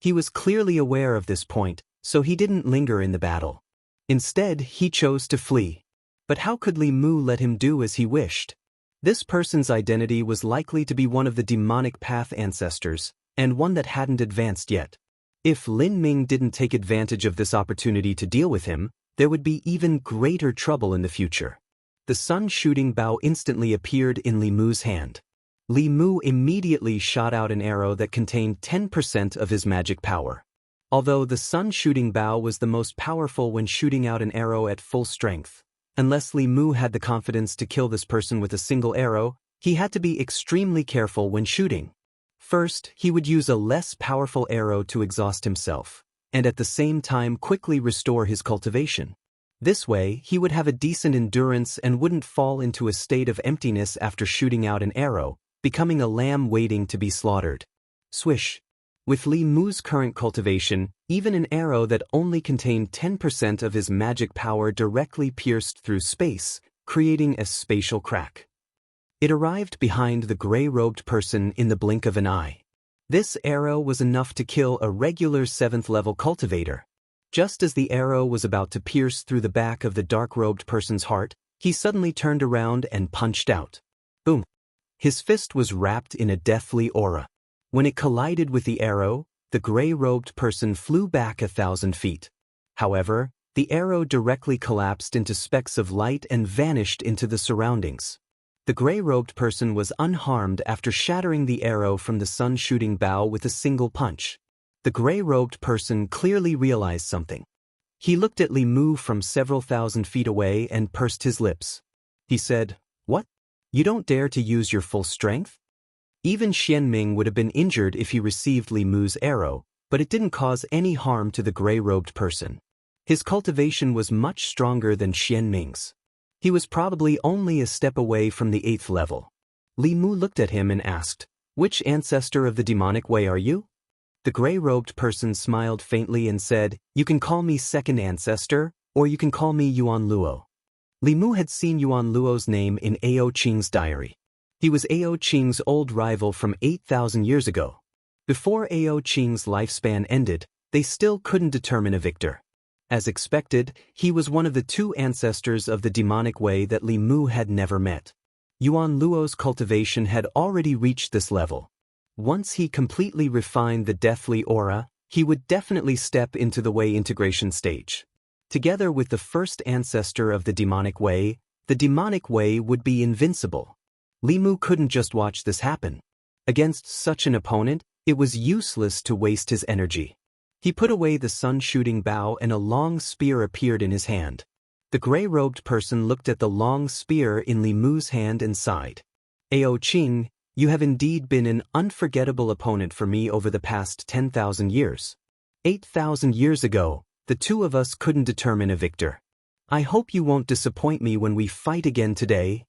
A: He was clearly aware of this point, so he didn't linger in the battle. Instead, he chose to flee. But how could Li Mu let him do as he wished? This person's identity was likely to be one of the demonic path ancestors, and one that hadn't advanced yet. If Lin Ming didn't take advantage of this opportunity to deal with him, there would be even greater trouble in the future. The sun-shooting bow instantly appeared in Li Mu's hand. Li Mu immediately shot out an arrow that contained 10% of his magic power. Although the sun-shooting bow was the most powerful when shooting out an arrow at full strength, unless Li Mu had the confidence to kill this person with a single arrow, he had to be extremely careful when shooting. First, he would use a less powerful arrow to exhaust himself, and at the same time quickly restore his cultivation. This way, he would have a decent endurance and wouldn't fall into a state of emptiness after shooting out an arrow, becoming a lamb waiting to be slaughtered. Swish. With Li Mu's current cultivation, even an arrow that only contained 10% of his magic power directly pierced through space, creating a spatial crack. It arrived behind the gray-robed person in the blink of an eye. This arrow was enough to kill a regular 7th-level cultivator. Just as the arrow was about to pierce through the back of the dark-robed person's heart, he suddenly turned around and punched out. Boom! His fist was wrapped in a deathly aura. When it collided with the arrow, the gray-robed person flew back 1,000 feet. However, the arrow directly collapsed into specks of light and vanished into the surroundings. The gray-robed person was unharmed after shattering the arrow from the sun-shooting bow with a single punch. The gray-robed person clearly realized something. He looked at Li Mu from several thousand feet away and pursed his lips. He said, "What? You don't dare to use your full strength?" Even Xianming would have been injured if he received Li Mu's arrow, but it didn't cause any harm to the gray-robed person. His cultivation was much stronger than Xianming's. He was probably only a step away from the 8th level. Li Mu looked at him and asked, "Which ancestor of the demonic way are you?" The gray-robed person smiled faintly and said, "You can call me second ancestor, or you can call me Yuan Luo." Li Mu had seen Yuan Luo's name in Ao Qing's diary. He was Ao Qing's old rival from 8,000 years ago. Before Ao Qing's lifespan ended, they still couldn't determine a victor. As expected, he was one of the 2 ancestors of the demonic way that Li Mu had never met. Yuan Luo's cultivation had already reached this level. Once he completely refined the deathly aura, he would definitely step into the way integration stage. Together with the first ancestor of the demonic way would be invincible. Li Mu couldn't just watch this happen. Against such an opponent, it was useless to waste his energy. He put away the sun-shooting bow and a long spear appeared in his hand. The gray-robed person looked at the long spear in Li Mu's hand and sighed. Ao Qing, you have indeed been an unforgettable opponent for me over the past 10,000 years. 8,000 years ago, the two of us couldn't determine a victor. I hope you won't disappoint me when we fight again today.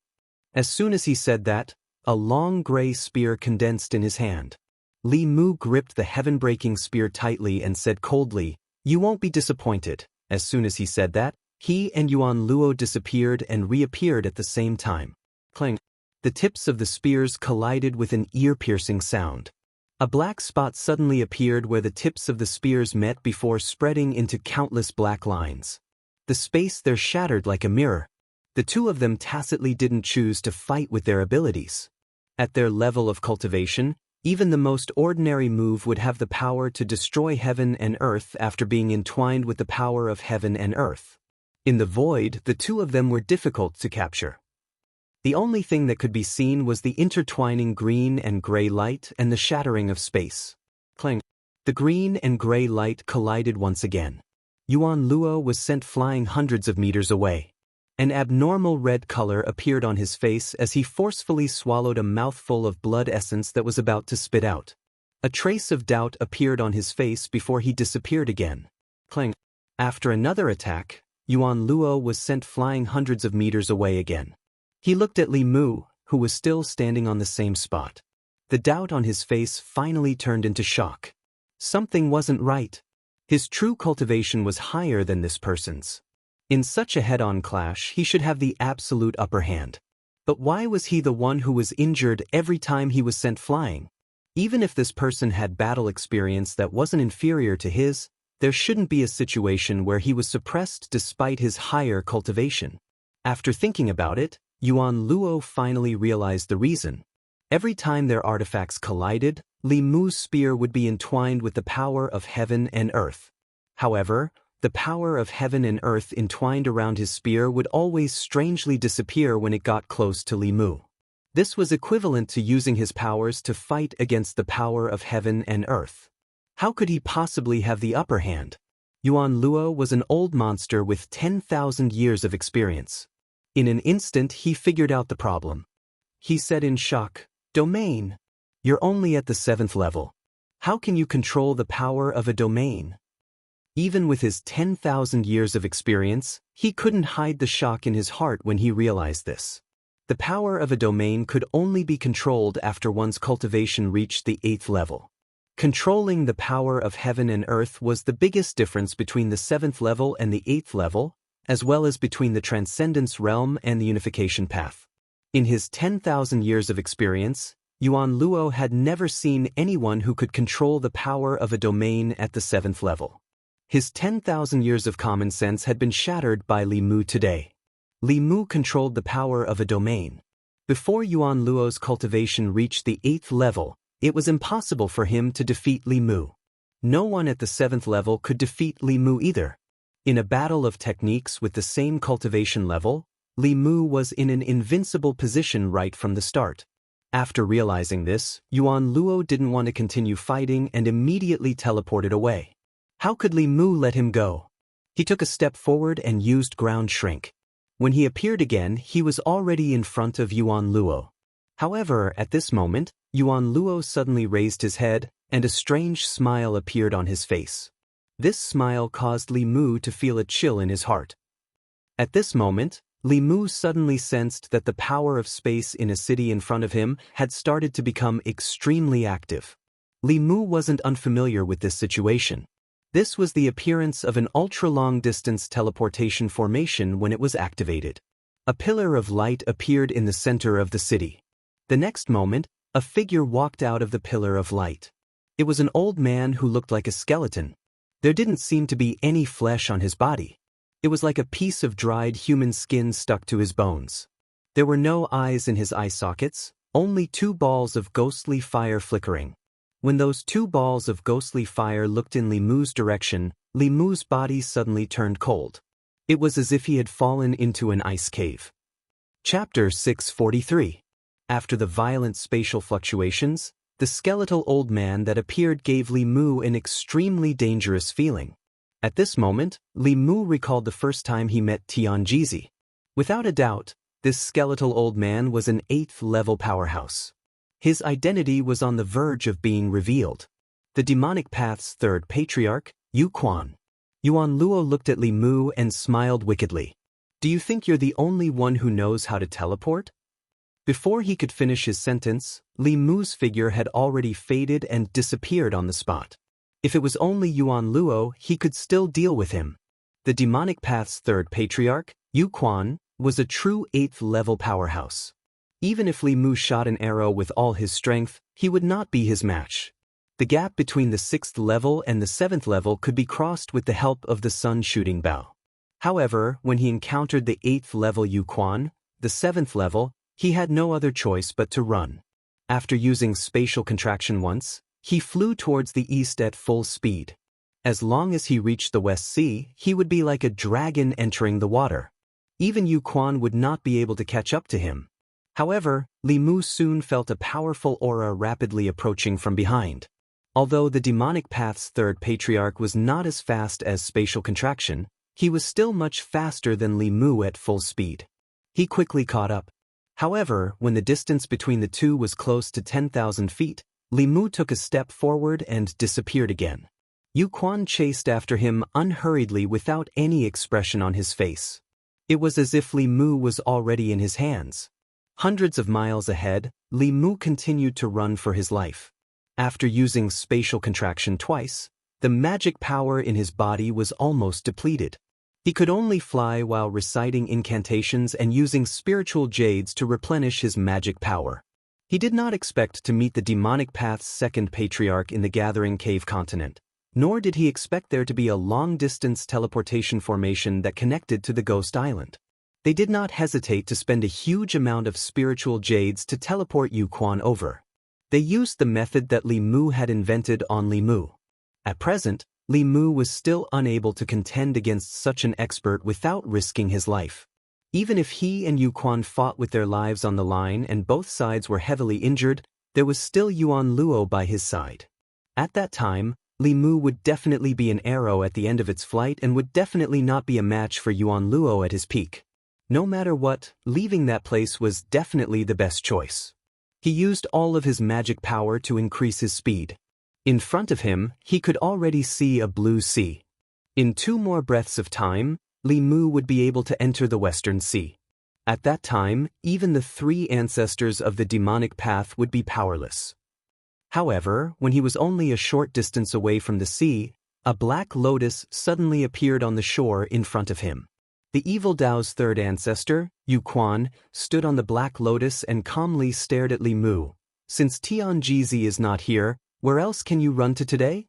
A: As soon as he said that, a long gray spear condensed in his hand. Li Mu gripped the heaven-breaking spear tightly and said coldly, "You won't be disappointed." As soon as he said that, he and Yuan Luo disappeared and reappeared at the same time. Clang. The tips of the spears collided with an ear-piercing sound. A black spot suddenly appeared where the tips of the spears met before spreading into countless black lines. The space there shattered like a mirror. The two of them tacitly didn't choose to fight with their abilities. At their level of cultivation, even the most ordinary move would have the power to destroy heaven and earth after being entwined with the power of heaven and earth. In the void, the two of them were difficult to capture. The only thing that could be seen was the intertwining green and gray light and the shattering of space. Clang. The green and gray light collided once again. Yuan Luo was sent flying hundreds of meters away. An abnormal red color appeared on his face as he forcefully swallowed a mouthful of blood essence that was about to spit out. A trace of doubt appeared on his face before he disappeared again. Clang. After another attack, Yuan Luo was sent flying hundreds of meters away again. He looked at Li Mu, who was still standing on the same spot. The doubt on his face finally turned into shock. Something wasn't right. His true cultivation was higher than this person's. In such a head-on clash, he should have the absolute upper hand. But why was he the one who was injured every time he was sent flying? Even if this person had battle experience that wasn't inferior to his, there shouldn't be a situation where he was suppressed despite his higher cultivation. After thinking about it, Yuan Luo finally realized the reason. Every time their artifacts collided, Li Mu's spear would be entwined with the power of heaven and earth. However, the power of heaven and earth entwined around his spear would always strangely disappear when it got close to Li Mu. This was equivalent to using his powers to fight against the power of heaven and earth. How could he possibly have the upper hand? Yuan Luo was an old monster with 10,000 years of experience. In an instant, he figured out the problem. He said in shock, "Domain? You're only at the 7th level. How can you control the power of a domain?" Even with his 10,000 years of experience, he couldn't hide the shock in his heart when he realized this. The power of a domain could only be controlled after one's cultivation reached the 8th level. Controlling the power of heaven and earth was the biggest difference between the 7th level and the 8th level, as well as between the Transcendence Realm and the Unification Path. In his 10,000 years of experience, Yuan Luo had never seen anyone who could control the power of a domain at the 7th level. His 10,000 years of common sense had been shattered by Li Mu today. Li Mu controlled the power of a domain. Before Yuan Luo's cultivation reached the 8th level, it was impossible for him to defeat Li Mu. No one at the 7th level could defeat Li Mu either. In a battle of techniques with the same cultivation level, Li Mu was in an invincible position right from the start. After realizing this, Yuan Luo didn't want to continue fighting and immediately teleported away. How could Li Mu let him go? He took a step forward and used ground shrink. When he appeared again, he was already in front of Yuan Luo. However, at this moment, Yuan Luo suddenly raised his head, and a strange smile appeared on his face. This smile caused Li Mu to feel a chill in his heart. At this moment, Li Mu suddenly sensed that the power of space in a city in front of him had started to become extremely active. Li Mu wasn't unfamiliar with this situation. This was the appearance of an ultra-long-distance teleportation formation when it was activated. A pillar of light appeared in the center of the city. The next moment, a figure walked out of the pillar of light. It was an old man who looked like a skeleton. There didn't seem to be any flesh on his body. It was like a piece of dried human skin stuck to his bones. There were no eyes in his eye sockets, only two balls of ghostly fire flickering. When those two balls of ghostly fire looked in Li Mu's direction, Li Mu's body suddenly turned cold. It was as if he had fallen into an ice cave. Chapter 643. After the violent spatial fluctuations, the skeletal old man that appeared gave Li Mu an extremely dangerous feeling. At this moment, Li Mu recalled the first time he met Tianjizi. Without a doubt, this skeletal old man was an 8th-level powerhouse. His identity was on the verge of being revealed. The demonic path's third patriarch, Yuan. Yuan Luo looked at Li Mu and smiled wickedly. Do you think you're the only one who knows how to teleport? Before he could finish his sentence, Li Mu's figure had already faded and disappeared on the spot. If it was only Yuan Luo, he could still deal with him. The demonic path's third patriarch, Yuan, was a true 8th-level powerhouse. Even if Li Mu shot an arrow with all his strength, he would not be his match. The gap between the 6th level and the 7th level could be crossed with the help of the sun-shooting bow. However, when he encountered the 8th-level Yuan, the 7th level, he had no other choice but to run. After using spatial contraction once, he flew towards the east at full speed. As long as he reached the West Sea, he would be like a dragon entering the water. Even Yuan would not be able to catch up to him. However, Li Mu soon felt a powerful aura rapidly approaching from behind. Although the demonic path's third patriarch was not as fast as spatial contraction, he was still much faster than Li Mu at full speed. He quickly caught up. However, when the distance between the two was close to 10,000 feet, Li Mu took a step forward and disappeared again. Yuan chased after him unhurriedly without any expression on his face. It was as if Li Mu was already in his hands. Hundreds of miles ahead, Li Mu continued to run for his life. After using spatial contraction twice, the magic power in his body was almost depleted. He could only fly while reciting incantations and using spiritual jades to replenish his magic power. He did not expect to meet the demonic path's second patriarch in the Gathering Cave continent, nor did he expect there to be a long-distance teleportation formation that connected to the Ghost Island. They did not hesitate to spend a huge amount of spiritual jades to teleport Yuan over. They used the method that Li Mu had invented on Li Mu. At present, Li Mu was still unable to contend against such an expert without risking his life. Even if he and Yuan fought with their lives on the line and both sides were heavily injured, there was still Yuan Luo by his side. At that time, Li Mu would definitely be an arrow at the end of its flight and would definitely not be a match for Yuan Luo at his peak. No matter what, leaving that place was definitely the best choice. He used all of his magic power to increase his speed. In front of him, he could already see a blue sea. In 2 more breaths of time, Li Mu would be able to enter the Western Sea. At that time, even the 3 ancestors of the demonic path would be powerless. However, when he was only a short distance away from the sea, a black lotus suddenly appeared on the shore in front of him. The evil Dao's third ancestor, Yuan, stood on the black lotus and calmly stared at Li Mu. Since Tianjizi is not here, where else can you run to today?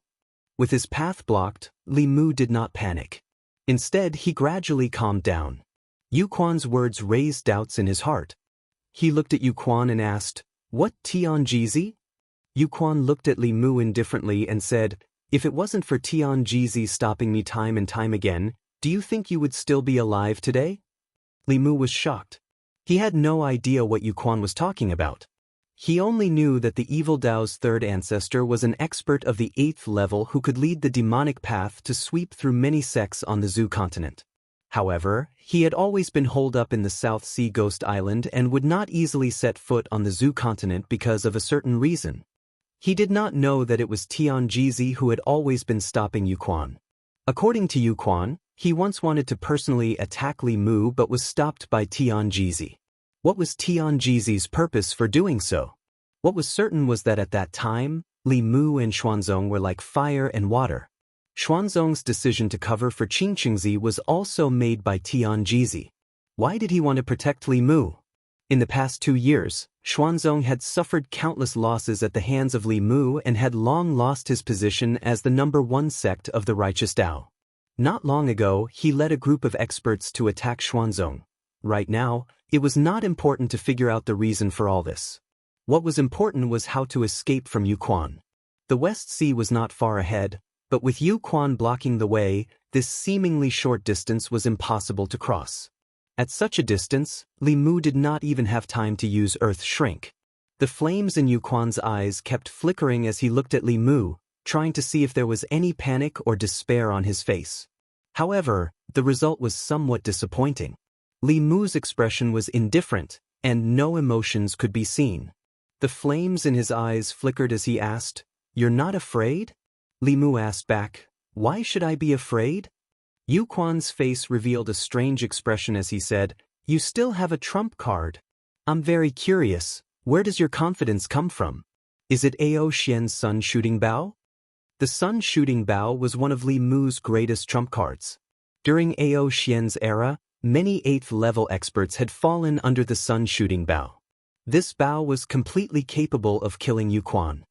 A: With his path blocked, Li Mu did not panic. Instead, he gradually calmed down. Yuan's words raised doubts in his heart. He looked at Yuan and asked, "What Tianjizi?" Yuan looked at Li Mu indifferently and said, "If it wasn't for Tianjizi stopping me time and time again, do you think you would still be alive today?" Li Mu was shocked. He had no idea what Yuan was talking about. He only knew that the evil Dao's third ancestor was an expert of the 8th level who could lead the demonic path to sweep through many sects on the Zhu continent. However, he had always been holed up in the South Sea Ghost Island and would not easily set foot on the Zhu continent because of a certain reason. He did not know that it was Tianjizi who had always been stopping Yuan. According to Yuan, he once wanted to personally attack Li Mu but was stopped by Tianjizi. What was Tianjizi's purpose for doing so? What was certain was that at that time, Li Mu and Xuanzong were like fire and water. Xuanzong's decision to cover for Qingqingzi was also made by Tianjizi. Why did he want to protect Li Mu? In the past 2 years, Xuanzong had suffered countless losses at the hands of Li Mu and had long lost his position as the #1 sect of the righteous Dao. Not long ago, he led a group of experts to attack Xuanzong. Right now, it was not important to figure out the reason for all this. What was important was how to escape from Yuan. The West Sea was not far ahead, but with Yuan blocking the way, this seemingly short distance was impossible to cross. At such a distance, Li Mu did not even have time to use Earth Shrink. The flames in Yuan's eyes kept flickering as he looked at Li Mu, trying to see if there was any panic or despair on his face. However, the result was somewhat disappointing. Li Mu's expression was indifferent, and no emotions could be seen. The flames in his eyes flickered as he asked, "You're not afraid?" Li Mu asked back, "Why should I be afraid?" Yu Quan's face revealed a strange expression as he said, "You still have a trump card. I'm very curious, where does your confidence come from? Is it Ao Xian's sun shooting bow?" The sun shooting bow was one of Li Mu's greatest trump cards. During Ao Xian's era, many 8th level experts had fallen under the sun shooting bow. This bow was completely capable of killing Yu Quan.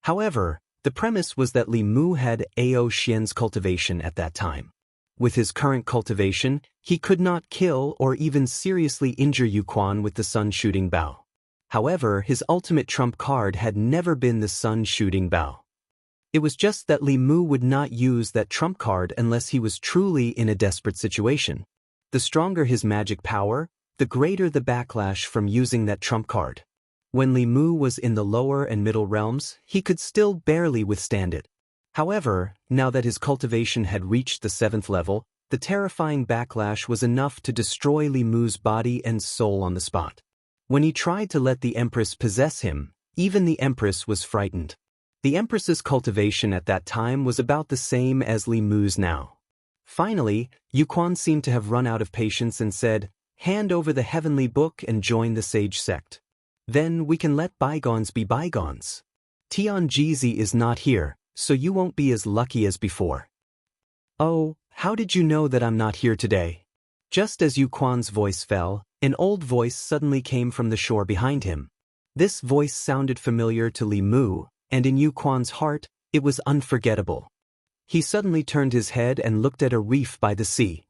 A: However, the premise was that Li Mu had Ao Xian's cultivation at that time. With his current cultivation, he could not kill or even seriously injure Yu Quan with the sun shooting bow. However, his ultimate trump card had never been the sun shooting bow. It was just that Li Mu would not use that trump card unless he was truly in a desperate situation. The stronger his magic power, the greater the backlash from using that trump card. When Li Mu was in the lower and middle realms, he could still barely withstand it. However, now that his cultivation had reached the 7th level, the terrifying backlash was enough to destroy Li Mu's body and soul on the spot. When he tried to let the Empress possess him, even the Empress was frightened. The Empress's cultivation at that time was about the same as Li Mu's now. Finally, Yu Quan seemed to have run out of patience and said, "Hand over the heavenly book and join the sage sect. Then we can let bygones be bygones. Tianjizi is not here, so you won't be as lucky as before." "Oh, how did you know that I'm not here today?" Just as Yu Quan's voice fell, an old voice suddenly came from the shore behind him. This voice sounded familiar to Li Mu, and in Yu Quan's heart, it was unforgettable. He suddenly turned his head and looked at a reef by the sea.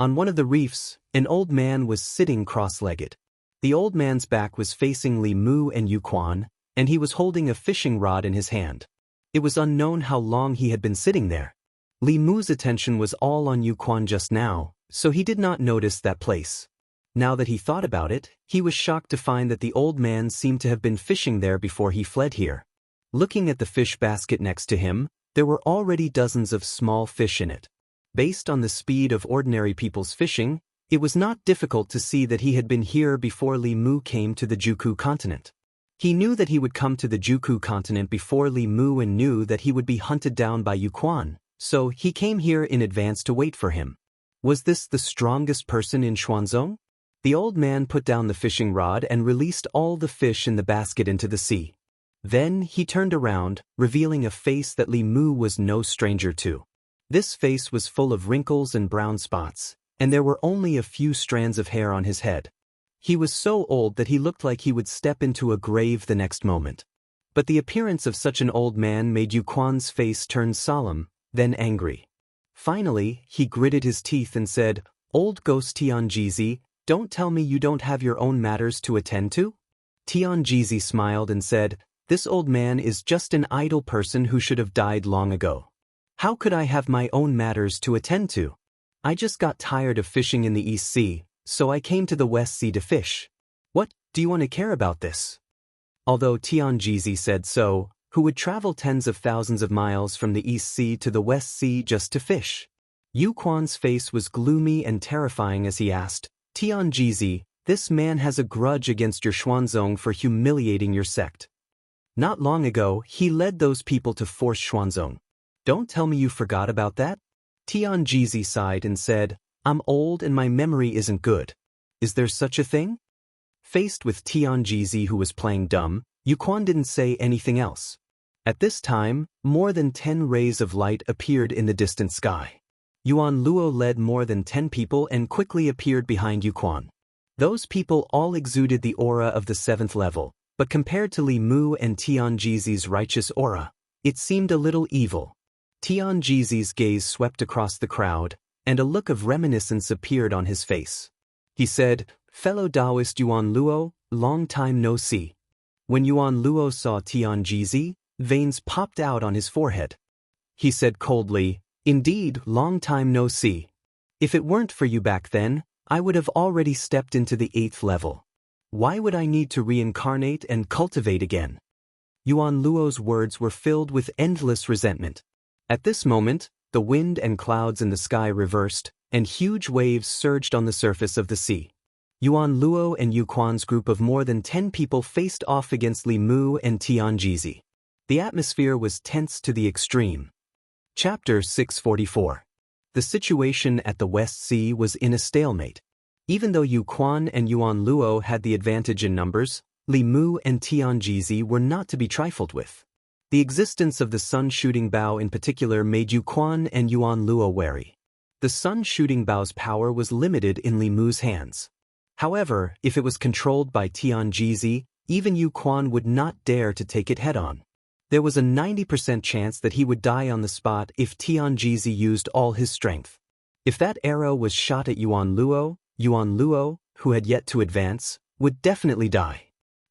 A: On one of the reefs, an old man was sitting cross-legged. The old man's back was facing Li Mu and Yu Quan, and he was holding a fishing rod in his hand. It was unknown how long he had been sitting there. Li Mu's attention was all on Yu Quan just now, so he did not notice that place. Now that he thought about it, he was shocked to find that the old man seemed to have been fishing there before he fled here. Looking at the fish basket next to him, there were already dozens of small fish in it. Based on the speed of ordinary people's fishing, it was not difficult to see that he had been here before Li Mu came to the Juku continent. He knew that he would come to the Juku continent before Li Mu and knew that he would be hunted down by Yu Quan, so he came here in advance to wait for him. Was this the strongest person in Xuanzong? The old man put down the fishing rod and released all the fish in the basket into the sea. Then he turned around, revealing a face that Li Mu was no stranger to. This face was full of wrinkles and brown spots, and there were only a few strands of hair on his head. He was so old that he looked like he would step into a grave the next moment. But the appearance of such an old man made Yu Quan's face turn solemn, then angry. Finally, he gritted his teeth and said, "Old ghost Tianjizi, don't tell me you don't have your own matters to attend to?" Tianjizi smiled and said, "This old man is just an idle person who should have died long ago. How could I have my own matters to attend to? I just got tired of fishing in the East Sea, so I came to the West Sea to fish. What, do you want to care about this?" Although Tianjizi said so, who would travel tens of thousands of miles from the East Sea to the West Sea just to fish? Yu Quan's face was gloomy and terrifying as he asked, "Tianjizi, this man has a grudge against your Xuanzong for humiliating your sect. Not long ago, he led those people to force Xuanzong. Don't tell me you forgot about that?" Tianjizi sighed and said, "I'm old and my memory isn't good. Is there such a thing?" Faced with Tianjizi who was playing dumb, Yu Quan didn't say anything else. At this time, more than 10 rays of light appeared in the distant sky. Yuan Luo led more than 10 people and quickly appeared behind Yu Quan. Those people all exuded the aura of the 7th level, but compared to Li Mu and Tianjizi's righteous aura, it seemed a little evil. Tianjizi's gaze swept across the crowd, and a look of reminiscence appeared on his face. He said, "Fellow Daoist Yuan Luo, long time no see." When Yuan Luo saw Tianjizi, veins popped out on his forehead. He said coldly, "Indeed, long time no see. If it weren't for you back then, I would have already stepped into the 8th level. Why would I need to reincarnate and cultivate again?" Yuan Luo's words were filled with endless resentment. At this moment, the wind and clouds in the sky reversed, and huge waves surged on the surface of the sea. Yuan Luo and Yu Quan's group of more than 10 people faced off against Li Mu and Tian Jizi. The atmosphere was tense to the extreme. Chapter 644. The situation at the West Sea was in a stalemate. Even though Yu Quan and Yuan Luo had the advantage in numbers, Li Mu and Tian Jizi were not to be trifled with. The existence of the sun-shooting bow in particular made Yu Quan and Yuan Luo wary. The sun-shooting bow's power was limited in Li Mu's hands. However, if it was controlled by Tian Jizi, even Yu Quan would not dare to take it head-on. There was a 90% chance that he would die on the spot if Tian Jizi used all his strength. If that arrow was shot at Yuan Luo, who had yet to advance, would definitely die.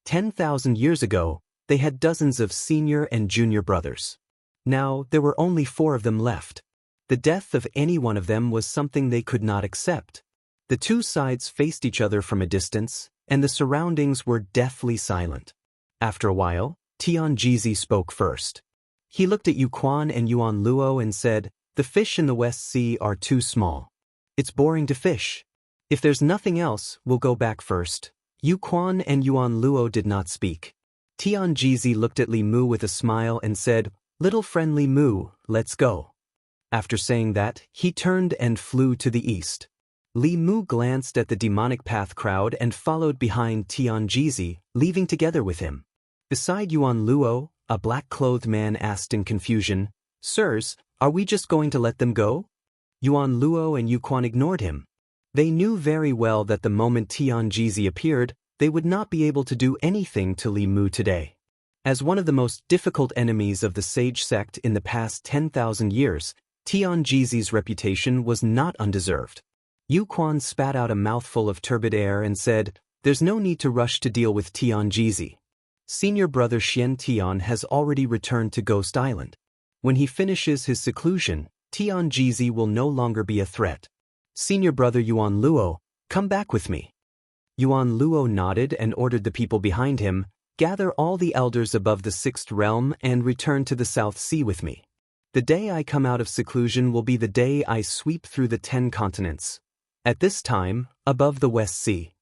A: 10,000 years ago, they had dozens of senior and junior brothers. Now, there were only 4 of them left. The death of any one of them was something they could not accept. The two sides faced each other from a distance, and the surroundings were deathly silent. After a while, Tian Jizi spoke first. He looked at Yu Quan and Yuan Luo and said, "The fish in the West Sea are too small. It's boring to fish. If there's nothing else, we'll go back first." Yu Quan and Yuan Luo did not speak. Tian Jizi looked at Li Mu with a smile and said, "Little friend Li Mu, let's go." After saying that, he turned and flew to the east. Li Mu glanced at the demonic path crowd and followed behind Tian Jizi, leaving together with him. Beside Yuan Luo, a black-clothed man asked in confusion, "Sirs, are we just going to let them go?" Yuan Luo and Yu Quan ignored him. They knew very well that the moment Tian Jizi appeared, they would not be able to do anything to Li Mu today. As one of the most difficult enemies of the sage sect in the past 10,000 years, Tian Jizi's reputation was not undeserved. Yu Quan spat out a mouthful of turbid air and said, "There's no need to rush to deal with Tian Jizi. Senior brother Xian Tian has already returned to Ghost Island. When he finishes his seclusion, Tian Jizi will no longer be a threat. Senior brother Yuan Luo, come back with me." Yuan Luo nodded and ordered the people behind him, "Gather all the elders above the 6th realm and return to the South Sea with me. The day I come out of seclusion will be the day I sweep through the 10 continents. At this time, above the West Sea."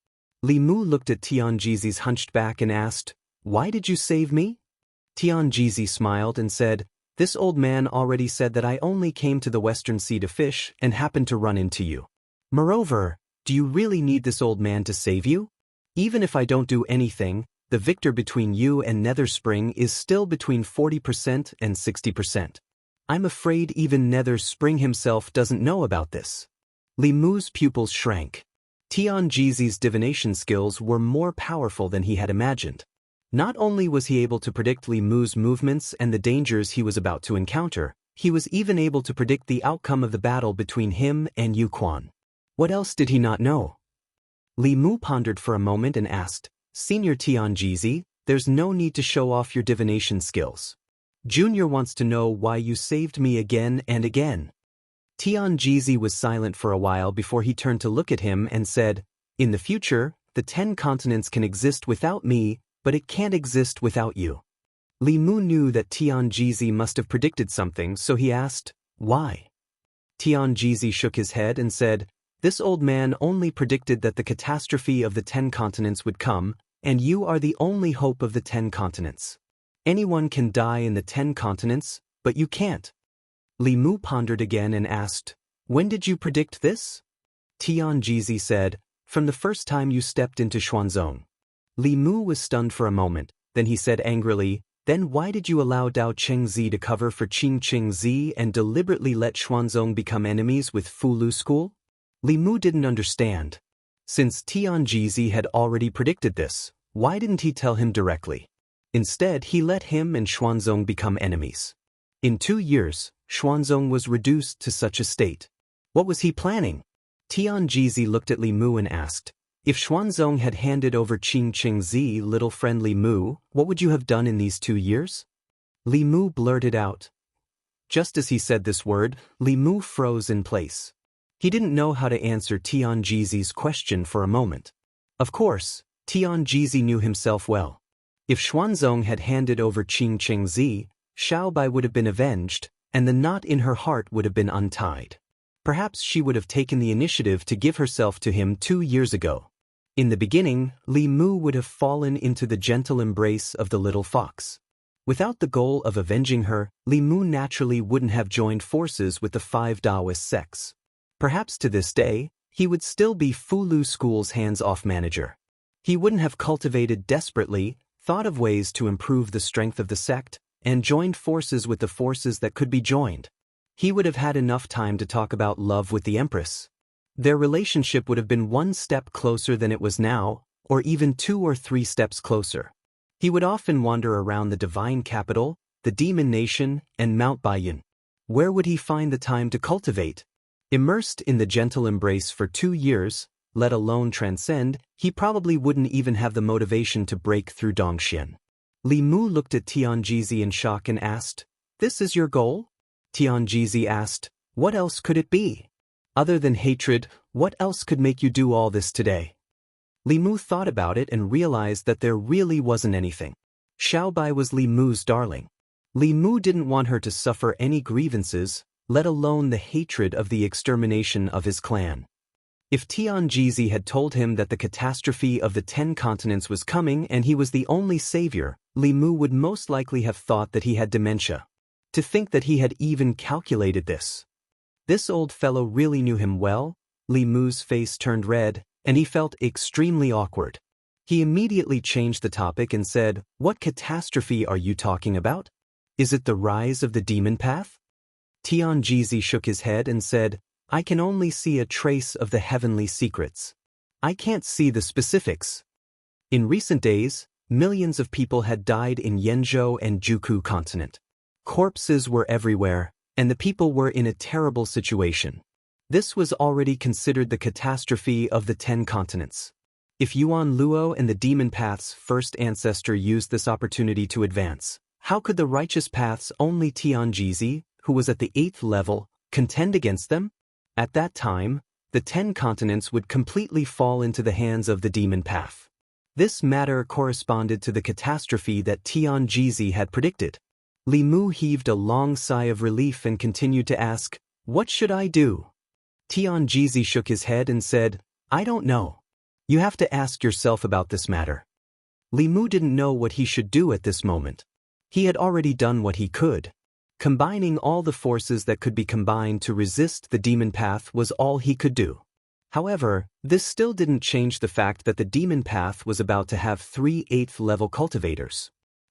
A: Li Mu looked at Tian Jizi's hunched back and asked, "Why did you save me?" Tian Jizi smiled and said, "This old man already said that I only came to the Western Sea to fish and happened to run into you. Moreover, do you really need this old man to save you? Even if I don't do anything, the victor between you and Nether Spring is still between 40% and 60%. I'm afraid even Nether Spring himself doesn't know about this." Li Mu's pupils shrank. Tian Jizi's divination skills were more powerful than he had imagined. Not only was he able to predict Li Mu's movements and the dangers he was about to encounter, he was even able to predict the outcome of the battle between him and Yu Quan. What else did he not know? Li Mu pondered for a moment and asked, "Senior Tian Jizi, there's no need to show off your divination skills. Junior wants to know why you saved me again and again." Tian Jizi was silent for a while before he turned to look at him and said, "In the future, the 10 continents can exist without me, but it can't exist without you." Li Mu knew that Tian Jizi must have predicted something, so he asked, "Why?" Tian Jizi shook his head and said, "This old man only predicted that the catastrophe of the 10 continents would come, and you are the only hope of the 10 continents. Anyone can die in the 10 continents, but you can't." Li Mu pondered again and asked, "When did you predict this?" Tian Jizi said, "From the first time you stepped into Xuanzong." Li Mu was stunned for a moment, then he said angrily, "Then why did you allow Dao Chengzi to cover for Qing Qingzi and deliberately let Xuanzong become enemies with Fulu School?" Li Mu didn't understand. Since Tian Jizi had already predicted this, why didn't he tell him directly? Instead, he let him and Xuanzong become enemies. In 2 years, Xuanzong was reduced to such a state. What was he planning? Tian Jizi looked at Li Mu and asked, "If Xuanzong had handed over Qing Qingzi, little friend Li Mu, what would you have done in these 2 years?" Li Mu blurted out. Just as he said this word, Li Mu froze in place. He didn't know how to answer Tian Jizi's question for a moment. Of course, Tian Jizi knew himself well. If Xuanzong had handed over Qing Qingzi, Xiaobai would have been avenged, and the knot in her heart would have been untied. Perhaps she would have taken the initiative to give herself to him 2 years ago. In the beginning, Li Mu would have fallen into the gentle embrace of the little fox. Without the goal of avenging her, Li Mu naturally wouldn't have joined forces with the 5 Daoist sects. Perhaps to this day, he would still be Fulu School's hands-off manager. He wouldn't have cultivated desperately, thought of ways to improve the strength of the sect, and joined forces with the forces that could be joined. He would have had enough time to talk about love with the Empress. Their relationship would have been one step closer than it was now, or even 2 or 3 steps closer. He would often wander around the divine capital, the demon nation, and Mount Baiyan. Where would he find the time to cultivate? Immersed in the gentle embrace for 2 years, let alone transcend, he probably wouldn't even have the motivation to break through Dongxian. Li Mu looked at Tianjizi in shock and asked, "This is your goal?" Tianjizi asked, "What else could it be? Other than hatred, what else could make you do all this today?" Li Mu thought about it and realized that there really wasn't anything. Xiaobai was Li Mu's darling. Li Mu didn't want her to suffer any grievances, let alone the hatred of the extermination of his clan. If Tianjizi had told him that the catastrophe of the 10 continents was coming and he was the only savior, Li Mu would most likely have thought that he had dementia. To think that he had even calculated this. This old fellow really knew him well. Li Mu's face turned red, and he felt extremely awkward. He immediately changed the topic and said, "What catastrophe are you talking about? Is it the rise of the demon path?" Tianjizi shook his head and said, "I can only see a trace of the heavenly secrets. I can't see the specifics." In recent days, millions of people had died in Yenzhou and Juku continent. Corpses were everywhere, and the people were in a terrible situation. This was already considered the catastrophe of the 10 continents. If Yuan Luo and the demon path's first ancestor used this opportunity to advance, how could the righteous path's only Tianjizi, who was at the 8th level, contend against them? At that time, the 10 continents would completely fall into the hands of the demon path. This matter corresponded to the catastrophe that Tianjizi had predicted. Li Mu heaved a long sigh of relief and continued to ask, "What should I do?" Tianjizi shook his head and said, "I don't know. You have to ask yourself about this matter." Li Mu didn't know what he should do at this moment. He had already done what he could. Combining all the forces that could be combined to resist the demon path was all he could do. However, this still didn't change the fact that the demon path was about to have 3 8th-level cultivators.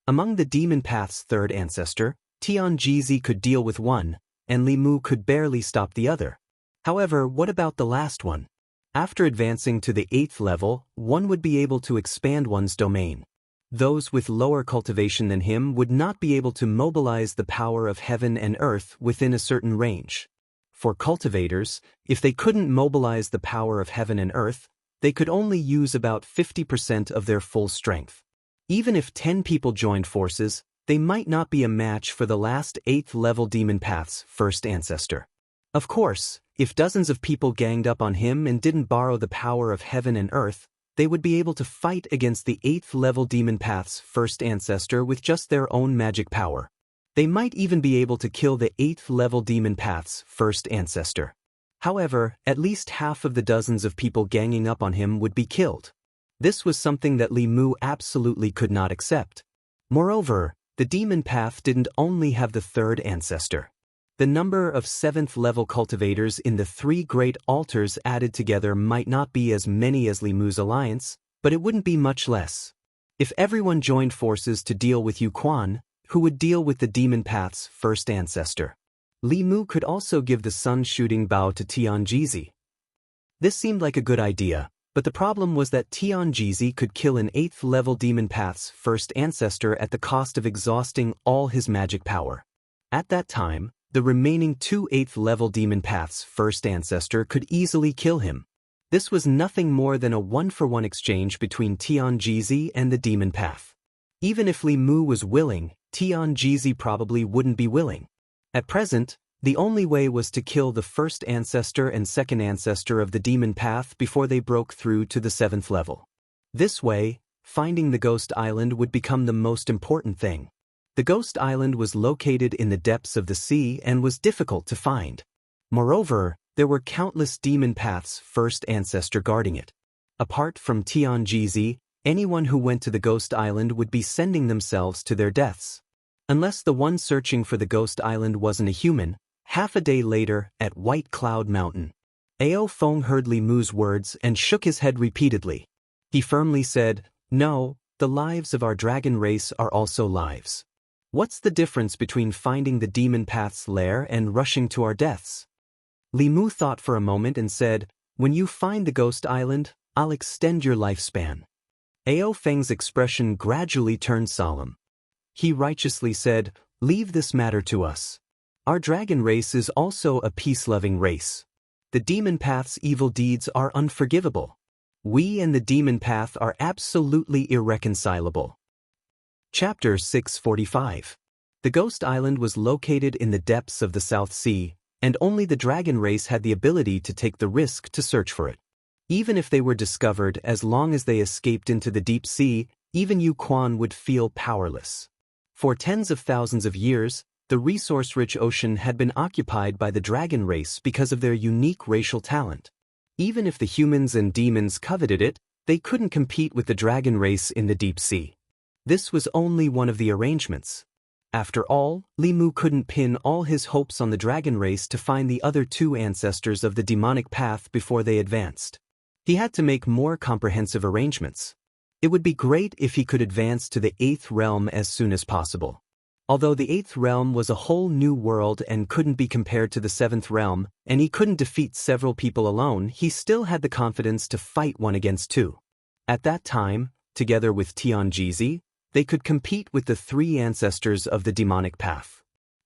A: Among the demon path's 3rd ancestor, Tianjizi could deal with one, and Li Mu could barely stop the other. However, what about the last one? After advancing to the 8th level, one would be able to expand one's domain. Those with lower cultivation than him would not be able to mobilize the power of heaven and earth within a certain range. For cultivators, if they couldn't mobilize the power of heaven and earth, they could only use about 50% of their full strength. Even if 10 people joined forces, they might not be a match for the last 8th-level demon path's first ancestor. Of course, if dozens of people ganged up on him and didn't borrow the power of heaven and earth, they would be able to fight against the 8th-level demon path's first ancestor with just their own magic power. They might even be able to kill the 8th-level demon path's first ancestor. However, at least half of the dozens of people ganging up on him would be killed. This was something that Li Mu absolutely could not accept. Moreover, the demon path didn't only have the 3rd ancestor. The number of 7th-level cultivators in the 3 great altars added together might not be as many as Li Mu's alliance, but it wouldn't be much less. If everyone joined forces to deal with Yu Quan, who would deal with the demon path's first ancestor? Li Mu could also give the sun-shooting bow to Tianjizi. This seemed like a good idea, but the problem was that Tianjizi could kill an 8th-level demon path's first ancestor at the cost of exhausting all his magic power. At that time, the remaining 2 8th-level demon path's first ancestor could easily kill him. This was nothing more than a 1-for-1 exchange between Tianjizi and the demon path. Even if Li Mu was willing, Tianjizi probably wouldn't be willing. At present, the only way was to kill the first ancestor and second ancestor of the demon path before they broke through to the 7th level. This way, finding the Ghost Island would become the most important thing. The Ghost Island was located in the depths of the sea and was difficult to find. Moreover, there were countless demon paths first ancestor guarding it. Apart from Tianjizi, anyone who went to the Ghost Island would be sending themselves to their deaths. Unless the one searching for the Ghost Island wasn't a human. Half a day later, at White Cloud Mountain, Ao Feng heard Li Mu's words and shook his head repeatedly. He firmly said, "No, the lives of our dragon race are also lives. What's the difference between finding the demon path's lair and rushing to our deaths?" Li Mu thought for a moment and said, "When you find the Ghost Island, I'll extend your lifespan." Ao Feng's expression gradually turned solemn. He righteously said, "Leave this matter to us. Our dragon race is also a peace-loving race. The demon path's evil deeds are unforgivable. We and the demon path are absolutely irreconcilable." Chapter 645. The Ghost Island was located in the depths of the South Sea, and only the dragon race had the ability to take the risk to search for it. Even if they were discovered, as long as they escaped into the deep sea, even Yu Quan would feel powerless. For tens of thousands of years, the resource-rich ocean had been occupied by the dragon race because of their unique racial talent. Even if the humans and demons coveted it, they couldn't compete with the dragon race in the deep sea. This was only one of the arrangements. After all, Li Mu couldn't pin all his hopes on the dragon race to find the other two ancestors of the demonic path before they advanced. He had to make more comprehensive arrangements. It would be great if he could advance to the 8th realm as soon as possible. Although the 8th realm was a whole new world and couldn't be compared to the 7th realm, and he couldn't defeat several people alone, he still had the confidence to fight one against two. At that time, together with Tianjizi, they could compete with the three ancestors of the demonic path.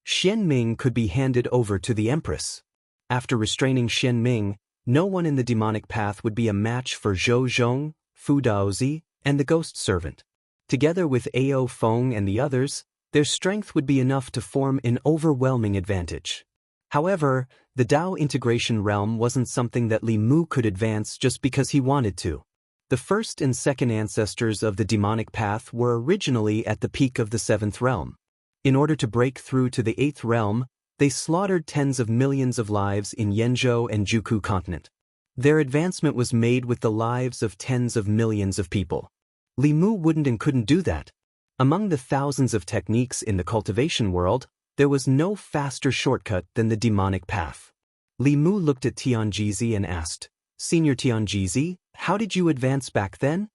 A: Xian Ming could be handed over to the Empress. After restraining Xian Ming, no one in the demonic path would be a match for Zhou Zhong, Fu Daozi, and the Ghost Servant. Together with Ao Feng and the others, their strength would be enough to form an overwhelming advantage. However, the Dao integration realm wasn't something that Li Mu could advance just because he wanted to. The first and second ancestors of the demonic path were originally at the peak of the 7th realm. In order to break through to the 8th realm, they slaughtered tens of millions of lives in Yenzhou and Juku continent. Their advancement was made with the lives of tens of millions of people. Li Mu wouldn't and couldn't do that. Among the thousands of techniques in the cultivation world, there was no faster shortcut than the demonic path. Li Mu looked at Tianjizi and asked, "Senior Tianjizi, how did you advance back then?"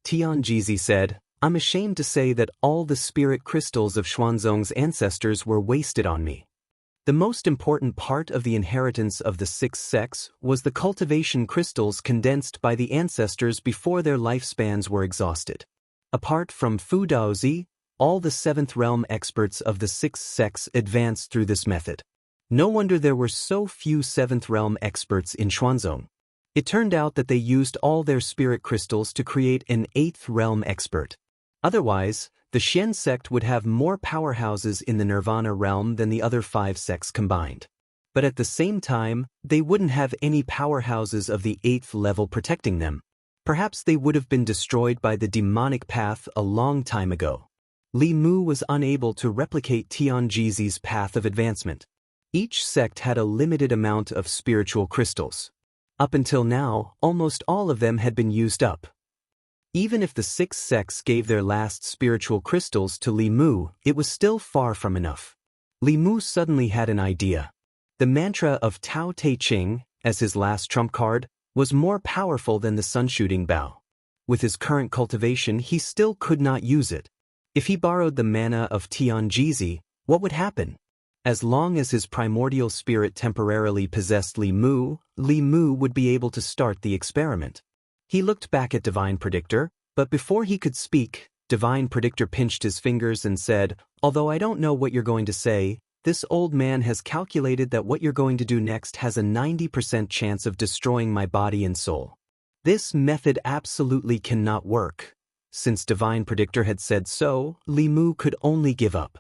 A: Tianjizi said, "I'm ashamed to say that all the spirit crystals of Xuanzong's ancestors were wasted on me. The most important part of the inheritance of the 6th sex was the cultivation crystals condensed by the ancestors before their lifespans were exhausted. Apart from Fu Daozi, all the 7th realm experts of the 6th sex advanced through this method. No wonder there were so few 7th realm experts in Xuanzong. It turned out that they used all their spirit crystals to create an 8th realm expert. Otherwise, the Xian sect would have more powerhouses in the Nirvana realm than the other 5 sects combined. But at the same time, they wouldn't have any powerhouses of the 8th level protecting them. Perhaps they would have been destroyed by the demonic path a long time ago. Li Mu was unable to replicate Tianjizi's path of advancement. Each sect had a limited amount of spiritual crystals. Up until now, almost all of them had been used up. Even if the 6th sects gave their last spiritual crystals to Li Mu, it was still far from enough. Li Mu suddenly had an idea. The mantra of Tao Te Ching, as his last trump card, was more powerful than the sun-shooting bow. With his current cultivation, he still could not use it. If he borrowed the mana of Tianjizi, what would happen? As long as his primordial spirit temporarily possessed Li Mu would be able to start the experiment. He looked back at Divine Predictor, but before he could speak, Divine Predictor pinched his fingers and said, "Although I don't know what you're going to say, this old man has calculated that what you're going to do next has a 90% chance of destroying my body and soul. This method absolutely cannot work." Since Divine Predictor had said so, Li Mu could only give up.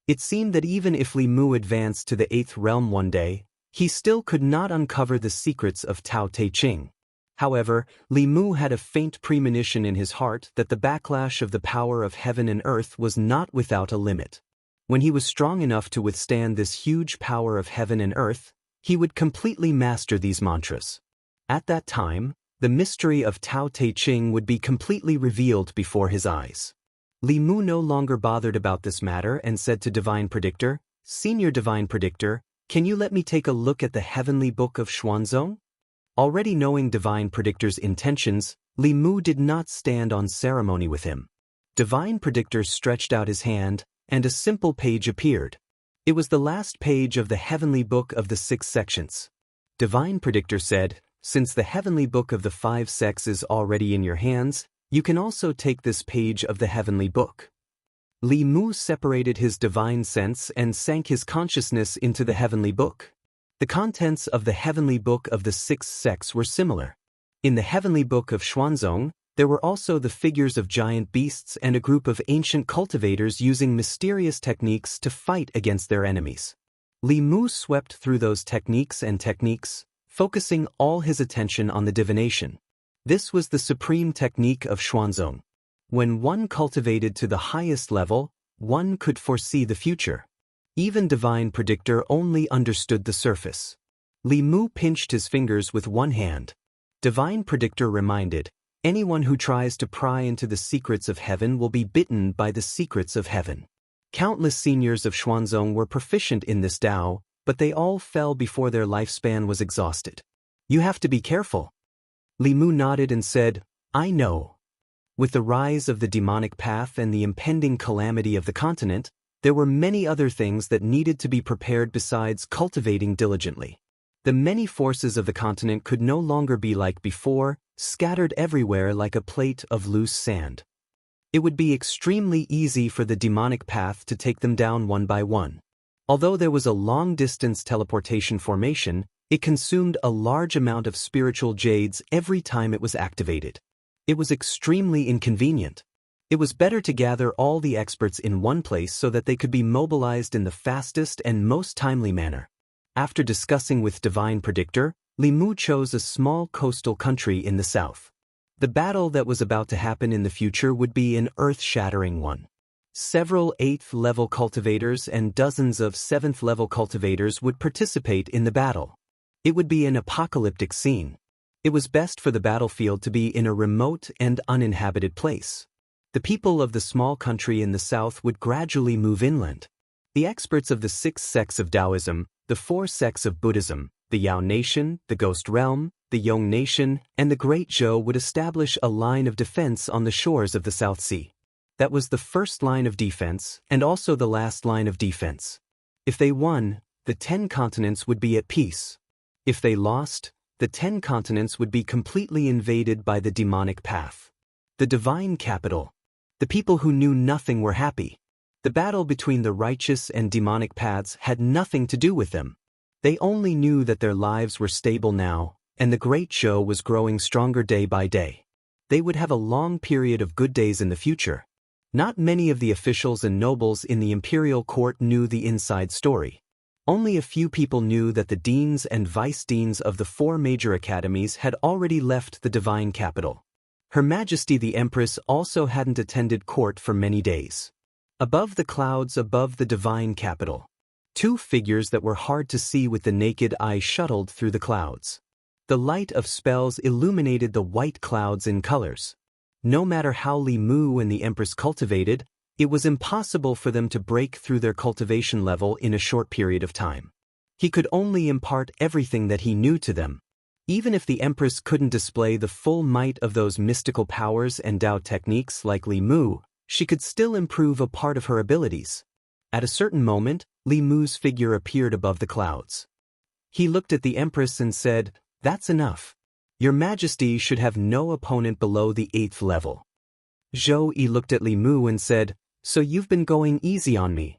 A: It seemed that even if Li Mu advanced to the 8th realm one day, he still could not uncover the secrets of Tao Te Ching. However, Li Mu had a faint premonition in his heart that the backlash of the power of heaven and earth was not without a limit. When he was strong enough to withstand this huge power of heaven and earth, he would completely master these mantras. At that time, The mystery of Tao Te Ching would be completely revealed before his eyes. Li Mu no longer bothered about this matter and said to Divine Predictor, "Senior Divine Predictor, can you let me take a look at the heavenly book of Xuanzong?" Already knowing Divine Predictor's intentions, Li Mu did not stand on ceremony with him. Divine Predictor stretched out his hand, and a simple page appeared. It was the last page of the heavenly book of the 6 sections. Divine Predictor said, "Since the heavenly book of the 5 sects is already in your hands, you can also take this page of the heavenly book." Li Mu separated his divine sense and sank his consciousness into the heavenly book. The contents of the heavenly book of the 6 sects were similar. In the heavenly book of Xuanzong, there were also the figures of giant beasts and a group of ancient cultivators using mysterious techniques to fight against their enemies. Li Mu swept through those techniques, focusing all his attention on the divination. This was the supreme technique of Xuanzong. When one cultivated to the highest level, one could foresee the future. Even Divine Predictor only understood the surface. Li Mu pinched his fingers with one hand. Divine Predictor reminded, "Anyone who tries to pry into the secrets of heaven will be bitten by the secrets of heaven." Countless seniors of Xuanzong were proficient in this Tao, but they all fell before their lifespan was exhausted. "You have to be careful." Li Mu nodded and said, "I know." With the rise of the demonic path and the impending calamity of the continent, there were many other things that needed to be prepared besides cultivating diligently. The many forces of the continent could no longer be like before, scattered everywhere like a plate of loose sand. It would be extremely easy for the demonic path to take them down one by one. Although there was a long-distance teleportation formation, it consumed a large amount of spiritual jades every time it was activated. It was extremely inconvenient. It was better to gather all the experts in one place so that they could be mobilized in the fastest and most timely manner. After discussing with Divine Predictor, Li Mu chose a small coastal country in the south. The battle that was about to happen in the future would be an earth-shattering one. Several 8th-level cultivators and dozens of 7th-level cultivators would participate in the battle. It would be an apocalyptic scene. It was best for the battlefield to be in a remote and uninhabited place. The people of the small country in the south would gradually move inland. The experts of the 6 sects of Taoism, the 4 sects of Buddhism, the Yao Nation, the Ghost Realm, the Yong Nation, and the Great Zhou would establish a line of defense on the shores of the South Sea. That was the first line of defense and also the last line of defense. If they won, the 10 continents would be at peace. If they lost, the 10 continents would be completely invaded by the demonic path. The divine capital. The people who knew nothing were happy. The battle between the righteous and demonic paths had nothing to do with them. They only knew that their lives were stable now, and the Great Zhou was growing stronger day by day. They would have a long period of good days in the future. Not many of the officials and nobles in the imperial court knew the inside story. Only a few people knew that the deans and vice-deans of the 4 major academies had already left the divine capital. Her Majesty the Empress also hadn't attended court for many days. Above the clouds above the divine capital, 2 figures that were hard to see with the naked eye shuttled through the clouds. The light of spells illuminated the white clouds in colors. No matter how Li Mu and the Empress cultivated, it was impossible for them to break through their cultivation level in a short period of time. He could only impart everything that he knew to them. Even if the Empress couldn't display the full might of those mystical powers and Tao techniques like Li Mu, she could still improve a part of her abilities. At a certain moment, Li Mu's figure appeared above the clouds. He looked at the Empress and said, "That's enough. Your Majesty should have no opponent below the 8th level." Zhou Yi looked at Li Mu and said, "So you've been going easy on me."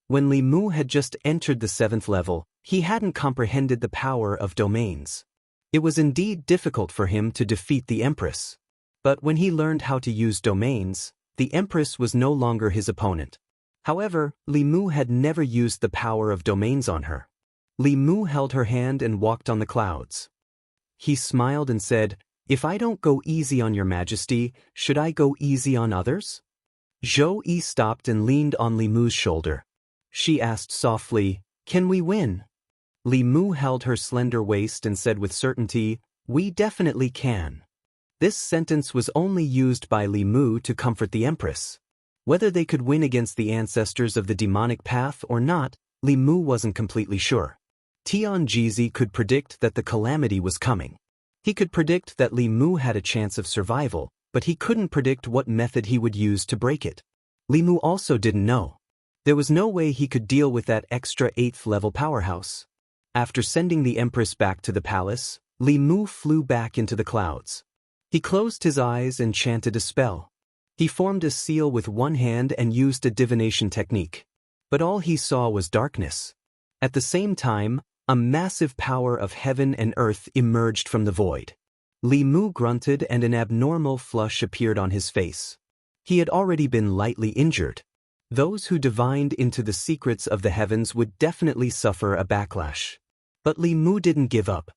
A: When Li Mu had just entered the 7th level, he hadn't comprehended the power of domains. It was indeed difficult for him to defeat the Empress. But when he learned how to use domains, the Empress was no longer his opponent. However, Li Mu had never used the power of domains on her. Li Mu held her hand and walked on the clouds. He smiled and said, "If I don't go easy on your Majesty, should I go easy on others?" Zhou Yi stopped and leaned on Li Mu's shoulder. She asked softly, "Can we win?" Li Mu held her slender waist and said with certainty, We definitely can. This sentence was only used by Li Mu to comfort the Empress. Whether they could win against the ancestors of the demonic path or not, Li Mu wasn't completely sure. Tianjizi could predict that the calamity was coming. He could predict that Li Mu had a chance of survival, but he couldn't predict what method he would use to break it. Li Mu also didn't know. There was no way he could deal with that extra 8th level powerhouse. After sending the Empress back to the palace, Li Mu flew back into the clouds. He closed his eyes and chanted a spell. He formed a seal with one hand and used a divination technique. But all he saw was darkness. At the same time, a massive power of heaven and earth emerged from the void. Li Mu grunted and an abnormal flush appeared on his face. He had already been lightly injured. Those who divined into the secrets of the heavens would definitely suffer a backlash. But Li Mu didn't give up.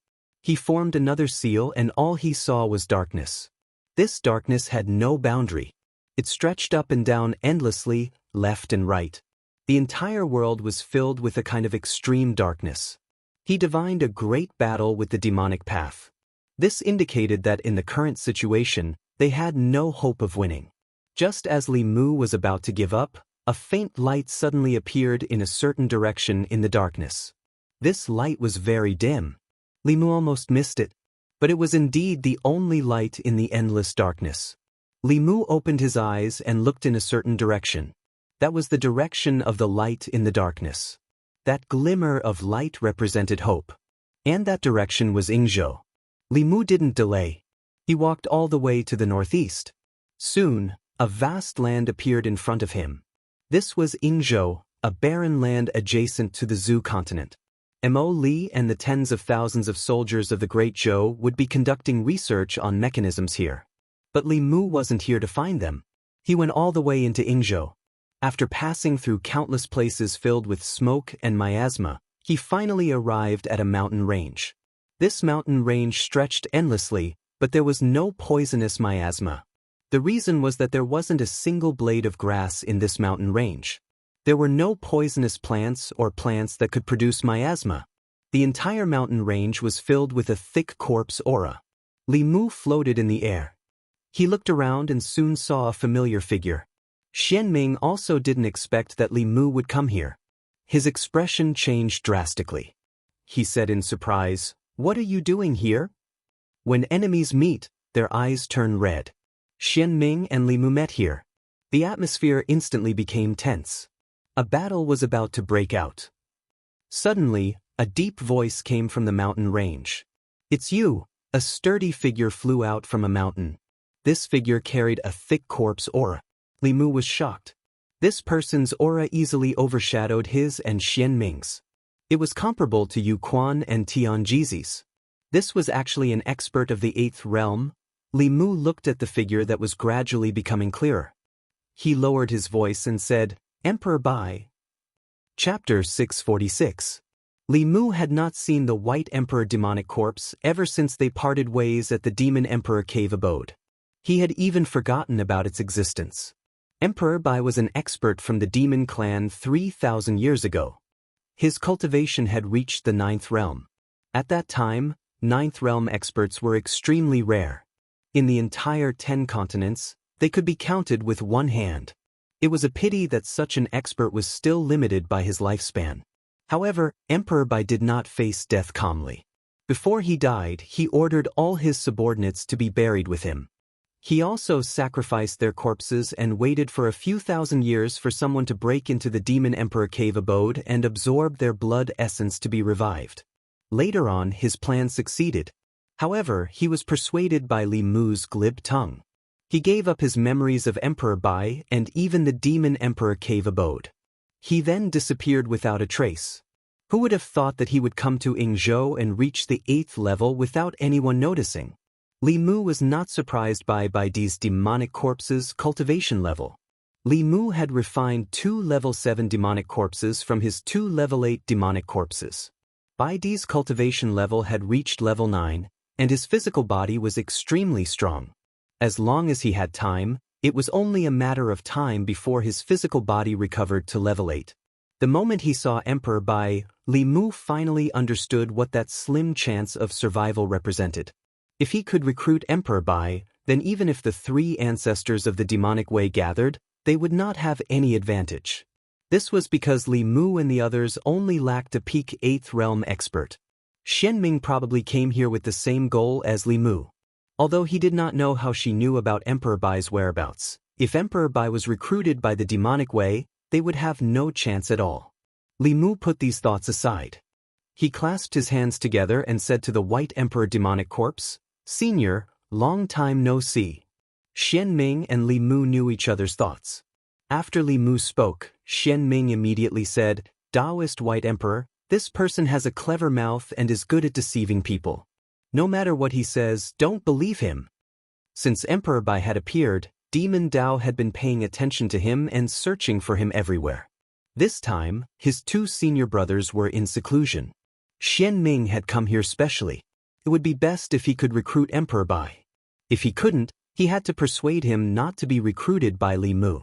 A: He formed another seal and all he saw was darkness. This darkness had no boundary. It stretched up and down endlessly, left and right. The entire world was filled with a kind of extreme darkness. He divined a great battle with the demonic path. This indicated that in the current situation, they had no hope of winning. Just as Li Mu was about to give up, a faint light suddenly appeared in a certain direction in the darkness. This light was very dim. Li Mu almost missed it, but it was indeed the only light in the endless darkness. Li Mu opened his eyes and looked in a certain direction. That was the direction of the light in the darkness. That glimmer of light represented hope. And that direction was Yingzhou. Li Mu didn't delay. He walked all the way to the northeast. Soon, a vast land appeared in front of him. This was Yingzhou, a barren land adjacent to the Zhou continent. Mo Li and the tens of thousands of soldiers of the Great Zhou would be conducting research on mechanisms here. But Li Mu wasn't here to find them. He went all the way into Yingzhou. After passing through countless places filled with smoke and miasma, he finally arrived at a mountain range. This mountain range stretched endlessly, but there was no poisonous miasma. The reason was that there wasn't a single blade of grass in this mountain range. There were no poisonous plants or plants that could produce miasma. The entire mountain range was filled with a thick corpse aura. Li Mu floated in the air. He looked around and soon saw a familiar figure. Xianming also didn't expect that Li Mu would come here. His expression changed drastically. He said in surprise, "What are you doing here?" When enemies meet, their eyes turn red. Xianming and Li Mu met here. The atmosphere instantly became tense. A battle was about to break out. Suddenly, a deep voice came from the mountain range. "It's you!" A sturdy figure flew out from a mountain. This figure carried a thick corpse aura. Li Mu was shocked. This person's aura easily overshadowed his and Xianming's. It was comparable to Yu Quan and Tianjizi's. This was actually an expert of the 8th realm. Li Mu looked at the figure that was gradually becoming clearer. He lowered his voice and said, "Emperor Bai." Chapter 646. Li Mu had not seen the White Emperor demonic corpse ever since they parted ways at the Demon Emperor cave abode. He had even forgotten about its existence. Emperor Bai was an expert from the demon clan 3,000 years ago. His cultivation had reached the 9th realm. At that time, 9th realm experts were extremely rare. In the entire 10 continents, they could be counted with one hand. It was a pity that such an expert was still limited by his lifespan. However, Emperor Bai did not face death calmly. Before he died, he ordered all his subordinates to be buried with him. He also sacrificed their corpses and waited for a few thousand years for someone to break into the Demon Emperor cave abode and absorb their blood essence to be revived. Later on, his plan succeeded. However, he was persuaded by Li Mu's glib tongue. He gave up his memories of Emperor Bai and even the Demon Emperor cave abode. He then disappeared without a trace. Who would have thought that he would come to Yingzhou and reach the 8th level without anyone noticing? Li Mu was not surprised by Baidi's demonic corpse's cultivation level. Li Mu had refined 2 level 7 demonic corpses from his 2 level 8 demonic corpses. Baidi's cultivation level had reached level 9, and his physical body was extremely strong. As long as he had time, it was only a matter of time before his physical body recovered to level 8. The moment he saw Emperor Bai, Li Mu finally understood what that slim chance of survival represented. If he could recruit Emperor Bai, then even if the three ancestors of the demonic way gathered, they would not have any advantage. This was because Li Mu and the others only lacked a peak 8th realm expert. Xianming probably came here with the same goal as Li Mu. Although he did not know how she knew about Emperor Bai's whereabouts, if Emperor Bai was recruited by the demonic way, they would have no chance at all. Li Mu put these thoughts aside. He clasped his hands together and said to the White Emperor demonic corpse, "Senior, long time no see." Xianming and Li Mu knew each other's thoughts. After Li Mu spoke, Xianming immediately said, "Daoist White Emperor, this person has a clever mouth and is good at deceiving people. No matter what he says, don't believe him." Since Emperor Bai had appeared, Demon Dao had been paying attention to him and searching for him everywhere. This time, his two senior brothers were in seclusion. Xianming had come here specially. It would be best if he could recruit Emperor Bai. If he couldn't, he had to persuade him not to be recruited by Li Mu.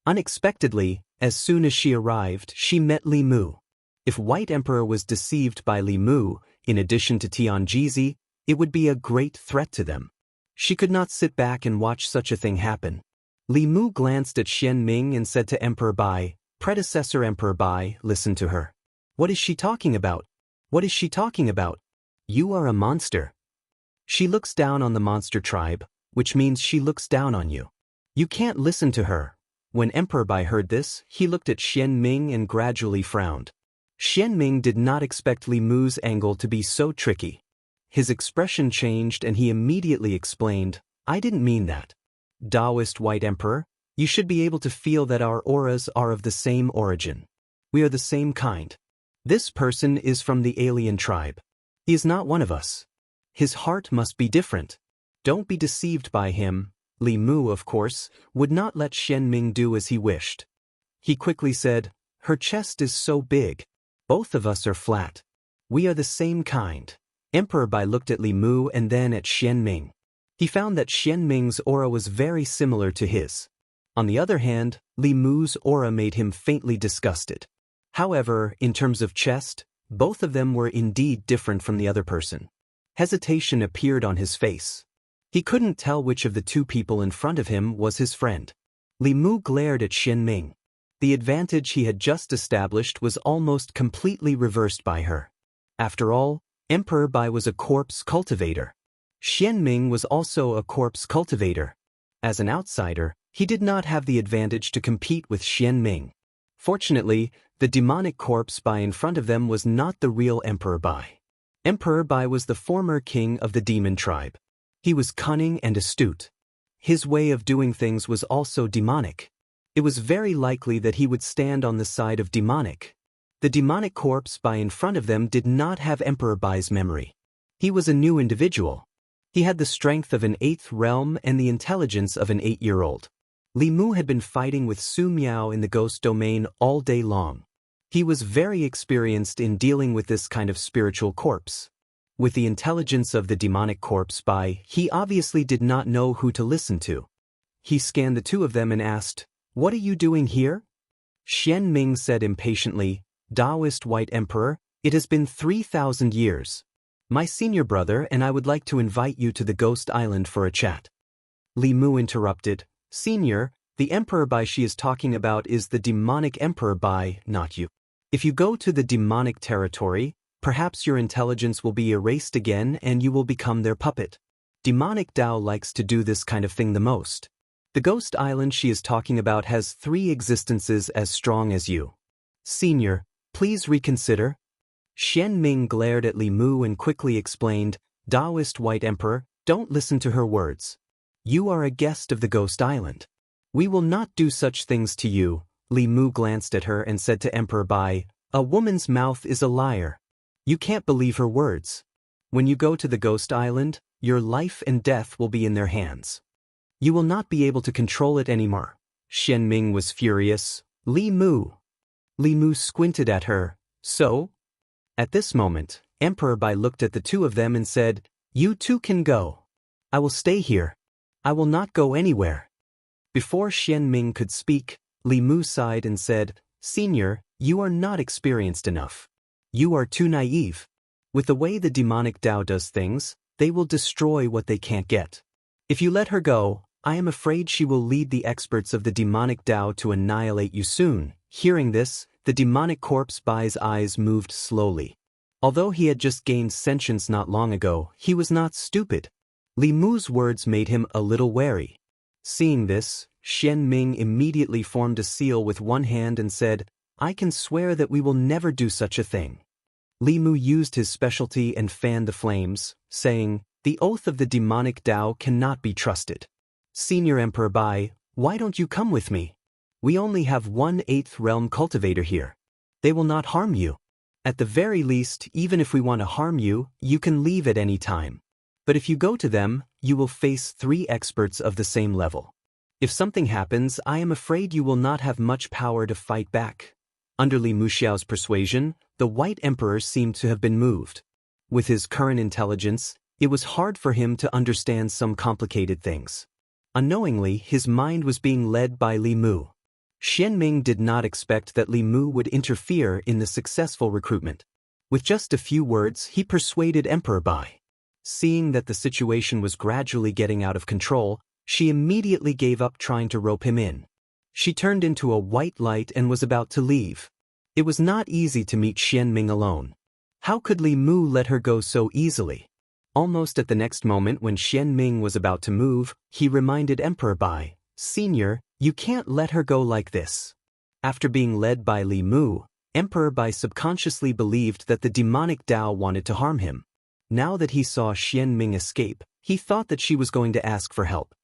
A: Unexpectedly, as soon as she arrived, she met Li Mu. If White Emperor was deceived by Li Mu, in addition to Tianjizi, it would be a great threat to them. She could not sit back and watch such a thing happen. Li Mu glanced at Xianming and said to Emperor Bai, "Predecessor Emperor Bai, listen to her. What is she talking about? What is she talking about? You are a monster. She looks down on the monster tribe, which means she looks down on you. You can't listen to her." When Emperor Bai heard this, he looked at Xianming and gradually frowned. Xianming did not expect Li Mu's angle to be so tricky. His expression changed and he immediately explained, "I didn't mean that. Daoist White Emperor, you should be able to feel that our auras are of the same origin. We are the same kind. This person is from the alien tribe. He is not one of us. His heart must be different. Don't be deceived by him." Li Mu, of course, would not let Xianming do as he wished. He quickly said, "Her chest is so big. Both of us are flat. We are the same kind." Emperor Bai looked at Li Mu and then at Xianming. He found that Xianming's aura was very similar to his. On the other hand, Li Mu's aura made him faintly disgusted. However, in terms of chest, both of them were indeed different from the other person. Hesitation appeared on his face. He couldn't tell which of the two people in front of him was his friend. Li Mu glared at Xianming. The advantage he had just established was almost completely reversed by her. After all, Emperor Bai was a corpse cultivator. Xianming was also a corpse cultivator. As an outsider, he did not have the advantage to compete with Xianming. Fortunately, the demonic corpse Bai in front of them was not the real Emperor Bai. Emperor Bai was the former king of the demon tribe. He was cunning and astute. His way of doing things was also demonic. It was very likely that he would stand on the side of demonic. The demonic corpse Bai in front of them did not have Emperor Bai's memory. He was a new individual. He had the strength of an 8th realm and the intelligence of an 8-year-old. Li Mu had been fighting with Su Miao in the ghost domain all day long. He was very experienced in dealing with this kind of spiritual corpse. With the intelligence of the demonic corpse Bai, he obviously did not know who to listen to. He scanned the two of them and asked, "What are you doing here?" Xianming said impatiently, "Daoist White Emperor, it has been 3,000 years. My senior brother and I would like to invite you to the Ghost Island for a chat." Li Mu interrupted, "Senior, the Emperor Bai she is talking about is the demonic Emperor Bai, not you. If you go to the demonic territory, perhaps your intelligence will be erased again and you will become their puppet. Demonic Dao likes to do this kind of thing the most. The Ghost Island she is talking about has 3 existences as strong as you. Senior, please reconsider." Xianming glared at Li Mu and quickly explained, "Daoist White Emperor, don't listen to her words. You are a guest of the Ghost Island. We will not do such things to you." Li Mu glanced at her and said to Emperor Bai, "A woman's mouth is a liar. You can't believe her words. When you go to the Ghost Island, your life and death will be in their hands. You will not be able to control it anymore." Xianming was furious. Li Mu. Li Mu squinted at her. "So?" At this moment, Emperor Bai looked at the two of them and said, "You two can go. I will stay here. I will not go anywhere." Before Xianming could speak, Li Mu sighed and said, "Senior, you are not experienced enough. You are too naive. With the way the demonic Dao does things, They will destroy what they can't get. If you let her go, I am afraid she will lead the experts of the demonic Dao to annihilate you soon." Hearing this, the demonic corpse Bai's eyes moved slowly. Although he had just gained sentience not long ago, he was not stupid. Li Mu's words made him a little wary. Seeing this, Xian Ming immediately formed a seal with one hand and said, "I can swear that we will never do such a thing." Li Mu used his specialty and fanned the flames, saying, "The oath of the demonic Dao cannot be trusted. Senior Emperor Bai, why don't you come with me? We only have 1/8 realm cultivator here. They will not harm you. At the very least, even if we want to harm you, you can leave at any time. But if you go to them, you will face 3 experts of the same level. If something happens, I am afraid you will not have much power to fight back." Under Li Muxiao's persuasion, the White Emperor seemed to have been moved. With his current intelligence, it was hard for him to understand some complicated things. Unknowingly, his mind was being led by Li Mu. Xian Ming did not expect that Li Mu would interfere in the successful recruitment. With just a few words, he persuaded Emperor Bai. Seeing that the situation was gradually getting out of control, she immediately gave up trying to rope him in. She turned into a white light and was about to leave. It was not easy to meet Xian Ming alone. How could Li Mu let her go so easily? Almost at the next moment when Xian Ming was about to move, he reminded Emperor Bai, "Senior, you can't let her go like this." After being led by Li Mu, Emperor Bai subconsciously believed that the demonic Dao wanted to harm him. Now that he saw Xian Ming escape, he thought that she was going to ask for help.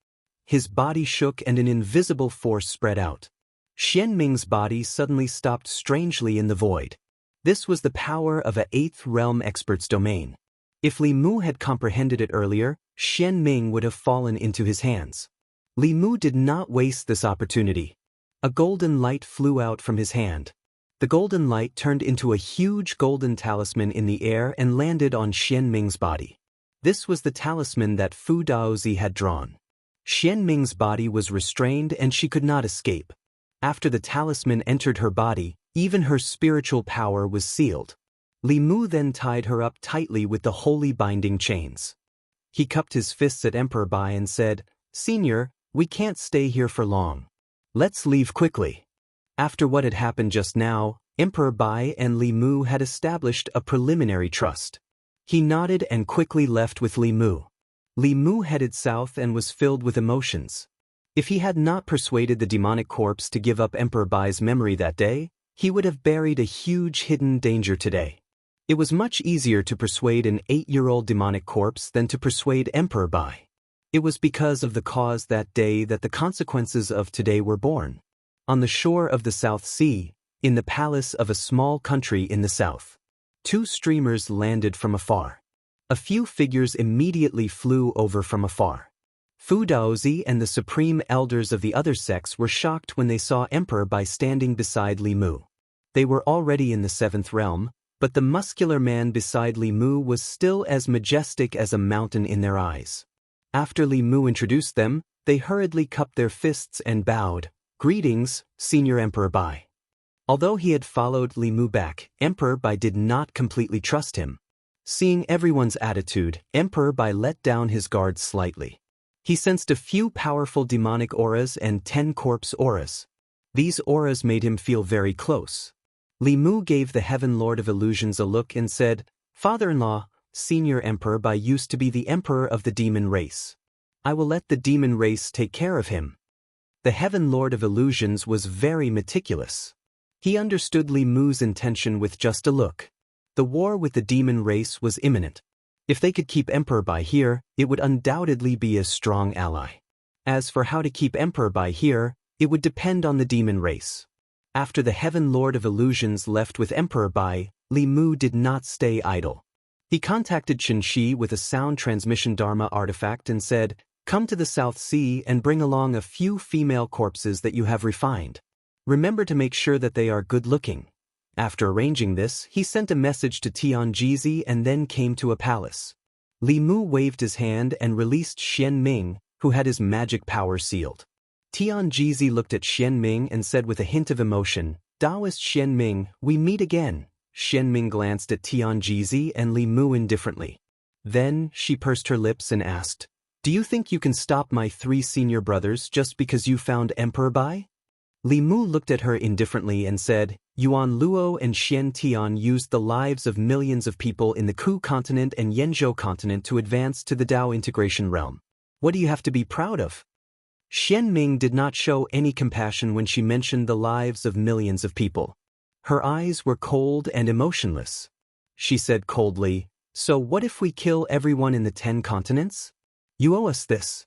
A: His body shook and an invisible force spread out. Xian Ming's body suddenly stopped strangely in the void. This was the power of a 8th realm expert's domain. If Li Mu had comprehended it earlier, Xian Ming would have fallen into his hands. Li Mu did not waste this opportunity. A golden light flew out from his hand. The golden light turned into a huge golden talisman in the air and landed on Xian Ming's body. This was the talisman that Fu Daozi had drawn. Xian Ming's body was restrained and she could not escape. After the talisman entered her body, even her spiritual power was sealed. Li Mu then tied her up tightly with the holy binding chains. He cupped his fists at Emperor Bai and said, "Senior, we can't stay here for long. Let's leave quickly." After what had happened just now, Emperor Bai and Li Mu had established a preliminary trust. He nodded and quickly left with Li Mu. Li Mu headed south and was filled with emotions. If he had not persuaded the demonic corpse to give up Emperor Bai's memory that day, he would have buried a huge hidden danger today. It was much easier to persuade an 8-year-old demonic corpse than to persuade Emperor Bai. It was because of the cause that day that the consequences of today were born. On the shore of the South Sea, in the palace of a small country in the south, 2 streamers landed from afar. A few figures immediately flew over from afar. Fu Daozi and the supreme elders of the other sects were shocked when they saw Emperor Bai standing beside Li Mu. They were already in the 7th realm, but the muscular man beside Li Mu was still as majestic as a mountain in their eyes. After Li Mu introduced them, they hurriedly cupped their fists and bowed. "Greetings, Senior Emperor Bai." Although he had followed Li Mu back, Emperor Bai did not completely trust him. Seeing everyone's attitude, Emperor Bai let down his guard slightly. He sensed a few powerful demonic auras and 10 corpse auras. These auras made him feel very close. Li Mu gave the Heaven Lord of Illusions a look and said, "Father-in-law, Senior Emperor Bai used to be the emperor of the demon race. I will let the demon race take care of him." The Heaven Lord of Illusions was very meticulous. He understood Li Mu's intention with just a look. The war with the demon race was imminent. If they could keep Emperor Bai here, it would undoubtedly be a strong ally. As for how to keep Emperor Bai here, it would depend on the demon race. After the Heaven Lord of Illusions left with Emperor Bai, Li Mu did not stay idle. He contacted Xianxia with a sound transmission Dharma artifact and said, "Come to the South Sea and bring along a few female corpses that you have refined. Remember to make sure that they are good-looking." After arranging this, he sent a message to Tianjizi and then came to a palace. Li Mu waved his hand and released Xian Ming, who had his magic power sealed. Tianjizi looked at Xian Ming and said with a hint of emotion, "Daoist Xian Ming, we meet again." Xian Ming glanced at Tianjizi and Li Mu indifferently. Then, she pursed her lips and asked, "Do you think you can stop my 3 senior brothers just because you found Emperor Bai?" Li Mu looked at her indifferently and said, "Yuan Luo and Xian Tian used the lives of millions of people in the Ku continent and Yenzhou continent to advance to the Dao integration realm. What do you have to be proud of?" Xian Ming did not show any compassion when she mentioned the lives of millions of people. Her eyes were cold and emotionless. She said coldly, "So what if we kill everyone in the 10 continents? You owe us this."